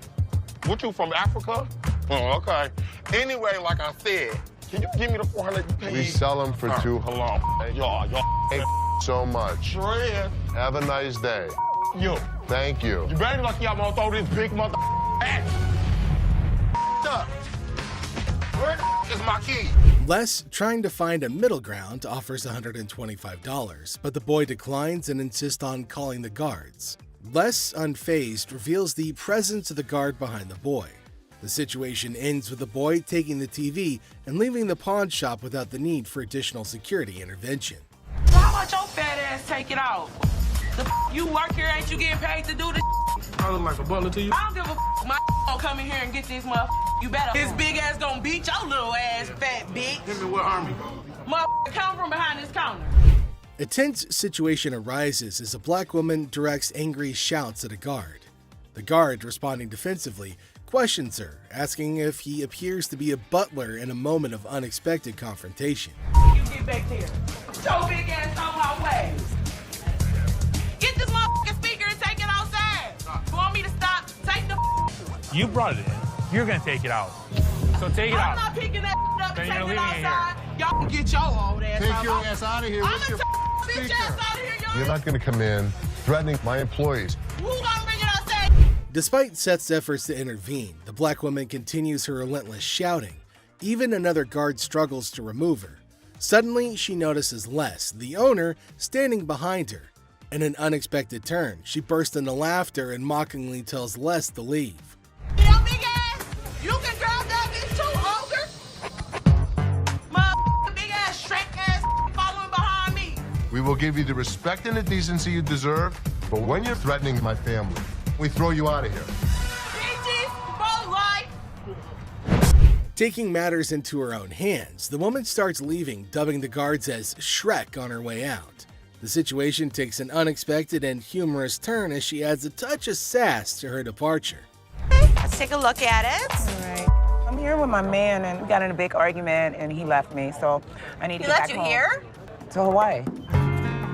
What, you from Africa? Oh, okay. Anyway, like I said, can you give me the 400 you paid? We sell them for $200. Y'all so much. Sure is. Have a nice day. You. Thank you. You better lucky I'm gonna throw this big mother at up. Where the is my key? Les, trying to find a middle ground, offers $125, but the boy declines and insists on calling the guards. Les, unfazed, reveals the presence of the guard behind the boy. The situation ends with the boy taking the TV and leaving the pawn shop without the need for additional security intervention. So how about your fat ass take it out? You work here, ain't you getting paid to do this? I look like a butler to you? I don't give a my gonna come in here and get this motherfucker. You better. His big ass gonna beat your little ass, fat bitch. Hit me with army. Motherfucker, come from behind this counter. A tense situation arises as a black woman directs angry shouts at a guard. The guard, responding defensively, questions her, asking if he appears to be a butler in a moment of unexpected confrontation. You get back there. Your big ass on my way. Get this motherfucking speaker and take it outside. You want me to stop? Take the You brought it in. You're gonna take it out. So take it out. I'm not picking that up Then and you're taking it leaving it outside. Y'all can get your old ass Take out. your ass out of here. I'm What's your gonna take bitch ass speaker? out of here, y'all. You're not going to come in threatening my employees. Who gonna bring it outside? Despite Seth's efforts to intervene, the black woman continues her relentless shouting. Even another guard struggles to remove her. Suddenly, she notices Les, the owner, standing behind her. In an unexpected turn, she bursts into laughter and mockingly tells Les to leave. Yo, big ass, you can grab that bitch too, ogre. Motherfucking big ass, shrek ass, following behind me. We will give you the respect and the decency you deserve, but when you're threatening my family, we throw you out of here. Bitches, both life. Taking matters into her own hands, the woman starts leaving, dubbing the guards as Shrek on her way out. The situation takes an unexpected and humorous turn as she adds a touch of sass to her departure. Let's take a look at it. All right. I'm here with my man, and we got in a big argument, and he left me, so I need to get back home. He left you here? To Hawaii.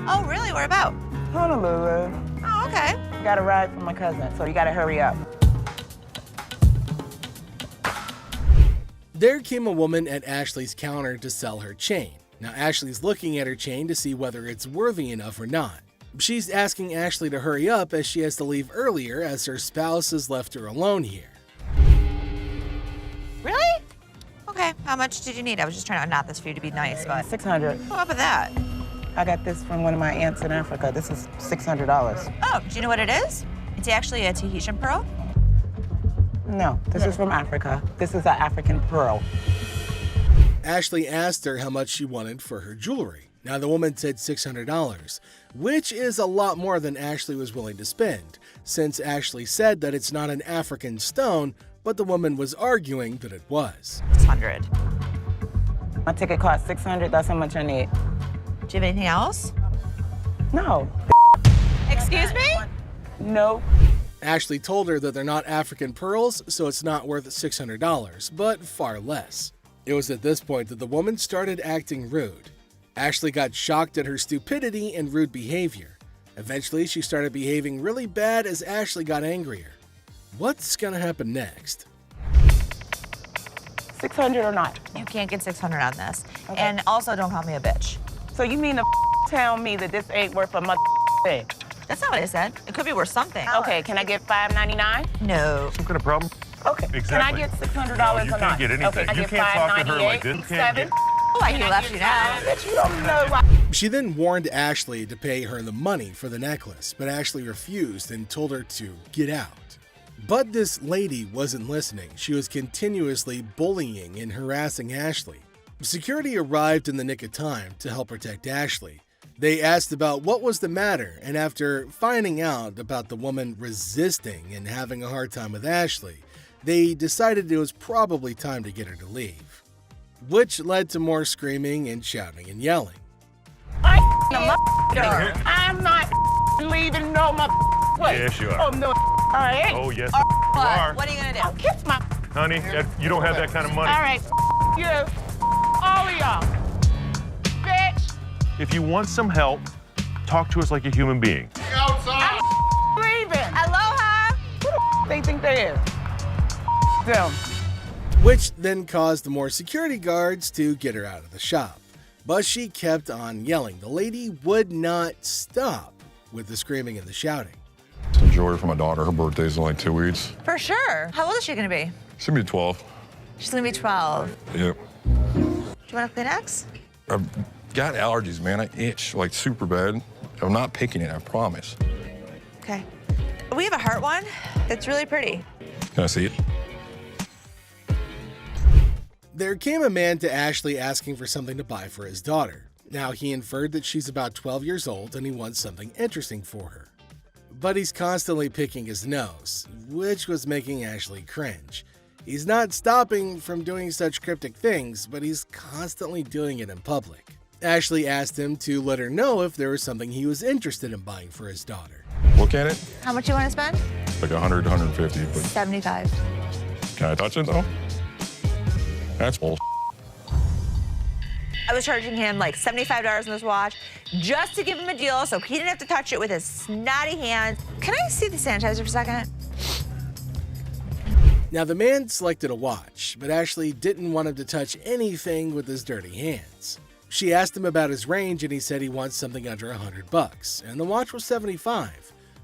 Oh, really? Where about? Honolulu. Oh, okay. Got a ride from my cousin, so you gotta hurry up. There came a woman at Ashley's counter to sell her chain. Now Ashley's looking at her chain to see whether it's worthy enough or not. She's asking Ashley to hurry up as she has to leave earlier as her spouse has left her alone here. Really? Okay, how much did you need? I was just trying to knot this for you to be nice, but... $600. What up with that? I got this from one of my aunts in Africa. This is $600. Oh, do you know what it is? It's actually a Tahitian pearl. No, this is from Africa. This is an African pearl. Ashley asked her how much she wanted for her jewelry. Now the woman said $600, which is a lot more than Ashley was willing to spend, since Ashley said that it's not an African stone, but the woman was arguing that it was. 600. My ticket cost $600. That's how much I need. Do you have anything else? No. Excuse me? No. Ashley told her that they're not African pearls, so it's not worth $600, but far less. It was at this point that the woman started acting rude. Ashley got shocked at her stupidity and rude behavior. Eventually, she started behaving really bad as Ashley got angrier. What's gonna happen next? $600 or not? You can't get 600 on this. Okay. And also, don't call me a bitch. So you mean to tell me that this ain't worth a mother thing? That's not what I said. It could be worth something. Okay, can I get $5.99? No. Some kind of problem? Okay. Exactly. Can I get $600 No, or you not? can't get anything. Okay, I You get can't talk to her like this. You can't $7. Oh, I can left you now. Bitch, you don't know why. She then warned Ashley to pay her the money for the necklace, but Ashley refused and told her to get out. But this lady wasn't listening. She was continuously bullying and harassing Ashley. Security arrived in the nick of time to help protect Ashley. They asked about what was the matter, and after finding out about the woman resisting and having a hard time with Ashley, they decided it was probably time to get her to leave, which led to more screaming and shouting and yelling. I'm not leaving no place. Yes, you are. Oh, no, I ain't. Oh, yes, What? you are. What are you gonna do? I'll kiss my... Honey, you don't have that kind of money. All right, you. All of y'all. Bitch. If you want some help, talk to us like a human being. I'm leaving. Aloha. Who the they think they is? Them. Which then caused more security guards to get her out of the shop. But she kept on yelling. The lady would not stop with the screaming and the shouting. jewelry for my daughter. Her birthday's in like 2 weeks. For sure. How old is she gonna be? She's gonna be 12. She's gonna be 12. Yep. Do you want a Kleenex? I've got allergies, man. I itch like super bad. I'm not picking it, I promise. Okay. We have a heart one that's really pretty. Can I see it? There came a man to Ashley asking for something to buy for his daughter. Now, he inferred that she's about 12 years old and he wants something interesting for her. But he's constantly picking his nose, which was making Ashley cringe. He's not stopping from doing such cryptic things, but he's constantly doing it in public. Ashley asked him to let her know if there was something he was interested in buying for his daughter. Look at it. How much you want to spend? Like 100, 150, but 75. can I touch it though? That's bull. I was charging him like $75 on this watch just to give him a deal so he didn't have to touch it with his snotty hands. Can I see the sanitizer for a second? Now, the man selected a watch, but Ashley didn't want him to touch anything with his dirty hands. She asked him about his range and he said he wants something under $100, and the watch was $75.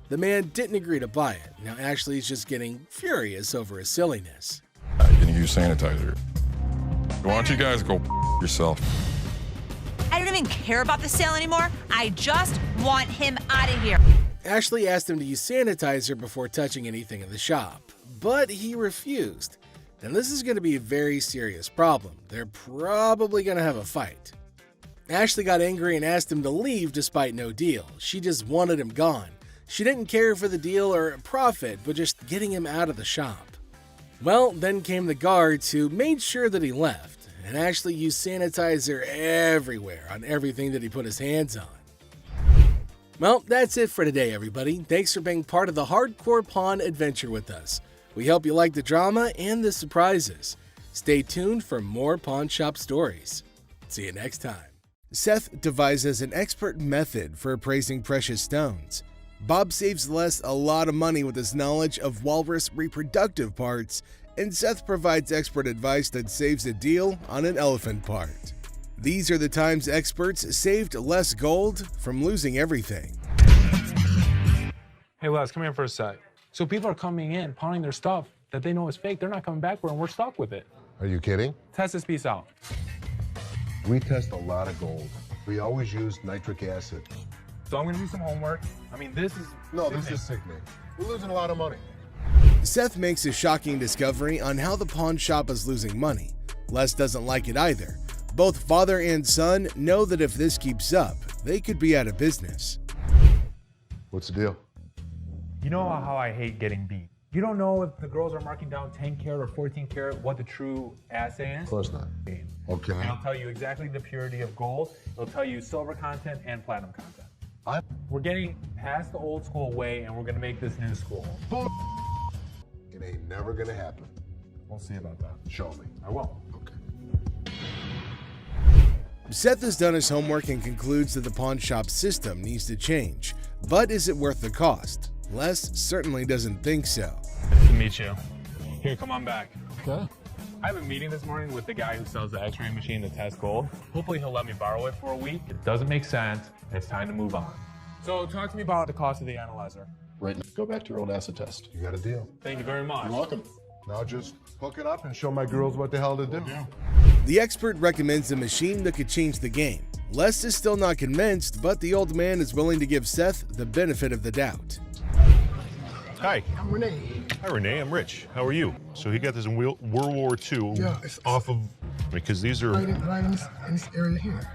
The man didn't agree to buy it. Now, Ashley's just getting furious over his silliness. I can use sanitizer. Why don't you guys go yourself? I don't even care about the sale anymore. I just want him out of here. Ashley asked him to use sanitizer before touching anything in the shop, but he refused. And this is going to be a very serious problem. They're probably going to have a fight. Ashley got angry and asked him to leave despite no deal. She just wanted him gone. She didn't care for the deal or profit, but just getting him out of the shop. Well, then came the guards who made sure that he left, and Ashley used sanitizer everywhere on everything that he put his hands on. Well, that's it for today, everybody. Thanks for being part of the Hardcore Pawn adventure with us. We hope you like the drama and the surprises. Stay tuned for more pawn shop stories. See you next time. Seth devises an expert method for appraising precious stones. Bob saves Les a lot of money with his knowledge of walrus reproductive parts, and Seth provides expert advice that saves a deal on an elephant part. These are the times experts saved Les gold from losing everything. Hey, Les, come here for a sec. So people are coming in, pawning their stuff that they know is fake. They're not coming back for it, and we're stuck with it. Are you kidding? Test this piece out. We test a lot of gold. We always use nitric acid. So I'm gonna do some homework. I mean, this is... No, this is sickening. We're losing a lot of money. Seth makes a shocking discovery on how the pawn shop is losing money. Les doesn't like it either. Both father and son know that if this keeps up, they could be out of business. What's the deal? You know how I hate getting beat. You don't know if the girls are marking down 10 karat or 14 karat what the true assay is? Of course not. Okay. And I'll tell you exactly the purity of gold. It'll tell you silver content and platinum content. We're getting past the old school way and we're gonna make this new school. It ain't never gonna happen. We'll see about that. Show me. I will. Okay. Seth has done his homework and concludes that the pawn shop system needs to change. But is it worth the cost? Les certainly doesn't think so. Nice to meet you. Here, come on back. Okay. I have a meeting this morning with the guy who sells the x-ray machine to test gold. Hopefully he'll let me borrow it for a week. It doesn't make sense. It's time to move on. So talk to me about the cost of the analyzer. Right now, go back to your old acid test. You got a deal. Thank you very much. You're welcome. Now just hook it up and show my girls what the hell to do. The expert recommends a machine that could change the game. Les is still not convinced, but the old man is willing to give Seth the benefit of the doubt. Hi. I'm Renee. Hi, Renee. I'm Rich. How are you? So he got this in World War II It's off of... Because these are... right in this area here.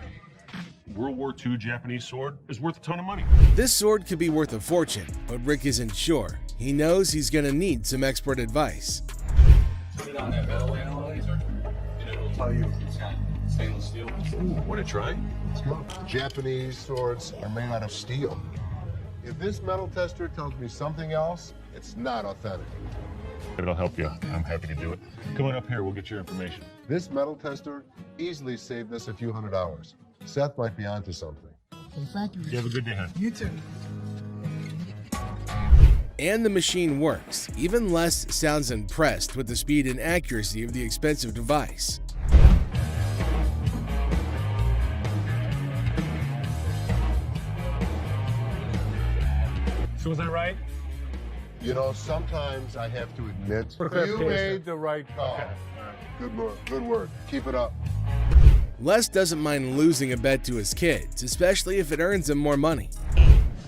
World War II Japanese sword is worth a ton of money. This sword could be worth a fortune, but Rick isn't sure. He knows he's gonna need some expert advice. Put it on that metal analyzer, and it'll tell you if it's got stainless steel. Ooh, want to try? Japanese swords are made out of steel. If this metal tester tells me something else, it's not authentic. It'll help you. I'm happy to do it. Come on up here. We'll get your information. This metal tester easily saved us a few $100s. Seth might be onto something. Thank you. You have a good day, hon. You too. And the machine works. Even Les sounds impressed with the speed and accuracy of the expensive device. So was I right? You know, sometimes I have to admit, you made the right call. Okay. Good work. Keep it up. Les doesn't mind losing a bet to his kids, especially if it earns him more money.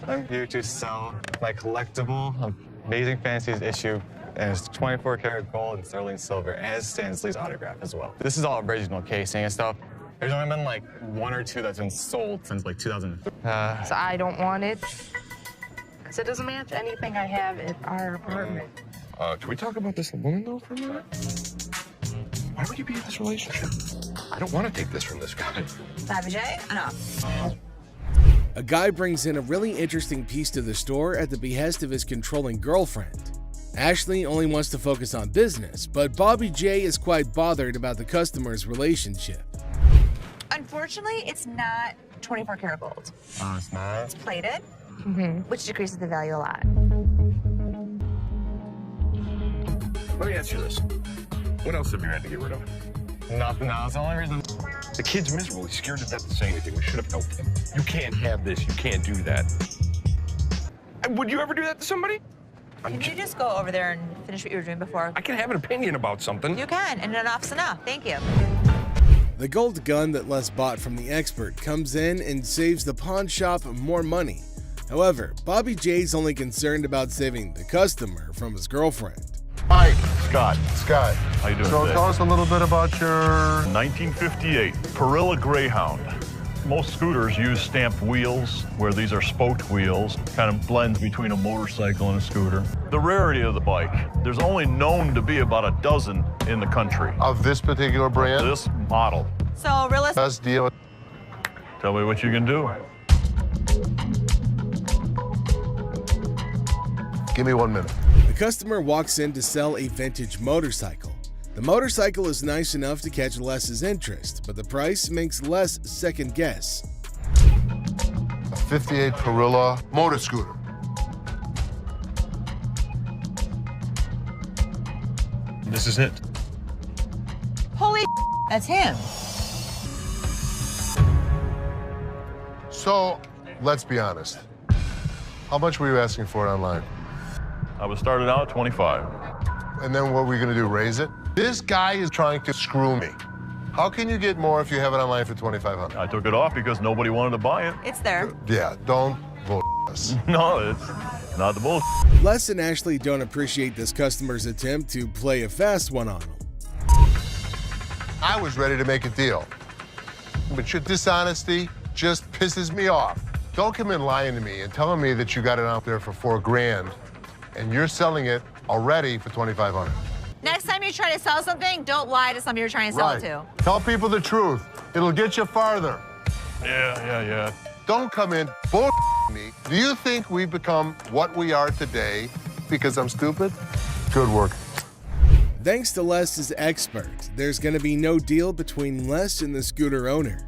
I'm here to sell my collectible Amazing Fancies issue, and it's 24 karat gold and sterling silver, and it's Stan Lee's autograph as well. This is all original casing and stuff. There's only been like 1 or 2 that's been sold since like 2003. So I don't want it. So it doesn't match anything I have at our apartment. Can we talk about this woman though for a minute? Why would you be in this relationship? I don't want to take this from this guy. Savage, enough. A guy brings in a really interesting piece to the store at the behest of his controlling girlfriend. Ashley only wants to focus on business, but Bobby J is quite bothered about the customer's relationship. Unfortunately, it's not 24 karat gold. Oh, it's not? It's plated, which decreases the value a lot. Let me ask you this. What else have you had to get rid of? Nothing. No, it's the only reason. The kid's miserable. He's scared to death to say anything. We should have helped him. You can't have this. You can't do that. Would you ever do that to somebody? Can you just go over there and finish what you were doing before? I can have an opinion about something. You can, and enough's enough. Thank you. The gold gun that Les bought from the expert comes in and saves the pawn shop more money. However, Bobby J's only concerned about saving the customer from his girlfriend. Mike. Scott. How you doing So today? tell us a little bit about your... 1958 Perilla Greyhound. Most scooters use stamped wheels, where these are spoked wheels, kind of blends between a motorcycle and a scooter. The rarity of the bike, there's only known to be about a dozen in the country. Of this particular brand? This model. So, realistic. Best deal. Tell me what you can do. Give me 1 minute. The customer walks in to sell a vintage motorcycle. The motorcycle is nice enough to catch Les's interest, but the price makes Les second guess. A 58 Perilla motor scooter. This is it. Holy that's him. So, let's be honest. How much were you asking for it online? I was started out at 25. And then what were we gonna do, raise it? This guy is trying to screw me. How can you get more if you have it online for $2,500? I took it off because nobody wanted to buy it. It's there. Yeah, don't bull us. No, it's not the bull. Les and Ashley don't appreciate this customer's attempt to play a fast one on them. I was ready to make a deal. But your dishonesty just pisses me off. Don't come in lying to me and telling me that you got it out there for $4 grand and you're selling it already for $2,500. Next time you try to sell something, don't lie to somebody you're trying to sell it to. Tell people the truth. It'll get you farther. Yeah. Don't come in bull me. Do you think we've become what we are today because I'm stupid? Good work. Thanks to Les' expert, there's going to be no deal between Les and the scooter owner.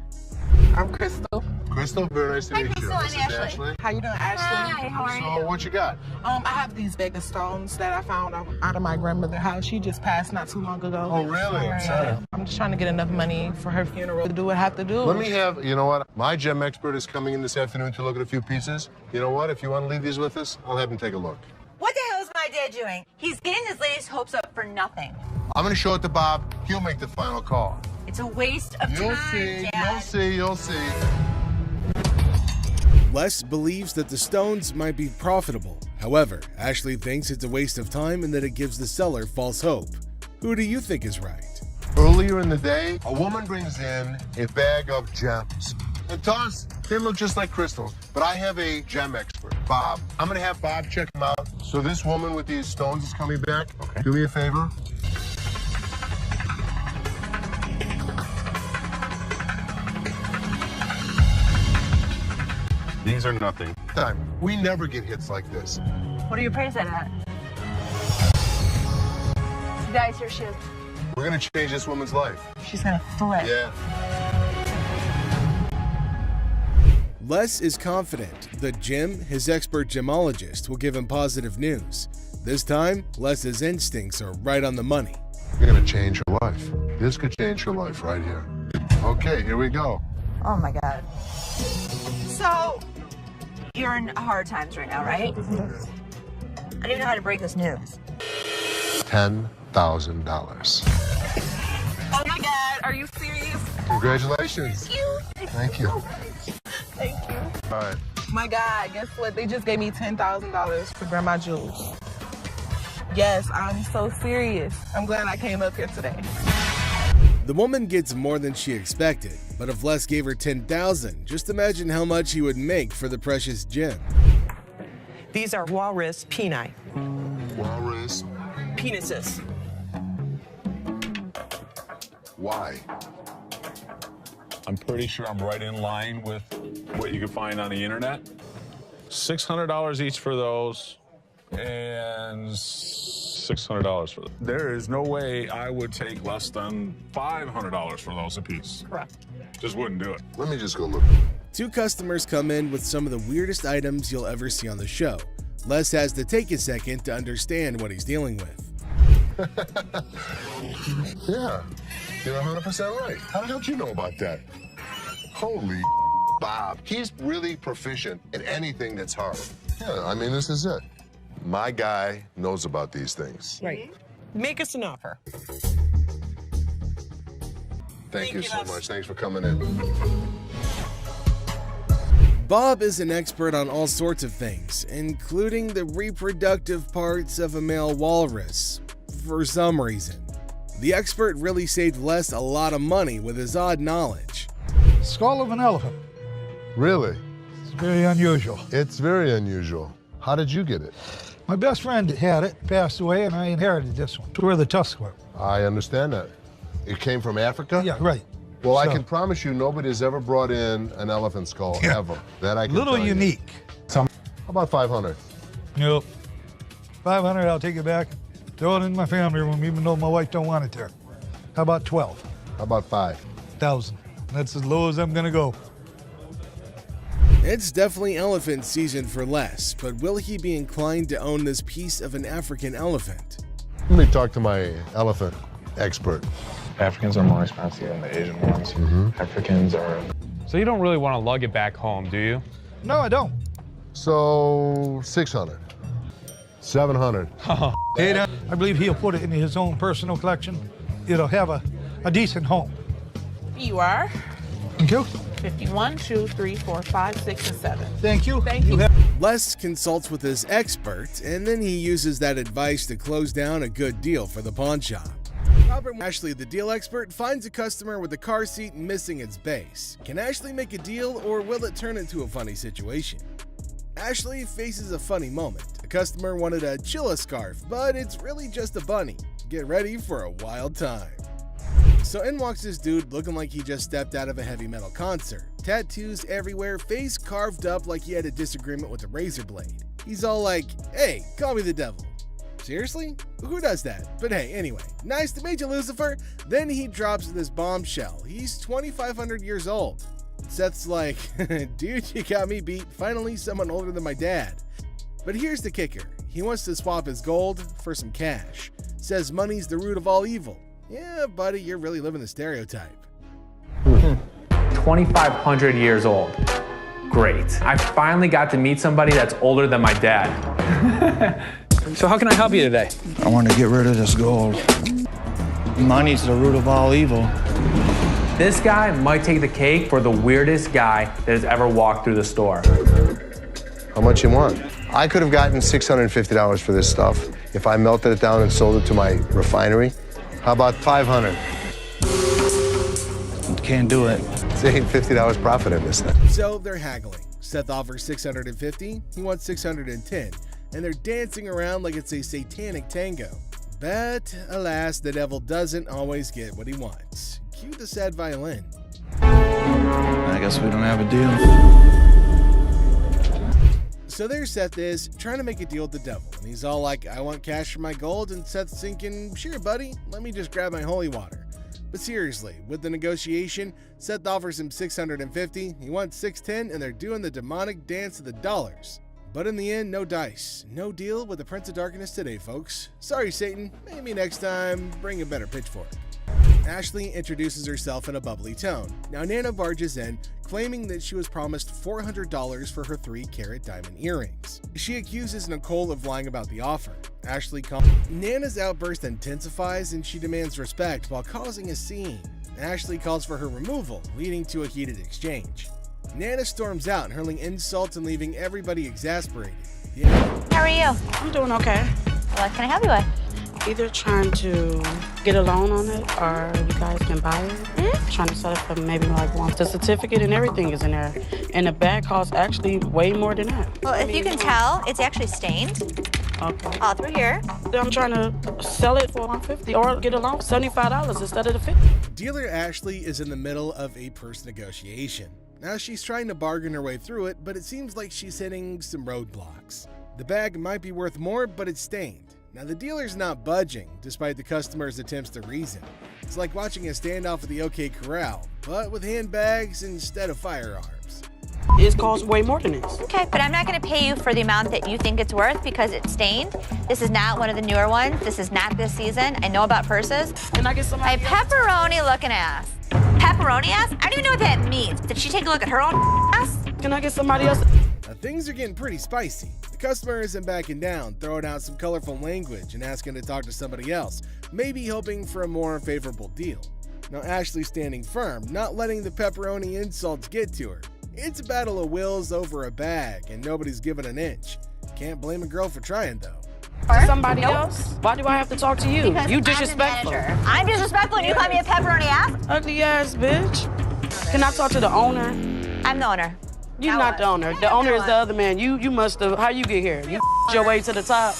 I'm Crystal. Crystal, very nice to meet you. Crystal and Ashley. How you doing, Ashley? Hi, how are you? So what you got? I have these bag of stones that I found out of my grandmother's house. She just passed not too long ago. Oh, really? I'm just trying to get enough money for her funeral to do what I have to do. Let me have, you know what? My gem expert is coming in this afternoon to look at a few pieces. You know what? If you want to leave these with us, I'll have him take a look. What the hell is my dad doing? He's getting this lady's hopes up for nothing. I'm going to show it to Bob. He'll make the final call. It's a waste of time, You'll see. Les believes that the stones might be profitable. However, Ashley thinks it's a waste of time and that it gives the seller false hope. Who do you think is right? Earlier in the day, a woman brings in a bag of gems. And to us, they look just like crystals. But I have a gem expert, Bob. I'm going to have Bob check them out. So this woman with these stones is coming back. Okay. Do me a favor. These are nothing. We never get hits like this. What do you appraise it at? Guys, here she is. We're going to change this woman's life. She's going to flip. Yeah. Les is confident that Jim, his expert gemologist, will give him positive news. This time, Les's instincts are right on the money. You're going to change her life. This could change her life right here. Okay, here we go. Oh, my God. So, you're in hard times right now, right? I didn't know how to break this news. $10,000. Oh my God, are you serious? Congratulations. Thank you. Thank you. All right. My God, guess what? They just gave me $10,000 for grandma jewels. Yes, I'm so serious. I'm glad I came up here today. The woman gets more than she expected, but if Les gave her $10,000, just imagine how much he would make for the precious gem. These are walrus peni. Walrus? Penises. Why? I'm pretty sure I'm right in line with what you can find on the internet. $600 each for those, and $600 for them. There is no way I would take less than $500 for those a piece. Correct. Just wouldn't do it. Let me just go look. Two customers come in with some of the weirdest items you'll ever see on the show. Les has to take a second to understand what he's dealing with. Yeah, you're 100% right. How the hell did you know about that? Holy Bob. He's really proficient in anything that's hard. Yeah, I mean, this is it. My guy knows about these things. Right. Make us an offer. Thank you so much. Thanks for coming in. Bob is an expert on all sorts of things, including the reproductive parts of a male walrus, for some reason. The expert really saved Les a lot of money with his odd knowledge. Skull of an elephant. Really? It's very unusual. It's very unusual. How did you get it? My best friend had it, passed away, and I inherited this one. It's where the tusks were. I understand that. It came from Africa? Yeah, right. Well, I So- can promise you nobody's ever brought in an elephant skull, ever. That I can Little tell you. unique. How about 500? Nope. 500, I'll take it back. Throw it in my family room, even though my wife don't want it there. How about 12? How about 5,000? That's as low as I'm gonna go. It's definitely elephant season for Les, but will he be inclined to own this piece of an African elephant? Let me talk to my elephant expert. Africans are more expensive than the Asian ones. Africans are... So you don't really want to lug it back home, do you? No, I don't. So 600, 700. I believe he'll put it in his own personal collection. It'll have a decent home. You are? Thank you. 51, 2, 3, 4, 5, 6, and 7. Thank you. Thank you. Les consults with his expert, and then he uses that advice to close down a good deal for the pawn shop. Robert Ashley, the deal expert, finds a customer with a car seat missing its base. Can Ashley make a deal, or will it turn into a funny situation? Ashley faces a funny moment. A customer wanted a chilla scarf, but it's really just a bunny. Get ready for a wild time. So in walks this dude looking like he just stepped out of a heavy metal concert. Tattoos everywhere, face carved up like he had a disagreement with a razor blade. He's all like, "Hey, call me the devil." Seriously? Who does that? But hey, anyway, nice to meet you, Lucifer. Then he drops this bombshell. He's 2,500 years old. Seth's like, "Dude, you got me beat. Finally, someone older than my dad." But here's the kicker. He wants to swap his gold for some cash. Says money's the root of all evil. Yeah, buddy, you're really living the stereotype. 2,500 years old. Great. I finally got to meet somebody that's older than my dad. So how can I help you today? I want to get rid of this gold. Money's the root of all evil. This guy might take the cake for the weirdest guy that has ever walked through the store. How much you want? I could have gotten $650 for this stuff if I melted it down and sold it to my refinery. How about 500? Can't do it. It's $850 profit in this thing. So they're haggling. Seth offers $650, he wants $610, and they're dancing around like it's a satanic tango. But alas, the devil doesn't always get what he wants. Cue the sad violin. I guess we don't have a deal. So there Seth is, trying to make a deal with the devil, and he's all like, "I want cash for my gold," and Seth's thinking, "Sure, buddy, let me just grab my holy water." But seriously, with the negotiation, Seth offers him $650, he wants $610, and they're doing the demonic dance of the dollars. But in the end, no dice. No deal with the Prince of Darkness today, folks. Sorry, Satan. Maybe next time, bring a better pitchfork. Ashley introduces herself in a bubbly tone. Now Nana barges in, claiming that she was promised $400 for her 3-carat diamond earrings. She accuses Nicole of lying about the offer. Ashley calls. Nana's outburst intensifies and she demands respect while causing a scene. Ashley calls for her removal, leading to a heated exchange. Nana storms out, hurling insults and leaving everybody exasperated. How are you? I'm doing okay. What can I help you with? Either trying to get a loan on it or you guys can buy it. Trying to set up for maybe like one. The certificate and everything is in there. And the bag costs actually way more than that. Well, if you can tell, it's actually stained. Okay. All through here. I'm trying to sell it for $150 or get a loan for $75 instead of the $50. Dealer Ashley is in the middle of a purse negotiation. Now she's trying to bargain her way through it, but it seems like she's hitting some roadblocks. The bag might be worth more, but it's stained. Now the dealer's not budging, despite the customer's attempts to reason. It's like watching a standoff at the OK Corral, but with handbags instead of firearms. It costs way more than this. Okay, but I'm not going to pay you for the amount that you think it's worth because it's stained. This is not one of the newer ones. This is not this season. I know about purses. Can I get some? My pepperoni-looking ass. Pepperoni ass? I don't even know what that means. Did she take a look at her own ass? Can I get somebody else? Now, things are getting pretty spicy. The customer isn't backing down, throwing out some colorful language and asking to talk to somebody else, maybe hoping for a more favorable deal. Now Ashley's standing firm, not letting the pepperoni insults get to her. It's a battle of wills over a bag, and nobody's giving an inch. Can't blame a girl for trying, though. Somebody else? Why do I have to talk to you? Because You disrespectful. I'm disrespectful and you call me a pepperoni ass? Ugly ass bitch. Can I talk to the owner? I'm the owner. You're not the owner. The owner is the other man. You must have. How you get here? You your way to the top.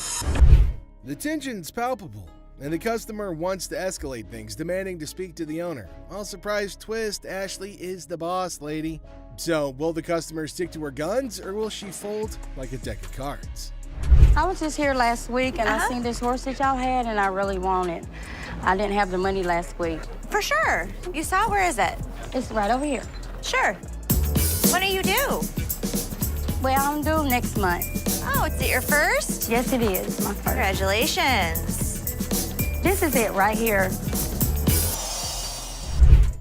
The tension's palpable, and the customer wants to escalate things, demanding to speak to the owner. All surprise twist, Ashley is the boss lady. So, will the customer stick to her guns, or will she fold like a deck of cards? I was just here last week, and I seen this horse that y'all had, and I really want it. I didn't have the money last week. For sure. You saw it? Where is it? It's right over here. Sure. When are you due? Well, I'm due next month. Oh, is it your first? Yes, it is, my first. Congratulations. This is it right here.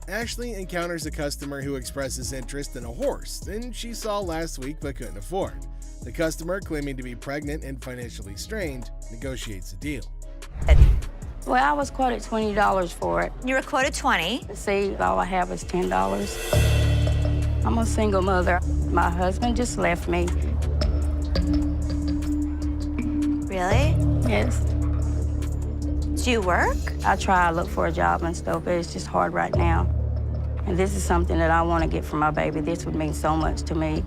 Ashley encounters a customer who expresses interest in a horse that she saw last week but couldn't afford. The customer, claiming to be pregnant and financially strained, negotiates a deal. Well, I was quoted $20 for it. You were quoted $20. See, all I have is $10. I'm a single mother. My husband just left me. Really? Yes. Do you work? I try to look for a job and stuff, but it's just hard right now. And this is something that I want to get for my baby. This would mean so much to me.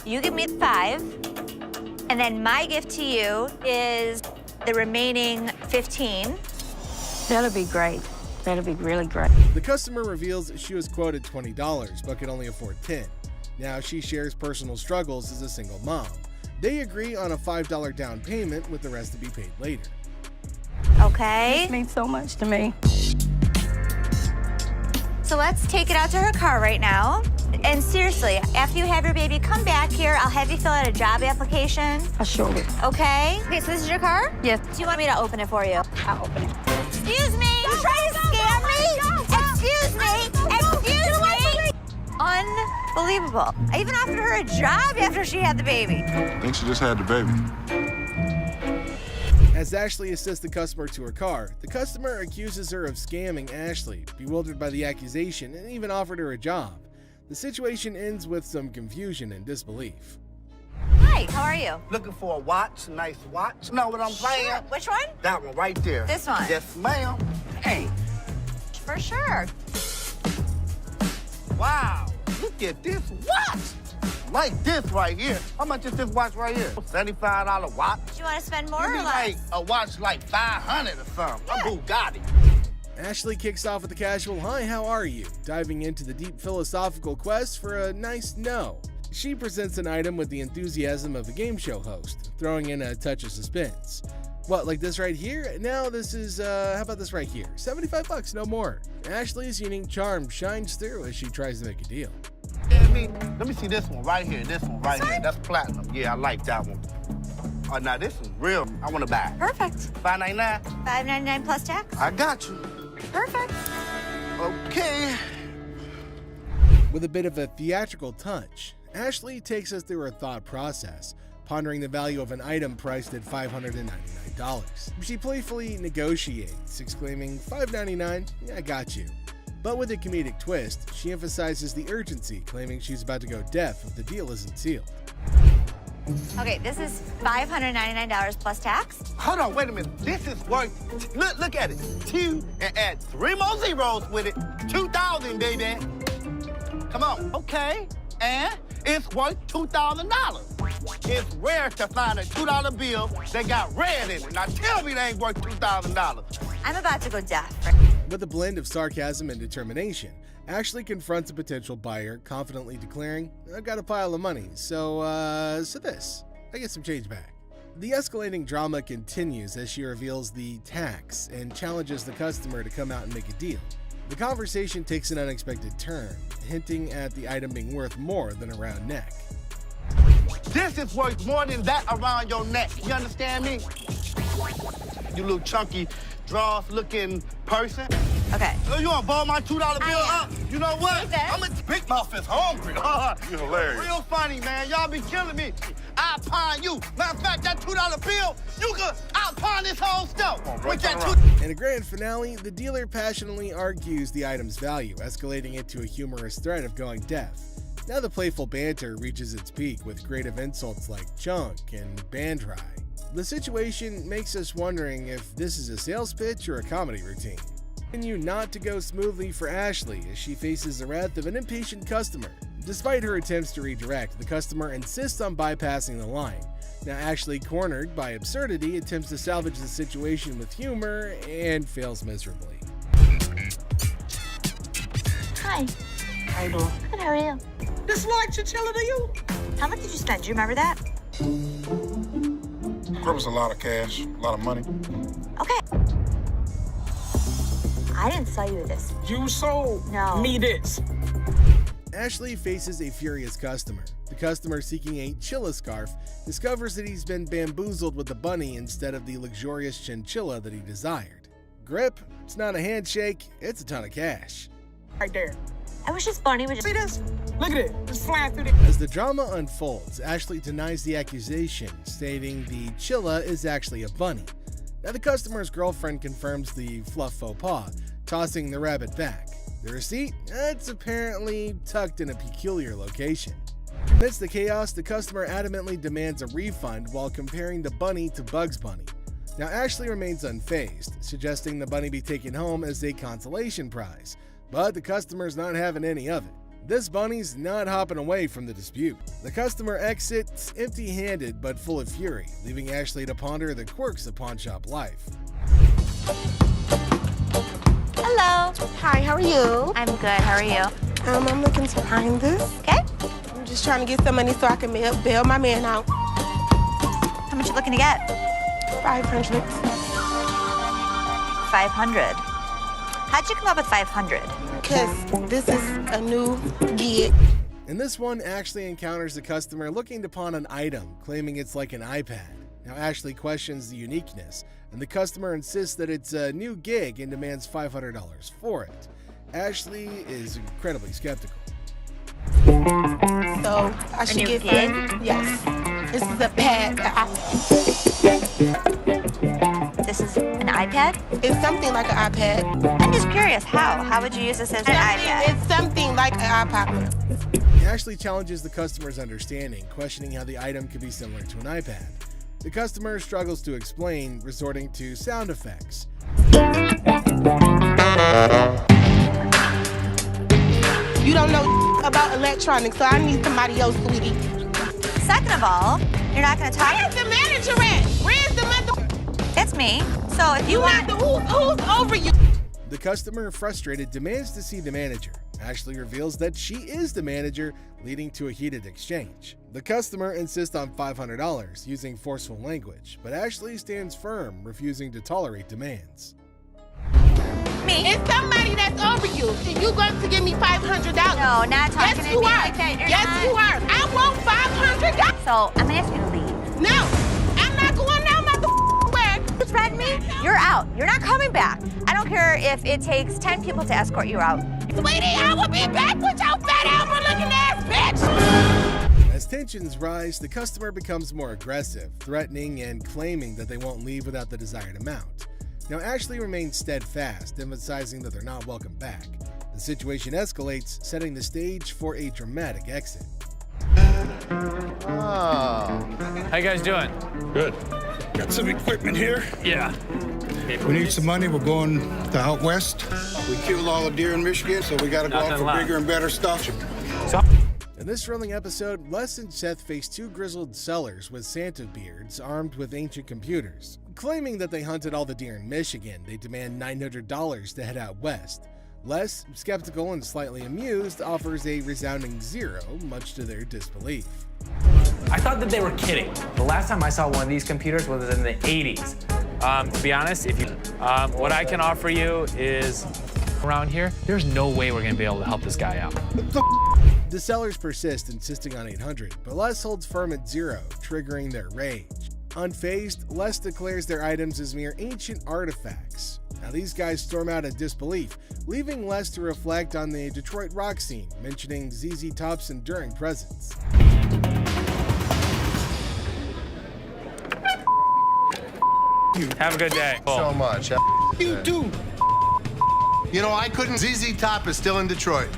You give me $5, and then my gift to you is the remaining $15. That'll be great. That'll be really great. The customer reveals she was quoted $20 but could only afford $10. Now she shares personal struggles as a single mom. They agree on a $5 down payment with the rest to be paid later. Okay. This means so much to me. So let's take it out to her car right now. And seriously, after you have your baby, come back here. I'll have you fill out a job application. I sure will. Okay? Okay, so this is your car? Yes. Do you want me to open it for you? I'll open it. Excuse me! You trying to scam me? Excuse me! Excuse me! Unbelievable. I even offered her a job after she had the baby. I think she just had the baby. As Ashley assists the customer to her car, the customer accuses her of scamming Ashley, bewildered by the accusation, and even offered her a job. The situation ends with some confusion and disbelief. Hi, how are you? Looking for a watch, nice watch. Know what I'm saying? Sure. Which one? That one right there. This one? Yes, ma'am. Hey. For sure. Wow, look at this watch. Like this right here. How much is this watch right here? $75 watch. Do you want to spend more Give or me less? like a watch like 500 or something. Yeah. A Bugatti. Ashley kicks off with a casual, "Hi, how are you?" diving into the deep philosophical quest for a nice no. She presents an item with the enthusiasm of a game show host, throwing in a touch of suspense. What, like this right here? Now this is, how about this right here? $75, no more. Ashley's unique charm shines through as she tries to make a deal. Yeah, let me see this one right here. This one right here. That's platinum. Yeah, I like that one. Oh, now this is real. I want to buy it. Perfect. $5.99? $5.99 plus tax. I got you. Perfect. Okay. With a bit of a theatrical touch, Ashley takes us through her thought process, pondering the value of an item priced at $599. She playfully negotiates, exclaiming, "$5.99? Yeah, I got you." But with a comedic twist, she emphasizes the urgency, claiming she's about to go deaf if the deal isn't sealed. Okay, this is $599 plus tax. Hold on, wait a minute. This is worth, look at it. 2 and add 3 more zeros with it. 2,000, baby. Come on. Okay, and it's worth $2,000. It's rare to find a $2 bill that got red in it. Now tell me they ain't worth $2,000. I'm about to go deaf. With a blend of sarcasm and determination, Ashley confronts a potential buyer, confidently declaring, "I've got a pile of money, so this. I get some change back." The escalating drama continues as she reveals the tax and challenges the customer to come out and make a deal. The conversation takes an unexpected turn, hinting at the item being worth more than a round neck. This is worth more than that around your neck. You understand me? You little chunky, draws-looking person. Okay. Oh, you wanna ball my $2 bill up? You know what? I'm a Big Mouth is hungry. You're hilarious. Real funny, man. Y'all be killing me. I pawn you. Matter of fact, that $2 bill, you could out-pawn this whole stuff. With that In a grand finale, the dealer passionately argues the item's value, escalating it to a humorous threat of going deaf. Now the playful banter reaches its peak with creative insults like junk and band dry. The situation makes us wondering if this is a sales pitch or a comedy routine. Continue not to go smoothly for Ashley as she faces the wrath of an impatient customer. Despite her attempts to redirect, the customer insists on bypassing the line. Now Ashley, cornered by absurdity, attempts to salvage the situation with humor and fails miserably. Hi. How you doing? Good, how are you? This look like chinchilla to you? How much did you spend? Do you remember that? That was a lot of cash, a lot of money. Okay. I didn't sell you this. You sold me this. Ashley faces a furious customer. The customer, seeking a chilla scarf, discovers that he's been bamboozled with the bunny instead of the luxurious chinchilla that he desired. Grip, it's not a handshake, it's a ton of cash. Right there. I wish this bunny would just... See this? Look at it. It's flying through the... As the drama unfolds, Ashley denies the accusation, stating the chilla is actually a bunny. Now the customer's girlfriend confirms the fluff faux pas, tossing the rabbit back. The receipt? It's apparently tucked in a peculiar location. Amidst the chaos, the customer adamantly demands a refund while comparing the bunny to Bugs Bunny. Now Ashley remains unfazed, suggesting the bunny be taken home as a consolation prize, but the customer's not having any of it. This bunny's not hopping away from the dispute. The customer exits empty-handed but full of fury, leaving Ashley to ponder the quirks of pawnshop life. Hello. Hi, how are you? I'm good, how are you? I'm looking to find this. Okay. I'm just trying to get some money so I can bail my man out. How much you looking to get? 500. 500. How'd you come up with 500? Because this is a new gig. In this one, Ashley encounters a customer looking to pawn an item, claiming it's like an iPad. Now Ashley questions the uniqueness, and the customer insists that it's a new gig and demands $500 for it. Ashley is incredibly skeptical. So I should get paid? Yes. This is a pad. This is an iPad? It's something like an iPad. I'm just curious, how? How would you use this as an iPad? It's something like an iPod. Ashley challenges the customer's understanding, questioning how the item could be similar to an iPad. The customer struggles to explain, resorting to sound effects. You don't know about electronics, so I need somebody else, sweetie. Second of all, you're not going to talk. Where's the manager at? Where's the mother? It's me. So if you want... Who's over you? The customer, frustrated, demands to see the manager. Ashley reveals that she is the manager, leading to a heated exchange. The customer insists on $500, using forceful language, but Ashley stands firm, refusing to tolerate demands. Me? It's somebody that's over you, and you're going to give me $500. No, not talking yes, to you me are. like that. Yes, you are. I want $500. So I'm going to ask you to leave. No, I'm not going now, motherfucker. threaten me, you're out. You're not coming back. I don't care if it takes 10 people to escort you out. Sweetie, I will be back with your fat Albert-looking ass bitch! As tensions rise, the customer becomes more aggressive, threatening and claiming that they won't leave without the desired amount. Now, Ashley remains steadfast, emphasizing that they're not welcome back. The situation escalates, setting the stage for a dramatic exit. How you guys doing? Good. Got some equipment here. Yeah. We need some money. We're going to out west. We killed all the deer in Michigan, so we got to go out for bigger and better stuff. In this thrilling episode, Les and Seth face two grizzled sellers with Santa beards armed with ancient computers. Claiming that they hunted all the deer in Michigan, they demand $900 to head out west. Les, skeptical and slightly amused, offers a resounding zero, much to their disbelief. I thought that they were kidding. The last time I saw one of these computers was in the 80s. To be honest, what I can offer you is around here, there's no way we're gonna be able to help this guy out. The sellers persist, insisting on $800, but Les holds firm at zero, triggering their rage. Unfazed, Les declares their items as mere ancient artifacts. Now these guys storm out in disbelief, leaving Les to reflect on the Detroit rock scene, mentioning ZZ Top's enduring presence. Have a good day. So much. You too. You know, I couldn't. ZZ Top is still in Detroit.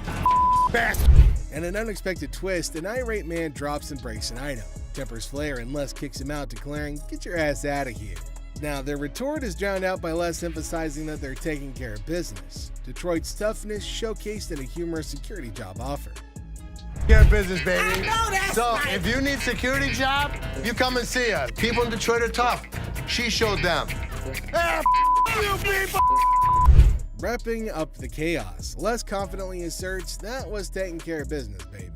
And an unexpected twist, an irate man drops and breaks an item. Tempers flare and Les kicks him out, declaring, "Get your ass out of here." Now, their retort is drowned out by Les emphasizing that they're taking care of business. Detroit's toughness showcased in a humorous security job offer. Care of business, baby. I know that's So, right. if you need security job, you come and see us. People in Detroit are tough. She showed them. You people! Wrapping up the chaos, Les confidently asserts that was taking care of business, baby.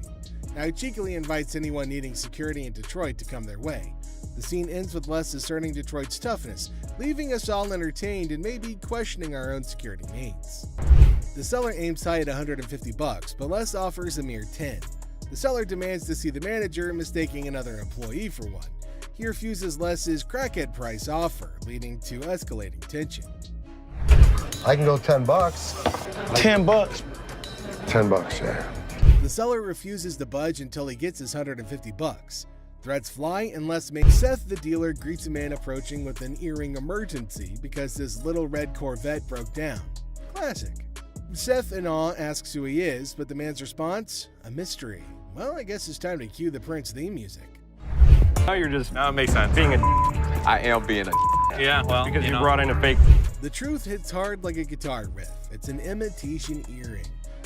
Now he cheekily invites anyone needing security in Detroit to come their way. The scene ends with Les asserting Detroit's toughness, leaving us all entertained and maybe questioning our own security needs. The seller aims high at $150, but Les offers a mere $10. The seller demands to see the manager, mistaking another employee for one. He refuses Les's crackhead price offer, leading to escalating tension. I can go $10. $10. $10, yeah. The seller refuses to budge until he gets his $150. Threats fly and Les makes Seth, the dealer, greets a man approaching with an earring emergency because his little red Corvette broke down. Classic. Seth, in awe, asks who he is, but the man's response? A mystery. Well, I guess it's time to cue the Prince theme music. Now you're just, now it makes sense. Being a I am being a yeah, well, because you know. brought in a fake. The truth hits hard like a guitar riff. It's an imitation earring.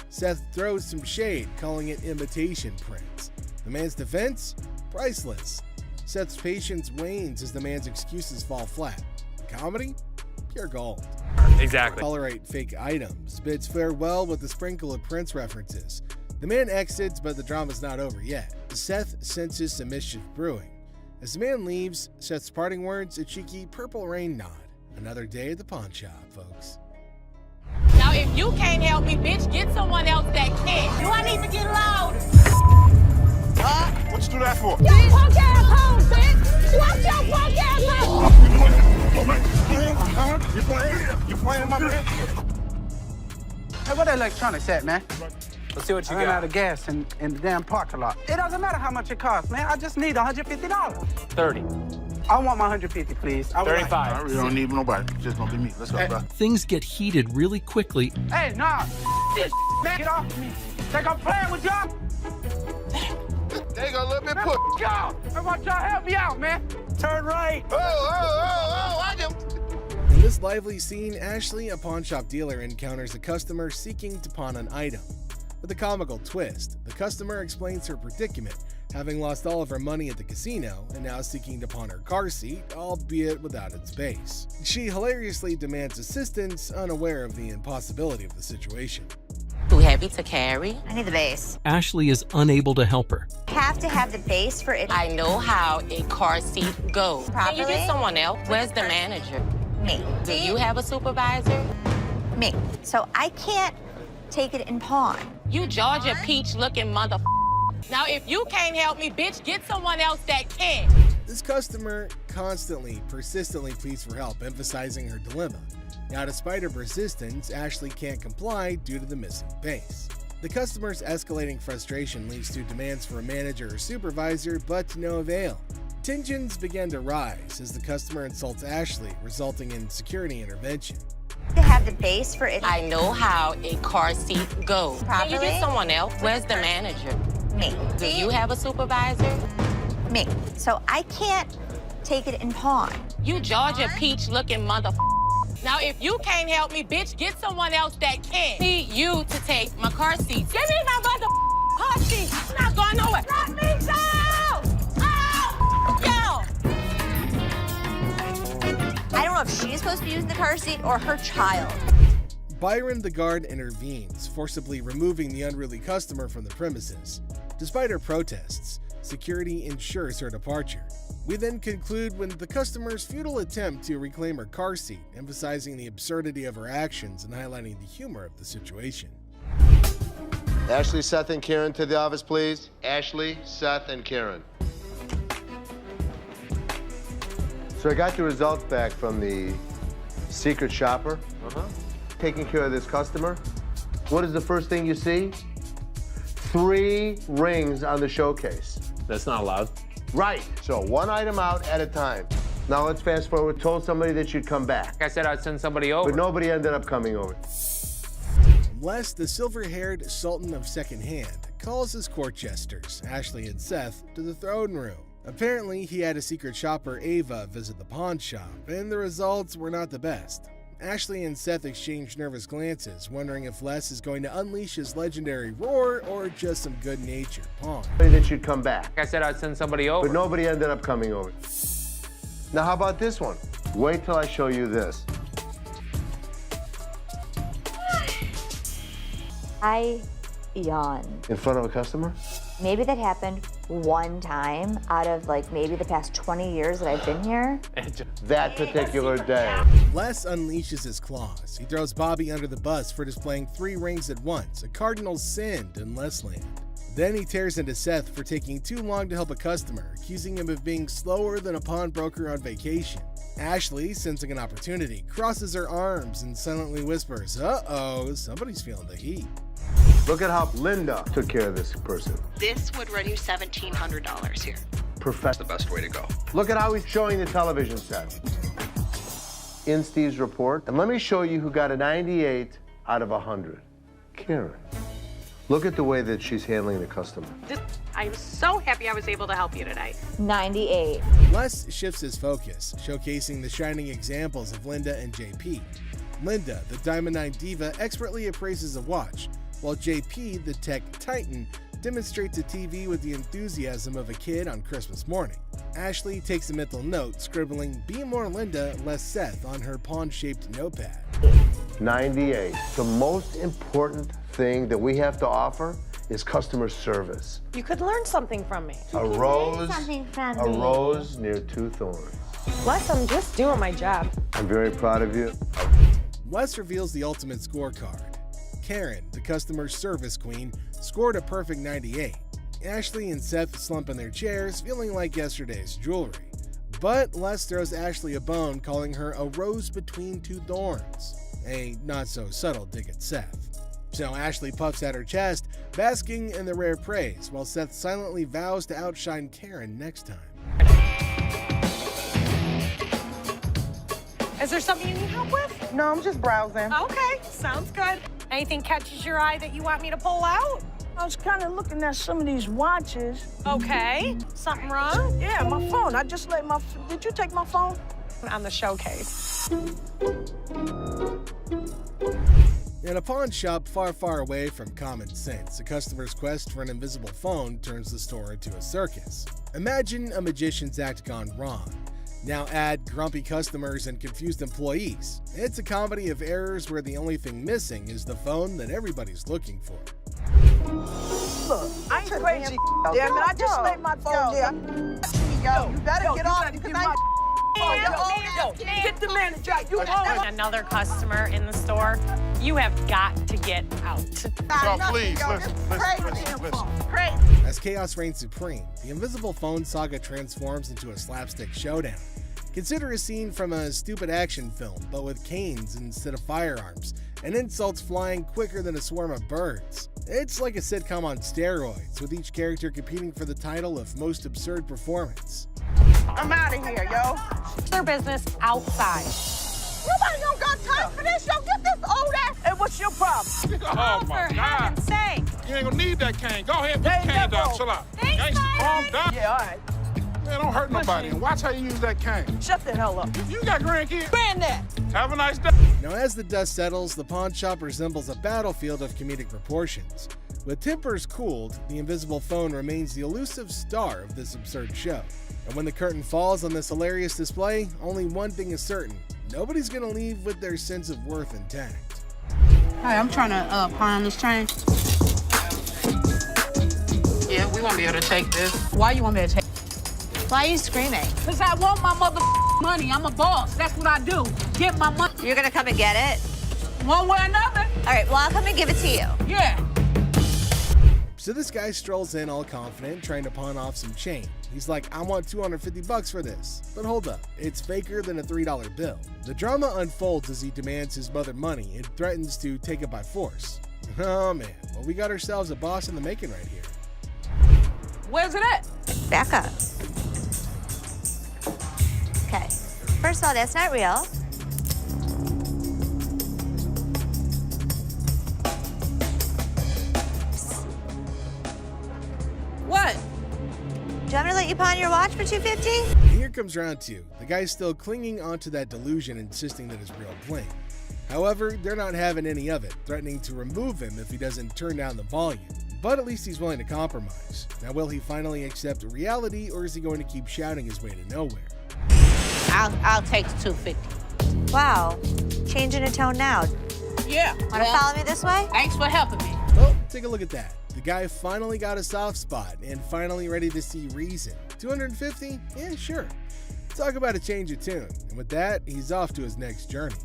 Seth throws some shade, calling it imitation Prince. The man's defense? Priceless. Seth's patience wanes as the man's excuses fall flat. Comedy? Pure gold. Exactly. Tolerate fake items, bids farewell with a sprinkle of Prince references. The man exits, but the drama's not over yet. Seth senses some mischief brewing. As the man leaves, Seth's parting words, a cheeky purple rain nod. Another day at the pawn shop, folks. Now, if you can't help me, bitch, get someone else that can. Do I need to get loud? What you do that for? Your punk ass home, bitch! Watch your punk ass home! You playing my man? Hey, where that electronics at, man? Let's see what you I ran got. out of gas in the damn parking lot. It doesn't matter how much it costs, man. I just need $150. 30. I want my $150, please. I would 35. Like... I really don't need nobody. It's just gonna be me. Let's go, bro. Things get heated really quickly. Hey, nah. This man, get off me. Think I'm playing with y'all? They got a little bit Man, put. y'all. I want y'all to help me out, man. Turn right. I can. In this lively scene, Ashley, a pawn shop dealer, encounters a customer seeking to pawn an item. With a comical twist, the customer explains her predicament, having lost all of her money at the casino and now seeking to pawn her car seat, albeit without its base. She hilariously demands assistance, unaware of the impossibility of the situation. Too heavy to carry. I need the base. Ashley is unable to help her. Have to have the base for it. I know how a car seat goes. Can you Properly? get someone else? Where's the manager? Me. Do you have a supervisor? Me. So I can't take it in pawn. You Georgia peach looking mother. Now, if you can't help me, bitch, get someone else that can. This customer constantly, persistently pleads for help, emphasizing her dilemma. Now, despite her persistence, Ashley can't comply due to the missing base. The customer's escalating frustration leads to demands for a manager or supervisor, but to no avail. Tensions begin to rise as the customer insults Ashley, resulting in security intervention. To have the base for it. I know how a car seat goes. Can you Properly? get someone else? Where's the manager? Me. Do you have a supervisor? Me. So I can't take it in pawn. You Georgia peach looking mother. Now, if you can't help me, bitch, get someone else that can. Need you to take my car seat. Give me my mother car seat. I'm not going nowhere. Let me go! I don't know if she's supposed to be using the car seat or her child. Byron the guard intervenes, forcibly removing the unruly customer from the premises. Despite her protests, security ensures her departure. We then conclude with the customer's futile attempt to reclaim her car seat, emphasizing the absurdity of her actions and highlighting the humor of the situation. Ashley, Seth, and Karen to the office, please. Ashley, Seth, and Karen. So I got the results back from the secret shopper. Taking care of this customer. What is the first thing you see? 3 rings on the showcase. That's not allowed. Right. So one item out at a time. Now let's fast forward. Told somebody that you'd come back. I said I'd send somebody over. But nobody ended up coming over. Les, the silver-haired sultan of secondhand, calls his court jesters, Ashley and Seth, to the throne room. Apparently, he had a secret shopper, Ava, visit the pawn shop, and the results were not the best. Ashley and Seth exchange nervous glances, wondering if Les is going to unleash his legendary roar or just some good-natured pawn. That you'd come back. I said I'd send somebody over. But nobody ended up coming over. Now, how about this one? Wait till I show you this. I yawn. In front of a customer? Maybe that happened one time out of like maybe the past 20 years that I've been here. That particular day. Les unleashes his claws. He throws Bobby under the bus for displaying 3 rings at once, a cardinal sin in Les land. Then he tears into Seth for taking too long to help a customer, accusing him of being slower than a pawnbroker on vacation. Ashley, sensing an opportunity, crosses her arms and silently whispers, "Uh-oh, somebody's feeling the heat." Look at how Linda took care of this person. This would run you $1,700 here. That's the best way to go. Look at how he's showing the television set. In Steve's report. And let me show you who got a 98 out of 100. Karen. Look at the way that she's handling the customer. I'm so happy I was able to help you today. 98. Les shifts his focus, showcasing the shining examples of Linda and JP. Linda, the Diamond 9 diva, expertly appraises a watch, while JP, the tech titan, demonstrates a TV with the enthusiasm of a kid on Christmas morning. Ashley takes a mental note, scribbling "Be more Linda, less Seth" on her pawn-shaped notepad. 98. The most important thing that we have to offer is customer service. You could learn something from me. A rose near 2 thorns. Les, I'm just doing my job. I'm very proud of you. Les reveals the ultimate scorecard. Karen, the customer service queen, scored a perfect 98. Ashley and Seth slump in their chairs, feeling like yesterday's jewelry. But Les throws Ashley a bone, calling her a rose between 2 thorns. A not-so-subtle dig at Seth. So Ashley puffs at her chest, basking in the rare praise, while Seth silently vows to outshine Karen next time. Is there something you need help with? No, I'm just browsing. Okay, sounds good. Anything catches your eye that you want me to pull out? I was kind of looking at some of these watches. Okay. Something wrong? Yeah, my phone. I just let my... Did you take my phone? On the showcase. In a pawn shop far, far away from common sense, a customer's quest for an invisible phone turns the store into a circus. Imagine a magician's act gone wrong. Now add grumpy customers and confused employees. It's a comedy of errors where the only thing missing is the phone that everybody's looking for. Look, I ain't crazy. Damn it, I just laid my phone there. Yo, you better get off because get the manager. Another customer in the store. You have got to get out. So please, listen. As chaos reigns supreme, the invisible phone saga transforms into a slapstick showdown. Consider a scene from a stupid action film, but with canes instead of firearms, and insults flying quicker than a swarm of birds. It's like a sitcom on steroids, with each character competing for the title of most absurd performance. I'm out of here, yo. Their business outside. Nobody don't got time for this, yo. Get this old ass. Hey, what's your problem? Oh, my For God. heaven's sake. You ain't gonna need that cane. Go ahead, put the cane down. Chill out. Gangster, calm down. Yeah, all right. Man, don't hurt nobody. And watch how you use that cane. Shut the hell up. You got grandkids? Granddad. Have a nice day. Now, as the dust settles, the pawn shop resembles a battlefield of comedic proportions. With tempers cooled, the invisible phone remains the elusive star of this absurd show. And when the curtain falls on this hilarious display, only one thing is certain: nobody's gonna leave with their sense of worth intact. Hi, I'm trying to pawn this chain. Yeah, we won't be able to take this. Why you want me to take? Why are you screaming? Because I want my mother money. I'm a boss. That's what I do. Get my money. You're gonna come and get it? One way or another. All right, well, I'll come and give it to you. Yeah. So this guy strolls in all confident, trying to pawn off some chain. He's like, I want $250 for this. But hold up, it's faker than a $3 bill. The drama unfolds as he demands his mother money and threatens to take it by force. Oh man, well, we got ourselves a boss in the making right here. Where's it at? Back up. Okay. First of all, that's not real. What? Do you want me to let you pawn your watch for $250? Here comes round two. The guy's still clinging onto that delusion, insisting that it's real bling. However, they're not having any of it, threatening to remove him if he doesn't turn down the volume. But at least he's willing to compromise. Now, will he finally accept reality, or is he going to keep shouting his way to nowhere? I'll take the $250. Wow. Changing a tone now. Yeah. Want to follow me this way? Thanks for helping me. Well, take a look at that. The guy finally got a soft spot and finally ready to see reason. $250? Yeah, sure. Talk about a change of tune. And with that, he's off to his next journey.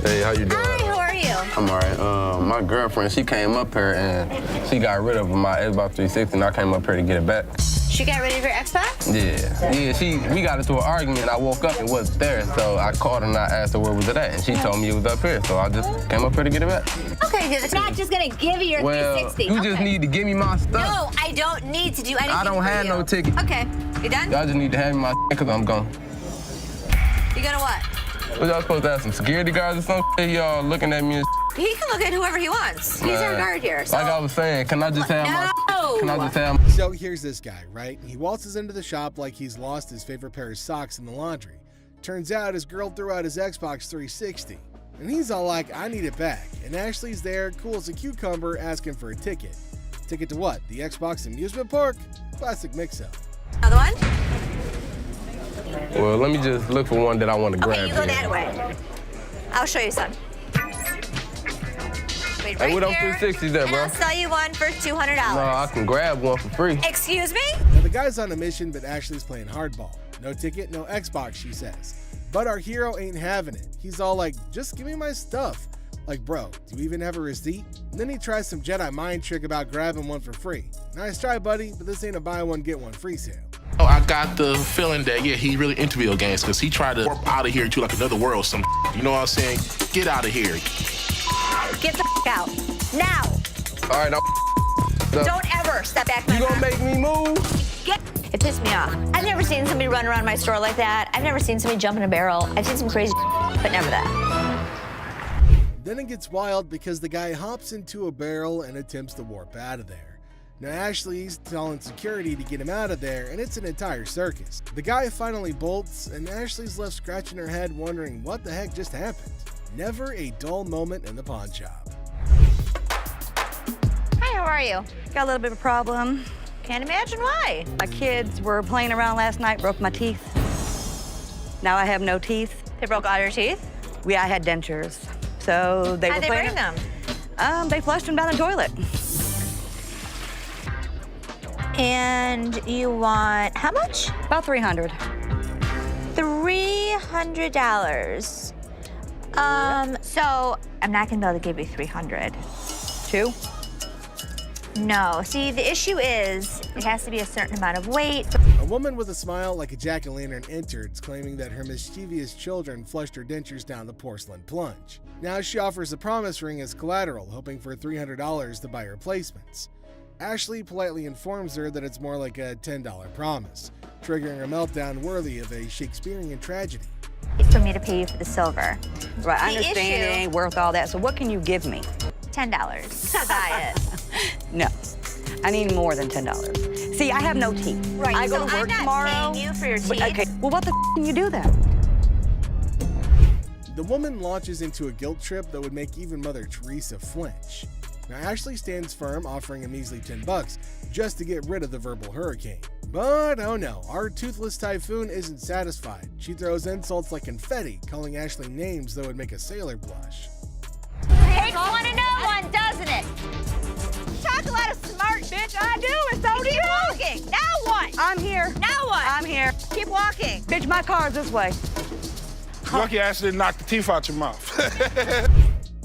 Hey, how you doing? Hi, how are you? I'm all right. My girlfriend, she came up here and she got rid of my Xbox 360 and I came up here to get it back. She got rid of your Xbox? Yeah, we got into an argument and I woke up and it wasn't there. So I called her and I asked her where was it at and she told me it was up here. So I just came up here to get it back. Okay, it's not just gonna give you your 360. You just need to give me my stuff. No, I don't need to do anything. I don't have no ticket. Okay, you done? Y'all just need to have me my because I'm gone. You gonna what? What y'all supposed to have some security guards or something? Y'all looking at me and He can look at whoever he wants. He's our guard here. So. Like I was saying, can I just have No. Can I just have So here's this guy, right? He waltzes into the shop like he's lost his favorite pair of socks in the laundry. Turns out his girl threw out his Xbox 360. And he's all like, I need it back. And Ashley's there, cool as a cucumber, asking for a ticket. Ticket to what? The Xbox amusement park? Classic mix-up. Another one? Well, let me just look for one that I want to grab. Okay, you go that way. I'll show you some. Wait right Hey, what up here, 360s there, bro? and I'll sell you one for $200. No, I can grab one for free. Excuse me? Now the guy's on a mission, but Ashley's playing hardball. No ticket, no Xbox, she says. But our hero ain't having it. He's all like, just give me my stuff. Like, bro, do you even have a receipt? And then he tries some Jedi mind trick about grabbing one for free. Nice try, buddy, but this ain't a buy one, get one free sale. Oh, I got the feeling that, yeah, he really into video games because he tried to warp out of here to like another world. You know what I'm saying? Get out of here. Get the out. Now. All right, Don't ever step back. You gonna make me move? It pissed me off. I've never seen somebody run around my store like that. I've never seen somebody jump in a barrel. I've seen some crazy but never that. Then it gets wild because the guy hops into a barrel and attempts to warp out of there. Now Ashley's telling security to get him out of there, and it's an entire circus. The guy finally bolts, and Ashley's left scratching her head wondering what the heck just happened. Never a dull moment in the pawn shop. Hi, how are you? Got a little bit of a problem. Can't imagine why. My kids were playing around last night, broke my teeth. Now I have no teeth. They broke all your teeth? I had dentures. So they How'd were they playing. bring them? They flushed them down the toilet. And you want how much? About $300. $300. So I'm not gonna be able to give you $300. Two? No. See, the issue is it has to be a certain amount of weight. A woman with a smile like a jack-o'-lantern entered, claiming that her mischievous children flushed her dentures down the porcelain plunge. Now she offers a promise ring as collateral, hoping for $300 to buy replacements. Ashley politely informs her that it's more like a $10 promise, triggering a meltdown worthy of a Shakespearean tragedy. For me to pay you for the silver. Right, I understand it ain't worth all that, so what can you give me? $10 to buy it. No, I need more than $10. See, I have no teeth. Right, I go to work tomorrow. I'm not paying you for your teeth. Okay, well, what the can you do then? The woman launches into a guilt trip that would make even Mother Teresa flinch. Now, Ashley stands firm, offering a measly $10 just to get rid of the verbal hurricane. But oh no, our toothless typhoon isn't satisfied. She throws insults like confetti, calling Ashley names that would make a sailor blush. Takes one to know one, doesn't it? Talk a lot of smart, bitch. I do, and so do you. Keep walking. Now what? I'm here. Now what? I'm here. Keep walking. Bitch, my car's this way. Lucky Ashley didn't knock the teeth out your mouth.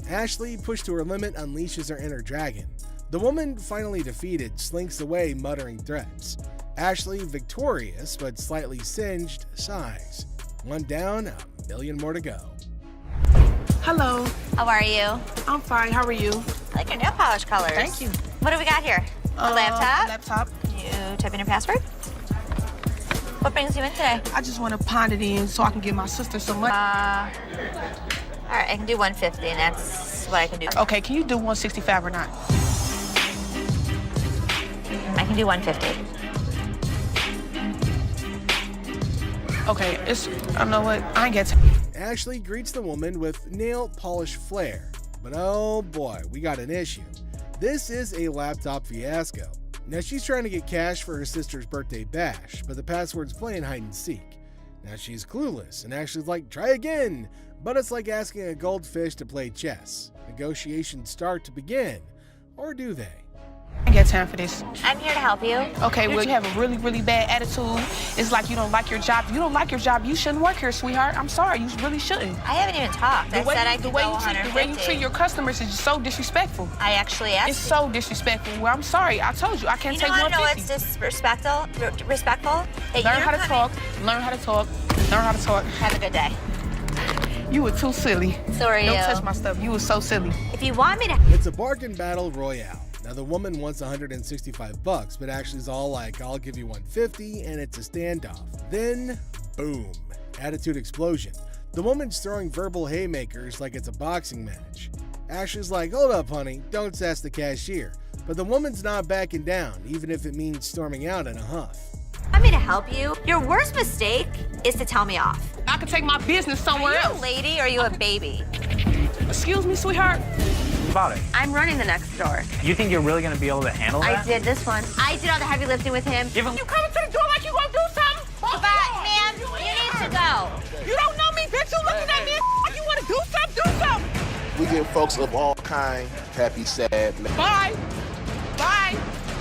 Ashley, pushed to her limit, unleashes her inner dragon. The woman, finally defeated, slinks away muttering threats. Ashley, victorious but slightly singed, sighs. One down, a million more to go. Hello. How are you? I'm fine. How are you? I like your nail polish colors. Thank you. What do we got here? A laptop? Laptop. You type in your password? What brings you in today? I just want to pawn it in so I can give my sister some money. All right, I can do 150, and that's what I can do. Okay, can you do 165 or not? I can do 150. Okay, I know what, I ain't got time. Ashley greets the woman with nail polish flair. But oh boy, we got an issue. This is a laptop fiasco. Now she's trying to get cash for her sister's birthday bash, but the password's playing hide and seek. Now she's clueless, and Ashley's like, try again. But it's like asking a goldfish to play chess. Negotiations start to begin. Or do they? I ain't got time for this. I'm here to help you. Okay, well, you have a really, really bad attitude. It's like you don't like your job. If you don't like your job, you shouldn't work here, sweetheart. I'm sorry, you really shouldn't. I haven't even talked. I said I could go 150. The way you treat your customers is so disrespectful. I actually asked. It's so disrespectful. Well, I'm sorry. I told you, I can't take 150. You know what's disrespectful? Learn how to talk. Learn how to talk. Learn how to talk. Have a good day. You were too silly. So are you. Don't touch my stuff. You were so silly. If you want me to... It's a bargain battle royale. Now the woman wants $165, but Ashley's all like, I'll give you 150, and it's a standoff. Then, boom, attitude explosion. The woman's throwing verbal haymakers like it's a boxing match. Ashley's like, hold up, honey, don't sass the cashier. But the woman's not backing down, even if it means storming out in a huff. Want me to help you? Your worst mistake is to tell me off. I could take my business somewhere else. Are you a lady or are you a baby? Excuse me, sweetheart. About it. I'm running the next store. You think you're really gonna be able to handle that? I did this one. I did all the heavy lifting with him. Give him. You coming to the door like you gonna do something? But, ma'am, you need to go. You don't know me, bitch. You looking at me like you wanna do something? Do something. We give folks of all kind, happy, sad. Bye. Bye.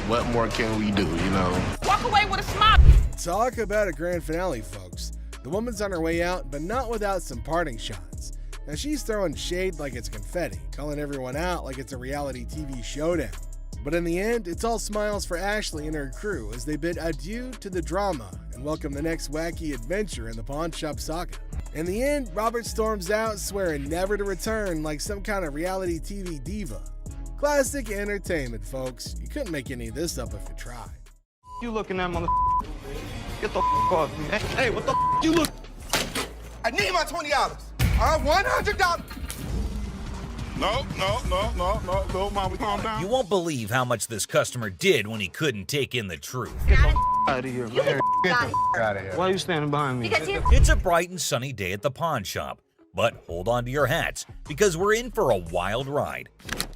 What more can we do, you know? Walk away with a smile. Talk about a grand finale, folks. The woman's on her way out, but not without some parting shots. Now she's throwing shade like it's confetti, calling everyone out like it's a reality TV showdown. But in the end, it's all smiles for Ashley and her crew as they bid adieu to the drama and welcome the next wacky adventure in the pawn shop saga. In the end, Robert storms out, swearing never to return like some kind of reality TV diva. Classic entertainment, folks. You couldn't make any of this up if you tried. You looking at mother? Get the off me, man. Hey, what the you look? I need my $20. $100. No, mama, calm down. You won't believe how much this customer did when he couldn't take in the truth. Get the out of here, man. Get the out of here. Why are you standing behind me? It's a bright and sunny day at the pawn shop. But hold on to your hats, because we're in for a wild ride.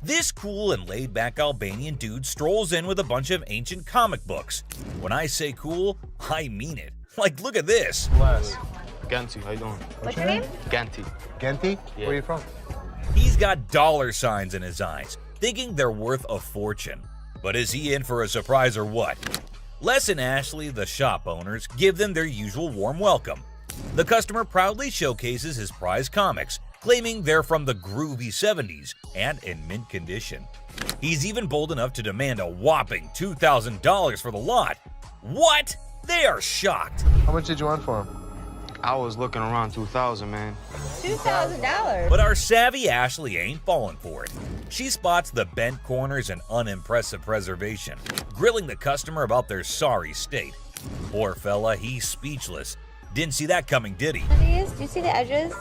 This cool and laid-back Albanian dude strolls in with a bunch of ancient comic books. When I say cool, I mean it. Like, look at this. Les. Ganti, how you doing? What's your name? Ganti. Ganti? Yeah. Where are you from? He's got dollar signs in his eyes, thinking they're worth a fortune. But is he in for a surprise or what? Les and Ashley, the shop owners, give them their usual warm welcome. The customer proudly showcases his prize comics, claiming they're from the groovy 70s and in mint condition. He's even bold enough to demand a whopping $2,000 for the lot. What? They are shocked. How much did you want for him? I was looking around 2,000, man. $2,000? But our savvy Ashley ain't falling for it. She spots the bent corners and unimpressive preservation, grilling the customer about their sorry state. Poor fella, he's speechless. Didn't see that coming, did he? Do you see the edges?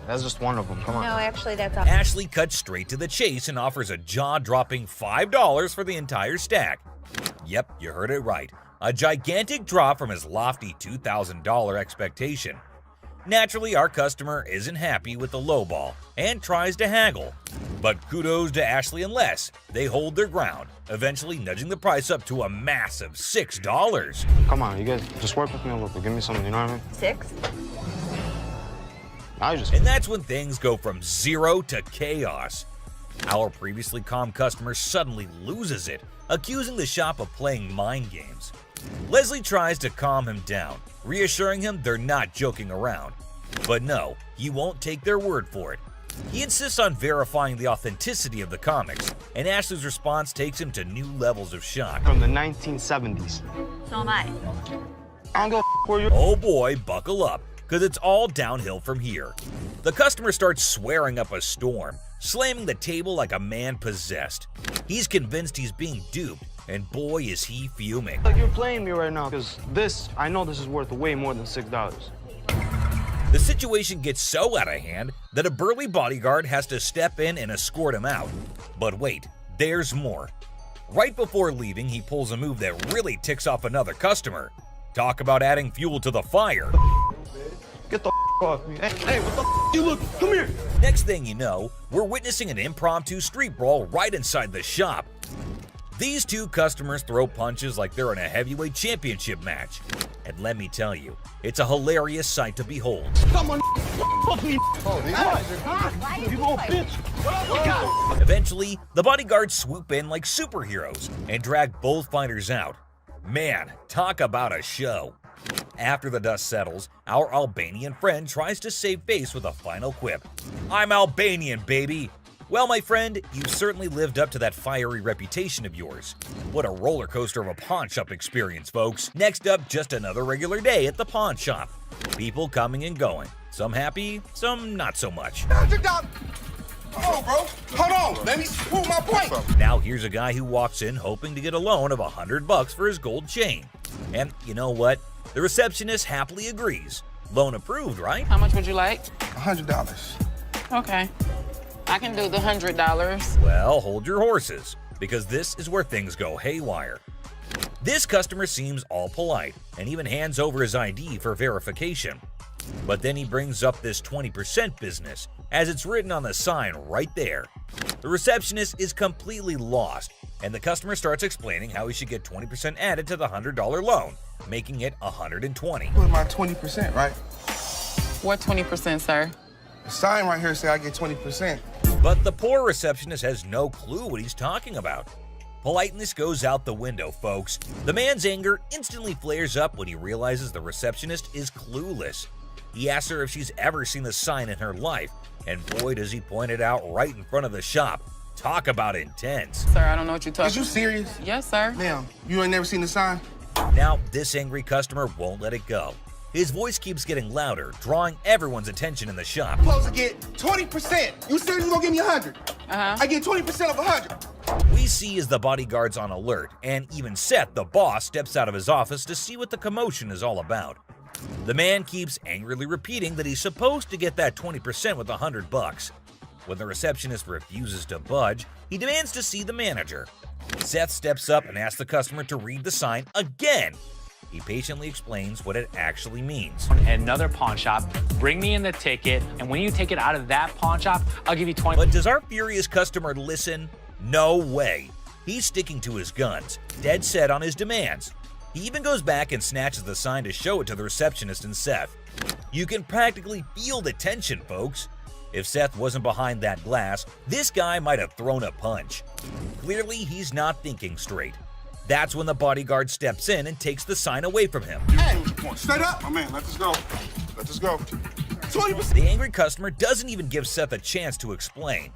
That's just one of them. Come on. No, actually, that's all. Ashley cuts straight to the chase and offers a jaw-dropping $5 for the entire stack. Yep, you heard it right. A gigantic drop from his lofty $2,000 expectation. Naturally, our customer isn't happy with the lowball and tries to haggle. But kudos to Ashley and Les. They hold their ground, eventually nudging the price up to a massive $6. Come on, you guys, just work with me a little bit. Give me something, you know what I mean? 6? And that's when things go from zero to chaos. Our previously calm customer suddenly loses it, accusing the shop of playing mind games. Leslie tries to calm him down, reassuring him they're not joking around. But no, he won't take their word for it. He insists on verifying the authenticity of the comics, and Ashley's response takes him to new levels of shock. From the 1970s. So am I. I don't go where you. Oh boy, buckle up, because it's all downhill from here. The customer starts swearing up a storm, slamming the table like a man possessed. He's convinced he's being duped, and boy is he fuming. Like you're playing me right now, because I know this is worth way more than $6. The situation gets so out of hand that a burly bodyguard has to step in and escort him out. But wait, there's more. Right before leaving, he pulls a move that really ticks off another customer. Talk about adding fuel to the fire. Get the off me. Hey, what the you look? Come here. Next thing you know, we're witnessing an impromptu street brawl right inside the shop. These two customers throw punches like they're in a heavyweight championship match. And let me tell you, it's a hilarious sight to behold. Come on, fuck me. Oh, you little bitch. Eventually, the bodyguards swoop in like superheroes and drag both fighters out. Man, talk about a show. After the dust settles, our Albanian friend tries to save face with a final quip. I'm Albanian, baby! Well, my friend, you certainly lived up to that fiery reputation of yours. What a roller coaster of a pawn shop experience, folks. Next up, just another regular day at the pawn shop. People coming and going. Some happy, some not so much. $100. Hold on, bro. Hold on. Let me prove my point. Now here's a guy who walks in hoping to get a loan of $100 for his gold chain. And you know what? The receptionist happily agrees. Loan approved, right? How much would you like? $100. Okay. I can do the $100. Well, hold your horses, because this is where things go haywire. This customer seems all polite and even hands over his ID for verification. But then he brings up this 20% business, as it's written on the sign right there. The receptionist is completely lost, and the customer starts explaining how he should get 20% added to the $100 loan, making it $120. Put my 20%, right? What 20%, sir? The sign right here say I get 20%. But the poor receptionist has no clue what he's talking about. Politeness goes out the window, folks. The man's anger instantly flares up when he realizes the receptionist is clueless. He asks her if she's ever seen the sign in her life, and boy does he point it out right in front of the shop. Talk about intense. Sir, I don't know what you're talking about. Is you serious? Yes, sir. Ma'am, you ain't never seen the sign? Now, this angry customer won't let it go. His voice keeps getting louder, drawing everyone's attention in the shop. I'm supposed to get 20%. You said you gonna give me 100. I get 20% of 100. We see as the bodyguard's on alert, and even Seth, the boss, steps out of his office to see what the commotion is all about. The man keeps angrily repeating that he's supposed to get that 20% with $100. When the receptionist refuses to budge, he demands to see the manager. Seth steps up and asks the customer to read the sign again. He patiently explains what it actually means. At another pawn shop, bring me in the ticket, and when you take it out of that pawn shop, I'll give you 20. But does our furious customer listen? No way. He's sticking to his guns, dead set on his demands. He even goes back and snatches the sign to show it to the receptionist and Seth. You can practically feel the tension, folks. If Seth wasn't behind that glass, this guy might have thrown a punch. Clearly, he's not thinking straight. That's when the bodyguard steps in and takes the sign away from him. Hey, straight up. My man, let us go. Let us go. 20%. The angry customer doesn't even give Seth a chance to explain.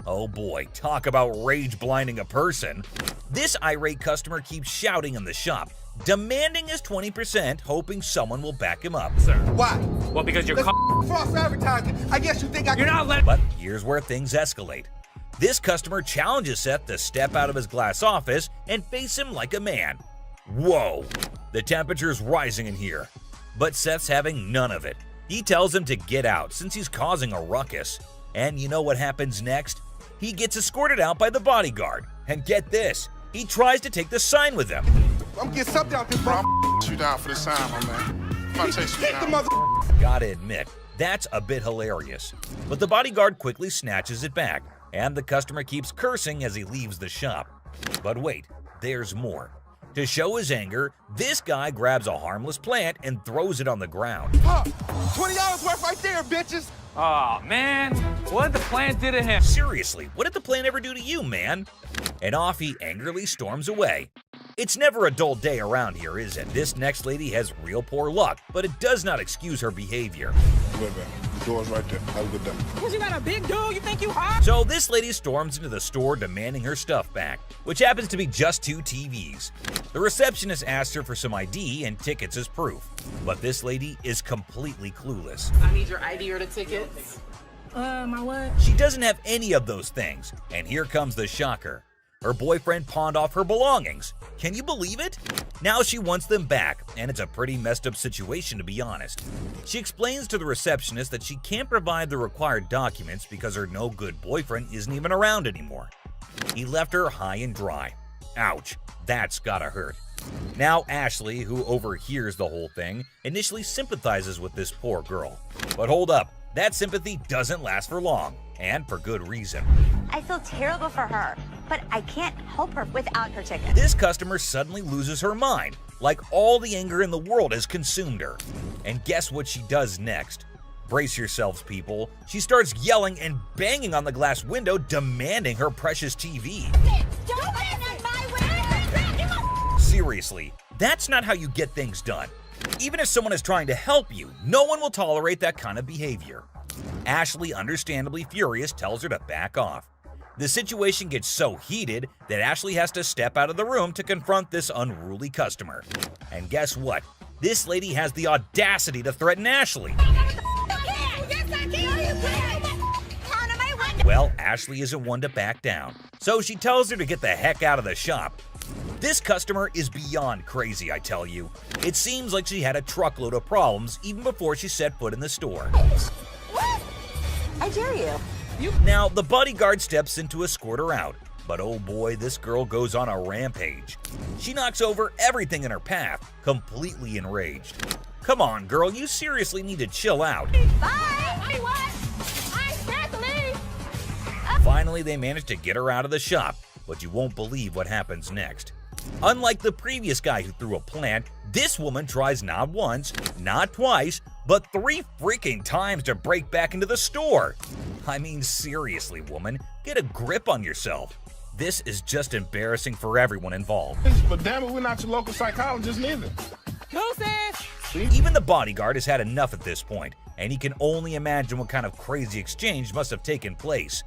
Oh boy, talk about rage blinding a person. This irate customer keeps shouting in the shop, demanding his 20%, hoping someone will back him up. Sir. Why? Well, because you're false advertising. I guess you think I can. You're not letting. But here's where things escalate. This customer challenges Seth to step out of his glass office and face him like a man. Whoa, the temperature's rising in here. But Seth's having none of it. He tells him to get out since he's causing a ruckus. And you know what happens next? He gets escorted out by the bodyguard. And get this, he tries to take the sign with him. I'm getting something out this, bro. You down for the sign, my man. I'm about to take you Hit the down. mother. Gotta admit, that's a bit hilarious. But the bodyguard quickly snatches it back, and the customer keeps cursing as he leaves the shop. But wait, there's more. To show his anger, this guy grabs a harmless plant and throws it on the ground. Huh, $20 worth right there, bitches. Oh, man. What did the plant do to him? Seriously, what did the plant ever do to you, man? And off he angrily storms away. It's never a dull day around here, is it? This next lady has real poor luck, but it does not excuse her behavior. Wait, man. The door's right there. Have a good day. Cause you got a big dude, you think you hot? So this lady storms into the store demanding her stuff back, which happens to be just 2 TVs. The receptionist asks her for some ID and tickets as proof, but this lady is completely clueless. I need your ID or the tickets. My what? She doesn't have any of those things, and here comes the shocker. Her boyfriend pawned off her belongings. Can you believe it? Now she wants them back, and it's a pretty messed up situation to be honest. She explains to the receptionist that she can't provide the required documents because her no-good boyfriend isn't even around anymore. He left her high and dry. Ouch, that's gotta hurt. Now Ashley, who overhears the whole thing, initially sympathizes with this poor girl. But hold up, that sympathy doesn't last for long, and for good reason. I feel terrible for her, but I can't help her without her ticket. This customer suddenly loses her mind, like all the anger in the world has consumed her. And guess what she does next? Brace yourselves, people. She starts yelling and banging on the glass window, demanding her precious TV. Don't bang on my window! Seriously, that's not how you get things done. Even if someone is trying to help you, no one will tolerate that kind of behavior. Ashley, understandably furious, tells her to back off. The situation gets so heated that Ashley has to step out of the room to confront this unruly customer. And guess what? This lady has the audacity to threaten Ashley. Well, Ashley isn't one to back down, so she tells her to get the heck out of the shop. This customer is beyond crazy, I tell you. It seems like she had a truckload of problems even before she set foot in the store. What? I dare you. Now, the bodyguard steps in to escort her out, but oh boy, this girl goes on a rampage. She knocks over everything in her path, completely enraged. Come on, girl, you seriously need to chill out. Bye! What? I can't leave! Finally, they manage to get her out of the shop, but you won't believe what happens next. Unlike the previous guy who threw a plant, this woman tries not once, not twice, but 3 freaking times to break back into the store. I mean, seriously, woman, get a grip on yourself. This is just embarrassing for everyone involved. But damn it, we're not your local psychologist neither. Even the bodyguard has had enough at this point, and he can only imagine what kind of crazy exchange must have taken place.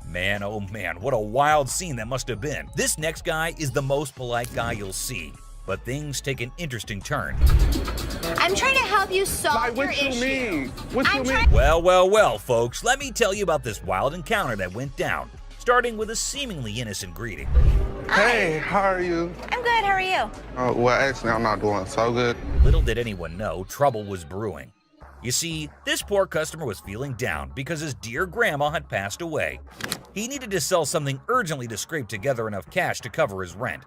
Man, oh man, what a wild scene that must have been. This next guy is the most polite guy you'll see, but things take an interesting turn. I'm trying to help you solve your issue. What you mean? Well, folks, let me tell you about this wild encounter that went down, starting with a seemingly innocent greeting. Hey, how are you? I'm good, how are you? Well, actually, I'm not doing so good. Little did anyone know, trouble was brewing. You see, this poor customer was feeling down because his dear grandma had passed away. He needed to sell something urgently to scrape together enough cash to cover his rent.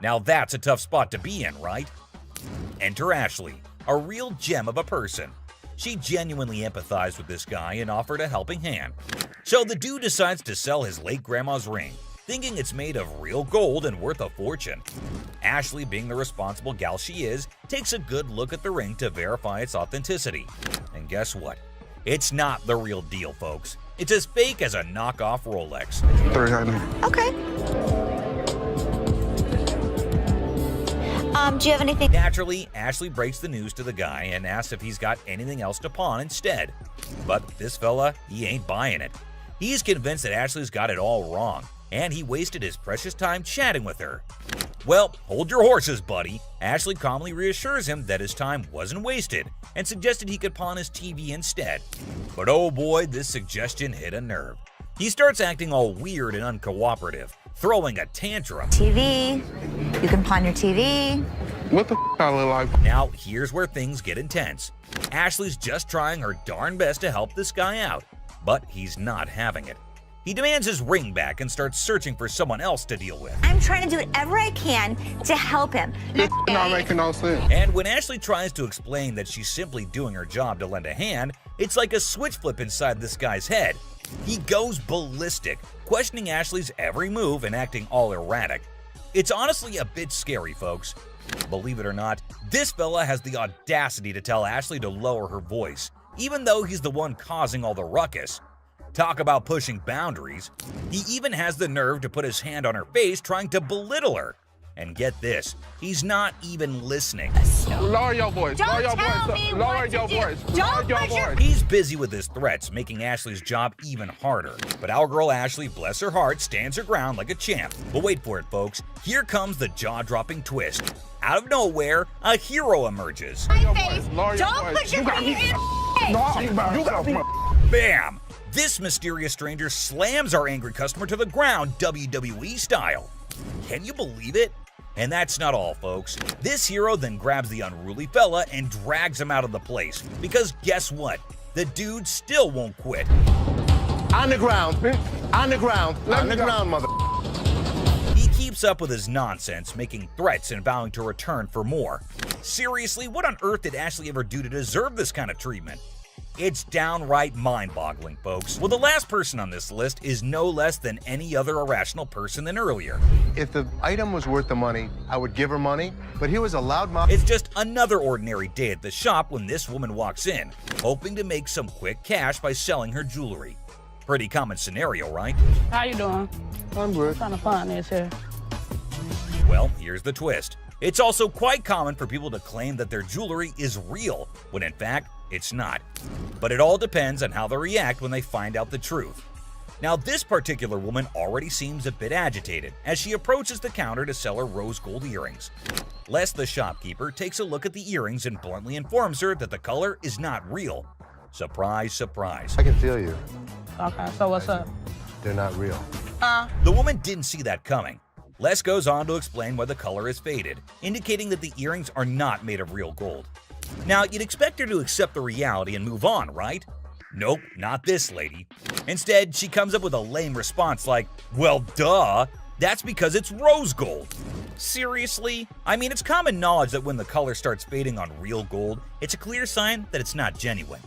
Now that's a tough spot to be in, right? Enter Ashley, a real gem of a person. She genuinely empathized with this guy and offered a helping hand. So the dude decides to sell his late grandma's ring, thinking it's made of real gold and worth a fortune. Ashley, being the responsible gal she is, takes a good look at the ring to verify its authenticity. And guess what? It's not the real deal, folks. It's as fake as a knockoff Rolex. 300. Okay. Do you have anything? Naturally, Ashley breaks the news to the guy and asks if he's got anything else to pawn instead. But this fella, he ain't buying it. He's convinced that Ashley's got it all wrong, and he wasted his precious time chatting with her. Well, hold your horses, buddy. Ashley calmly reassures him that his time wasn't wasted and suggested he could pawn his TV instead. But oh boy, this suggestion hit a nerve. He starts acting all weird and uncooperative, throwing a tantrum. TV. You can pawn your TV. What the I look like? Now, here's where things get intense. Ashley's just trying her darn best to help this guy out, but he's not having it. He demands his ring back and starts searching for someone else to deal with. I'm trying to do whatever I can to help him. This not making no sense. And when Ashley tries to explain that she's simply doing her job to lend a hand, it's like a switch flip inside this guy's head. He goes ballistic, questioning Ashley's every move and acting all erratic. It's honestly a bit scary, folks. Believe it or not, this fella has the audacity to tell Ashley to lower her voice, even though he's the one causing all the ruckus. Talk about pushing boundaries. He even has the nerve to put his hand on her face trying to belittle her. And get this, he's not even listening. Lower your voice. Lower your voice. Lower your voice. Lower your voice. He's busy with his threats, making Ashley's job even harder. But our girl Ashley, bless her heart, stands her ground like a champ. But wait for it, folks. Here comes the jaw-dropping twist. Out of nowhere, a hero emerges. Lower your voice. Lower your Don't voice. put your finger in You got me. Bam! This mysterious stranger slams our angry customer to the ground, WWE style. Can you believe it? And that's not all, folks. This hero then grabs the unruly fella and drags him out of the place. Because guess what? The dude still won't quit. On the ground. On the ground. On the ground, mother. He keeps up with his nonsense, making threats and vowing to return for more. Seriously, what on earth did Ashley ever do to deserve this kind of treatment? It's downright mind-boggling, folks. Well, the last person on this list is no less than any other irrational person than earlier. If the item was worth the money, I would give her money, but he was a loudmouth. It's just another ordinary day at the shop when this woman walks in, hoping to make some quick cash by selling her jewelry. Pretty common scenario, right? How you doing? I'm good. Trying to find this here. Well, here's the twist. It's also quite common for people to claim that their jewelry is real, when in fact, it's not. But it all depends on how they react when they find out the truth. Now, this particular woman already seems a bit agitated as she approaches the counter to sell her rose gold earrings. Les, the shopkeeper, takes a look at the earrings and bluntly informs her that the color is not real. Surprise, surprise. I can feel you. Okay, so what's up? They're not real. The woman didn't see that coming. Les goes on to explain why the color is faded, indicating that the earrings are not made of real gold. Now, you'd expect her to accept the reality and move on, right? Nope, not this lady. Instead, she comes up with a lame response like, well, duh, that's because it's rose gold. Seriously? I mean, it's common knowledge that when the color starts fading on real gold, it's a clear sign that it's not genuine.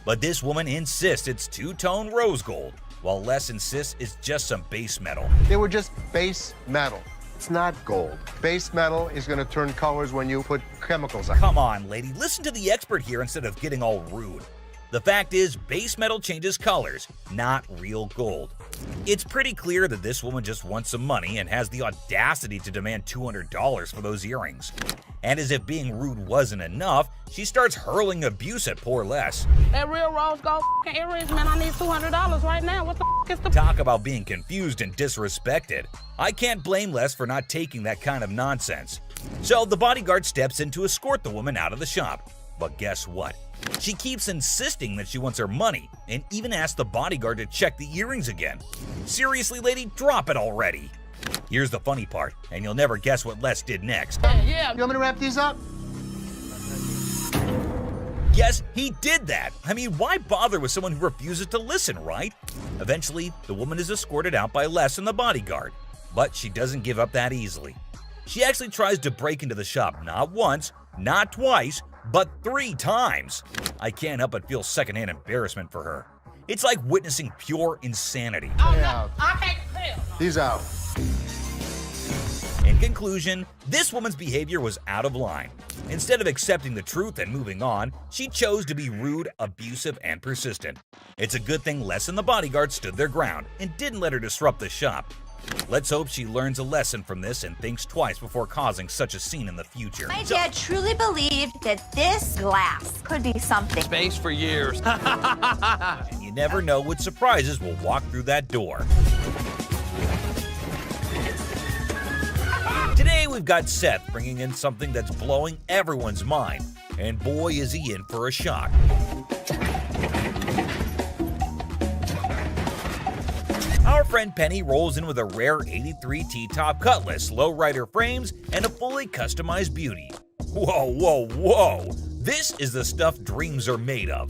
But this woman insists it's two-tone rose gold, while Les insists it's just some base metal. They were just base metal. It's not gold. Base metal is going to turn colors when you put chemicals on it. Come on, lady, listen to the expert here instead of getting all rude. The fact is, base metal changes colors, not real gold. It's pretty clear that this woman just wants some money and has the audacity to demand $200 for those earrings. And as if being rude wasn't enough, she starts hurling abuse at poor Les. That real rose gold earrings, man, I need $200 right now. What the is the... Talk about being confused and disrespected. I can't blame Les for not taking that kind of nonsense. So the bodyguard steps in to escort the woman out of the shop. But guess what? She keeps insisting that she wants her money and even asks the bodyguard to check the earrings again. Seriously, lady, drop it already. Here's the funny part, and you'll never guess what Les did next. Yeah. You want me to wrap these up? Yes, he did that. I mean, why bother with someone who refuses to listen, right? Eventually, the woman is escorted out by Les and the bodyguard, but she doesn't give up that easily. She actually tries to break into the shop not once, not twice, but 3 times. I can't help but feel secondhand embarrassment for her. It's like witnessing pure insanity. He's out. In conclusion, this woman's behavior was out of line. Instead of accepting the truth and moving on, she chose to be rude, abusive, and persistent. It's a good thing Les and the bodyguard stood their ground and didn't let her disrupt the shop. Let's hope she learns a lesson from this and thinks twice before causing such a scene in the future. My dad truly believed that this glass could be something. Space for years. And you never know what surprises will walk through that door. Today we've got Seth bringing in something that's blowing everyone's mind, and boy is he in for a shock. Our friend Penny rolls in with a rare 83 T-top Cutlass, lowrider frames, and a fully customized beauty. Whoa, whoa, whoa! This is the stuff dreams are made of.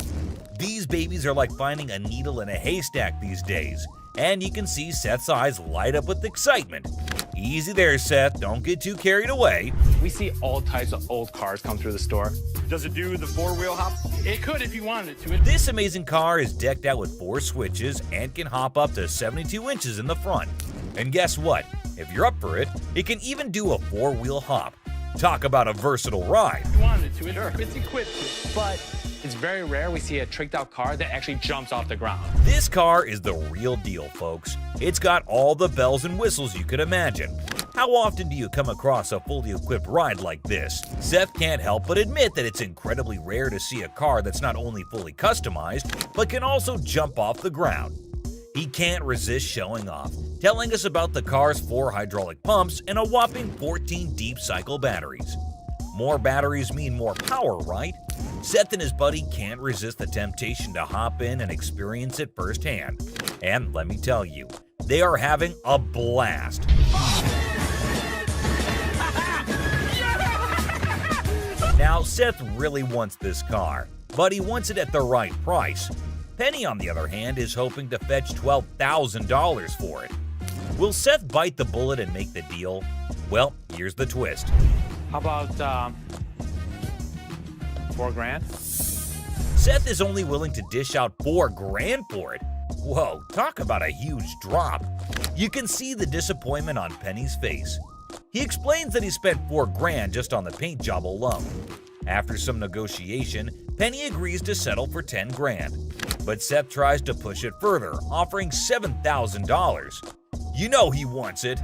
These babies are like finding a needle in a haystack these days, and you can see Seth's eyes light up with excitement. Easy there, Seth, don't get too carried away. We see all types of old cars come through the store. Does it do the four-wheel hop? It could if you wanted it to. This amazing car is decked out with 4 switches and can hop up to 72 inches in the front. And guess what? If you're up for it, it can even do a 4-wheel hop. Talk about a versatile ride. If you wanted to, it's equipped to. But it's very rare we see a tricked out car that actually jumps off the ground. This car is the real deal, folks. It's got all the bells and whistles you could imagine. How often do you come across a fully equipped ride like this? Seth can't help but admit that it's incredibly rare to see a car that's not only fully customized, but can also jump off the ground. He can't resist showing off, telling us about the car's 4 hydraulic pumps and a whopping 14 deep cycle batteries. More batteries mean more power, right? Seth and his buddy can't resist the temptation to hop in and experience it firsthand. And let me tell you, they are having a blast. Now, Seth really wants this car, but he wants it at the right price. Penny, on the other hand, is hoping to fetch $12,000 for it. Will Seth bite the bullet and make the deal? Well, here's the twist. How about $4,000? Seth is only willing to dish out $4,000 for it. Whoa, talk about a huge drop. You can see the disappointment on Penny's face. He explains that he spent $4,000 just on the paint job alone. After some negotiation, Penny agrees to settle for $10,000. But Seth tries to push it further, offering $7,000. You know he wants it.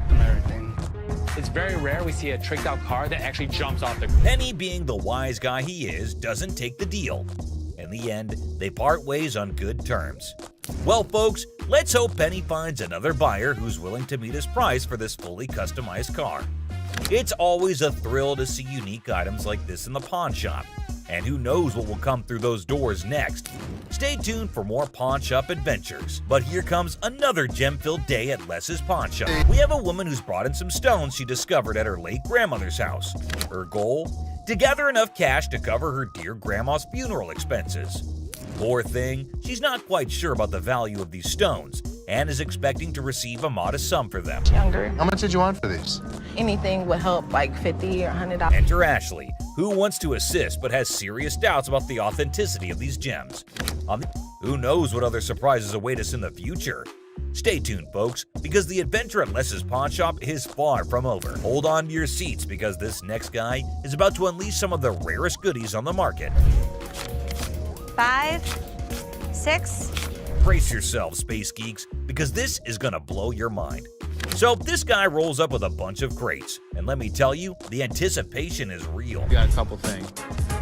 It's very rare we see a tricked out car that actually jumps off the ground. Penny, being the wise guy he is, doesn't take the deal. In the end, they part ways on good terms. Well, folks, let's hope Penny finds another buyer who's willing to meet his price for this fully customized car. It's always a thrill to see unique items like this in the pawn shop. And who knows what will come through those doors next. Stay tuned for more pawn shop adventures. But here comes another gem-filled day at Les's pawn shop. We have a woman who's brought in some stones she discovered at her late grandmother's house. Her goal? To gather enough cash to cover her dear grandma's funeral expenses. Poor thing, she's not quite sure about the value of these stones and is expecting to receive a modest sum for them. Younger. How much did you want for these? Anything would help, like $50 or $100. Enter Ashley, who wants to assist but has serious doubts about the authenticity of these gems. Who knows what other surprises await us in the future? Stay tuned, folks, because the adventure at Les's pawn shop is far from over. Hold on to your seats because this next guy is about to unleash some of the rarest goodies on the market. 5, 6. Brace yourselves, space geeks, because this is gonna blow your mind. So this guy rolls up with a bunch of crates, and let me tell you, the anticipation is real. Got a couple things.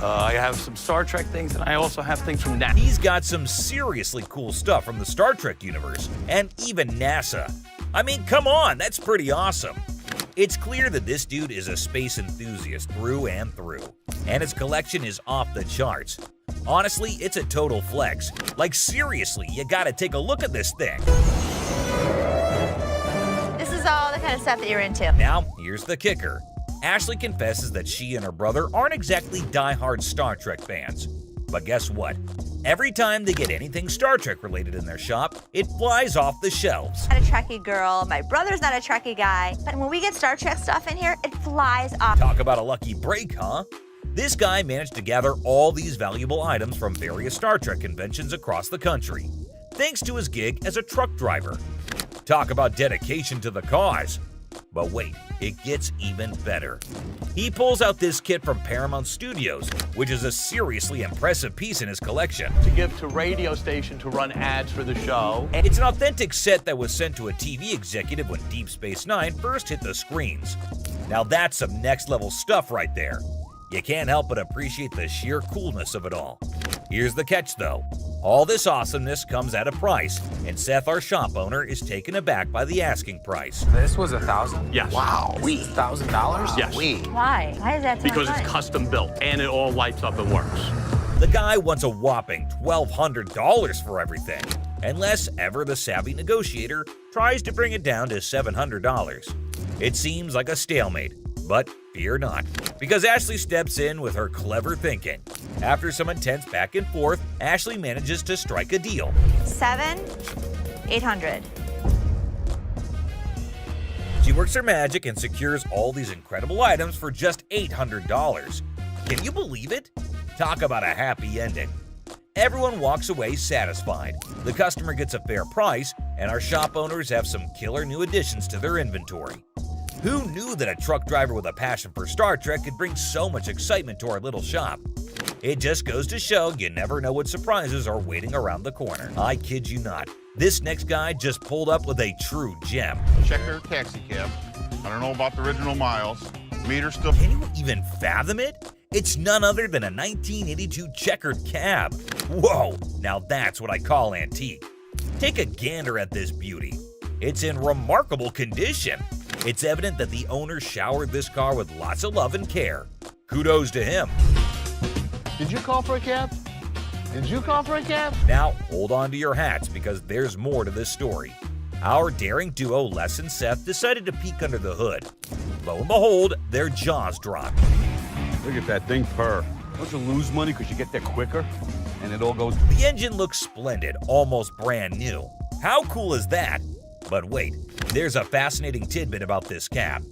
I have some Star Trek things, and I also have things from NASA. He's got some seriously cool stuff from the Star Trek universe, and even NASA. I mean, come on, that's pretty awesome. It's clear that this dude is a space enthusiast through and through, and his collection is off the charts. Honestly, it's a total flex. Like, seriously, you gotta take a look at this thing. This is all the kind of stuff that you're into. Now, here's the kicker. Ashley confesses that she and her brother aren't exactly die-hard Star Trek fans. But guess what? Every time they get anything Star Trek related in their shop, it flies off the shelves. I'm not a Trekkie girl, my brother's not a Trekkie guy, but when we get Star Trek stuff in here, it flies off. Talk about a lucky break, huh? This guy managed to gather all these valuable items from various Star Trek conventions across the country, thanks to his gig as a truck driver. Talk about dedication to the cause. But wait, it gets even better. He pulls out this kit from Paramount Studios, which is a seriously impressive piece in his collection. To give to radio station to run ads for the show. And it's an authentic set that was sent to a TV executive when Deep Space Nine first hit the screens. Now that's some next level stuff right there. You can't help but appreciate the sheer coolness of it all. Here's the catch though. All this awesomeness comes at a price, and Seth, our shop owner, is taken aback by the asking price. This was $1,000? Yes. Wow. $1,000? Yes. Why? Why is that so Because much? it's custom built and it all lights up and works. The guy wants a whopping $1,200 for everything, unless ever the savvy negotiator tries to bring it down to $700. It seems like a stalemate, but fear not, because Ashley steps in with her clever thinking. After some intense back and forth, Ashley manages to strike a deal. $7,800. She works her magic and secures all these incredible items for just $800. Can you believe it? Talk about a happy ending. Everyone walks away satisfied. The customer gets a fair price, and our shop owners have some killer new additions to their inventory. Who knew that a truck driver with a passion for Star Trek could bring so much excitement to our little shop? It just goes to show you never know what surprises are waiting around the corner. I kid you not. This next guy just pulled up with a true gem. Checker taxi cab. I don't know about the original miles. Meter still. Can you even fathom it? It's none other than a 1982 checkered cab. Whoa, now that's what I call antique. Take a gander at this beauty. It's in remarkable condition. It's evident that the owner showered this car with lots of love and care. Kudos to him. Did you call for a cab? Did you call for a cab? Now, hold on to your hats because there's more to this story. Our daring duo, Les and Seth, decided to peek under the hood. Lo and behold, their jaws dropped. Look at that thing purr. Don't you lose money because you get there quicker? And it all goes... The engine looks splendid, almost brand new. How cool is that? But wait, there's a fascinating tidbit about this cab.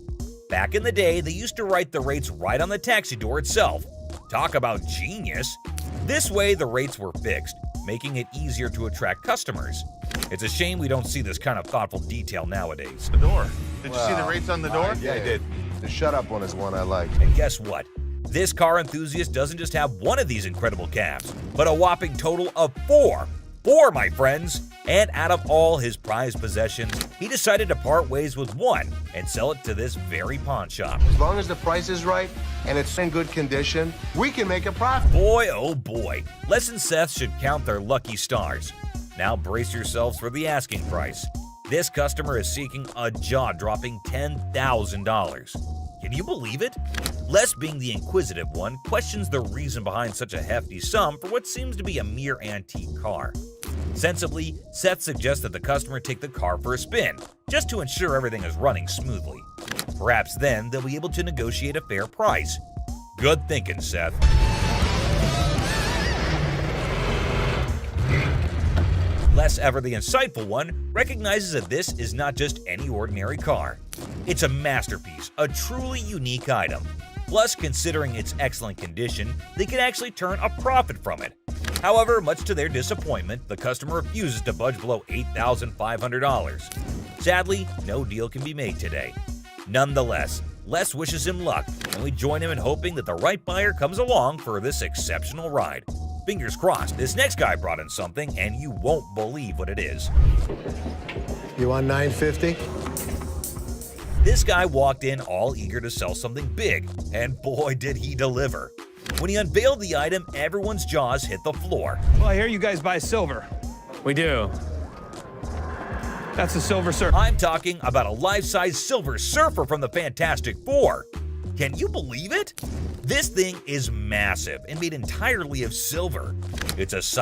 Back in the day, they used to write the rates right on the taxi door itself. Talk about genius. This way, the rates were fixed, making it easier to attract customers. It's a shame we don't see this kind of thoughtful detail nowadays. The door. Did you see the rates on the door? Yeah, I did. The shut up one is one I like. And guess what? This car enthusiast doesn't just have one of these incredible cabs, but a whopping total of 4. 4, my friends! And out of all his prized possessions, he decided to part ways with one and sell it to this very pawn shop. As long as the price is right and it's in good condition, we can make a profit. Boy, oh boy, Les and Seth should count their lucky stars. Now brace yourselves for the asking price. This customer is seeking a jaw-dropping $10,000. Can you believe it? Les, being the inquisitive one, questions the reason behind such a hefty sum for what seems to be a mere antique car. Sensibly, Seth suggests that the customer take the car for a spin, just to ensure everything is running smoothly. Perhaps then they'll be able to negotiate a fair price. Good thinking, Seth. Les, ever the insightful one, recognizes that this is not just any ordinary car. It's a masterpiece, a truly unique item. Plus, considering its excellent condition, they can actually turn a profit from it. However, much to their disappointment, the customer refuses to budge below $8,500. Sadly, no deal can be made today. Nonetheless, Les wishes him luck, and we join him in hoping that the right buyer comes along for this exceptional ride. Fingers crossed, this next guy brought in something, and you won't believe what it is. You want $950? This guy walked in all eager to sell something big, and boy did he deliver. When he unveiled the item, everyone's jaws hit the floor. Well, I hear you guys buy silver. We do. That's a Silver Surfer. I'm talking about a life-size Silver Surfer from the Fantastic Four. Can you believe it? This thing is massive and made entirely of silver. It's a sight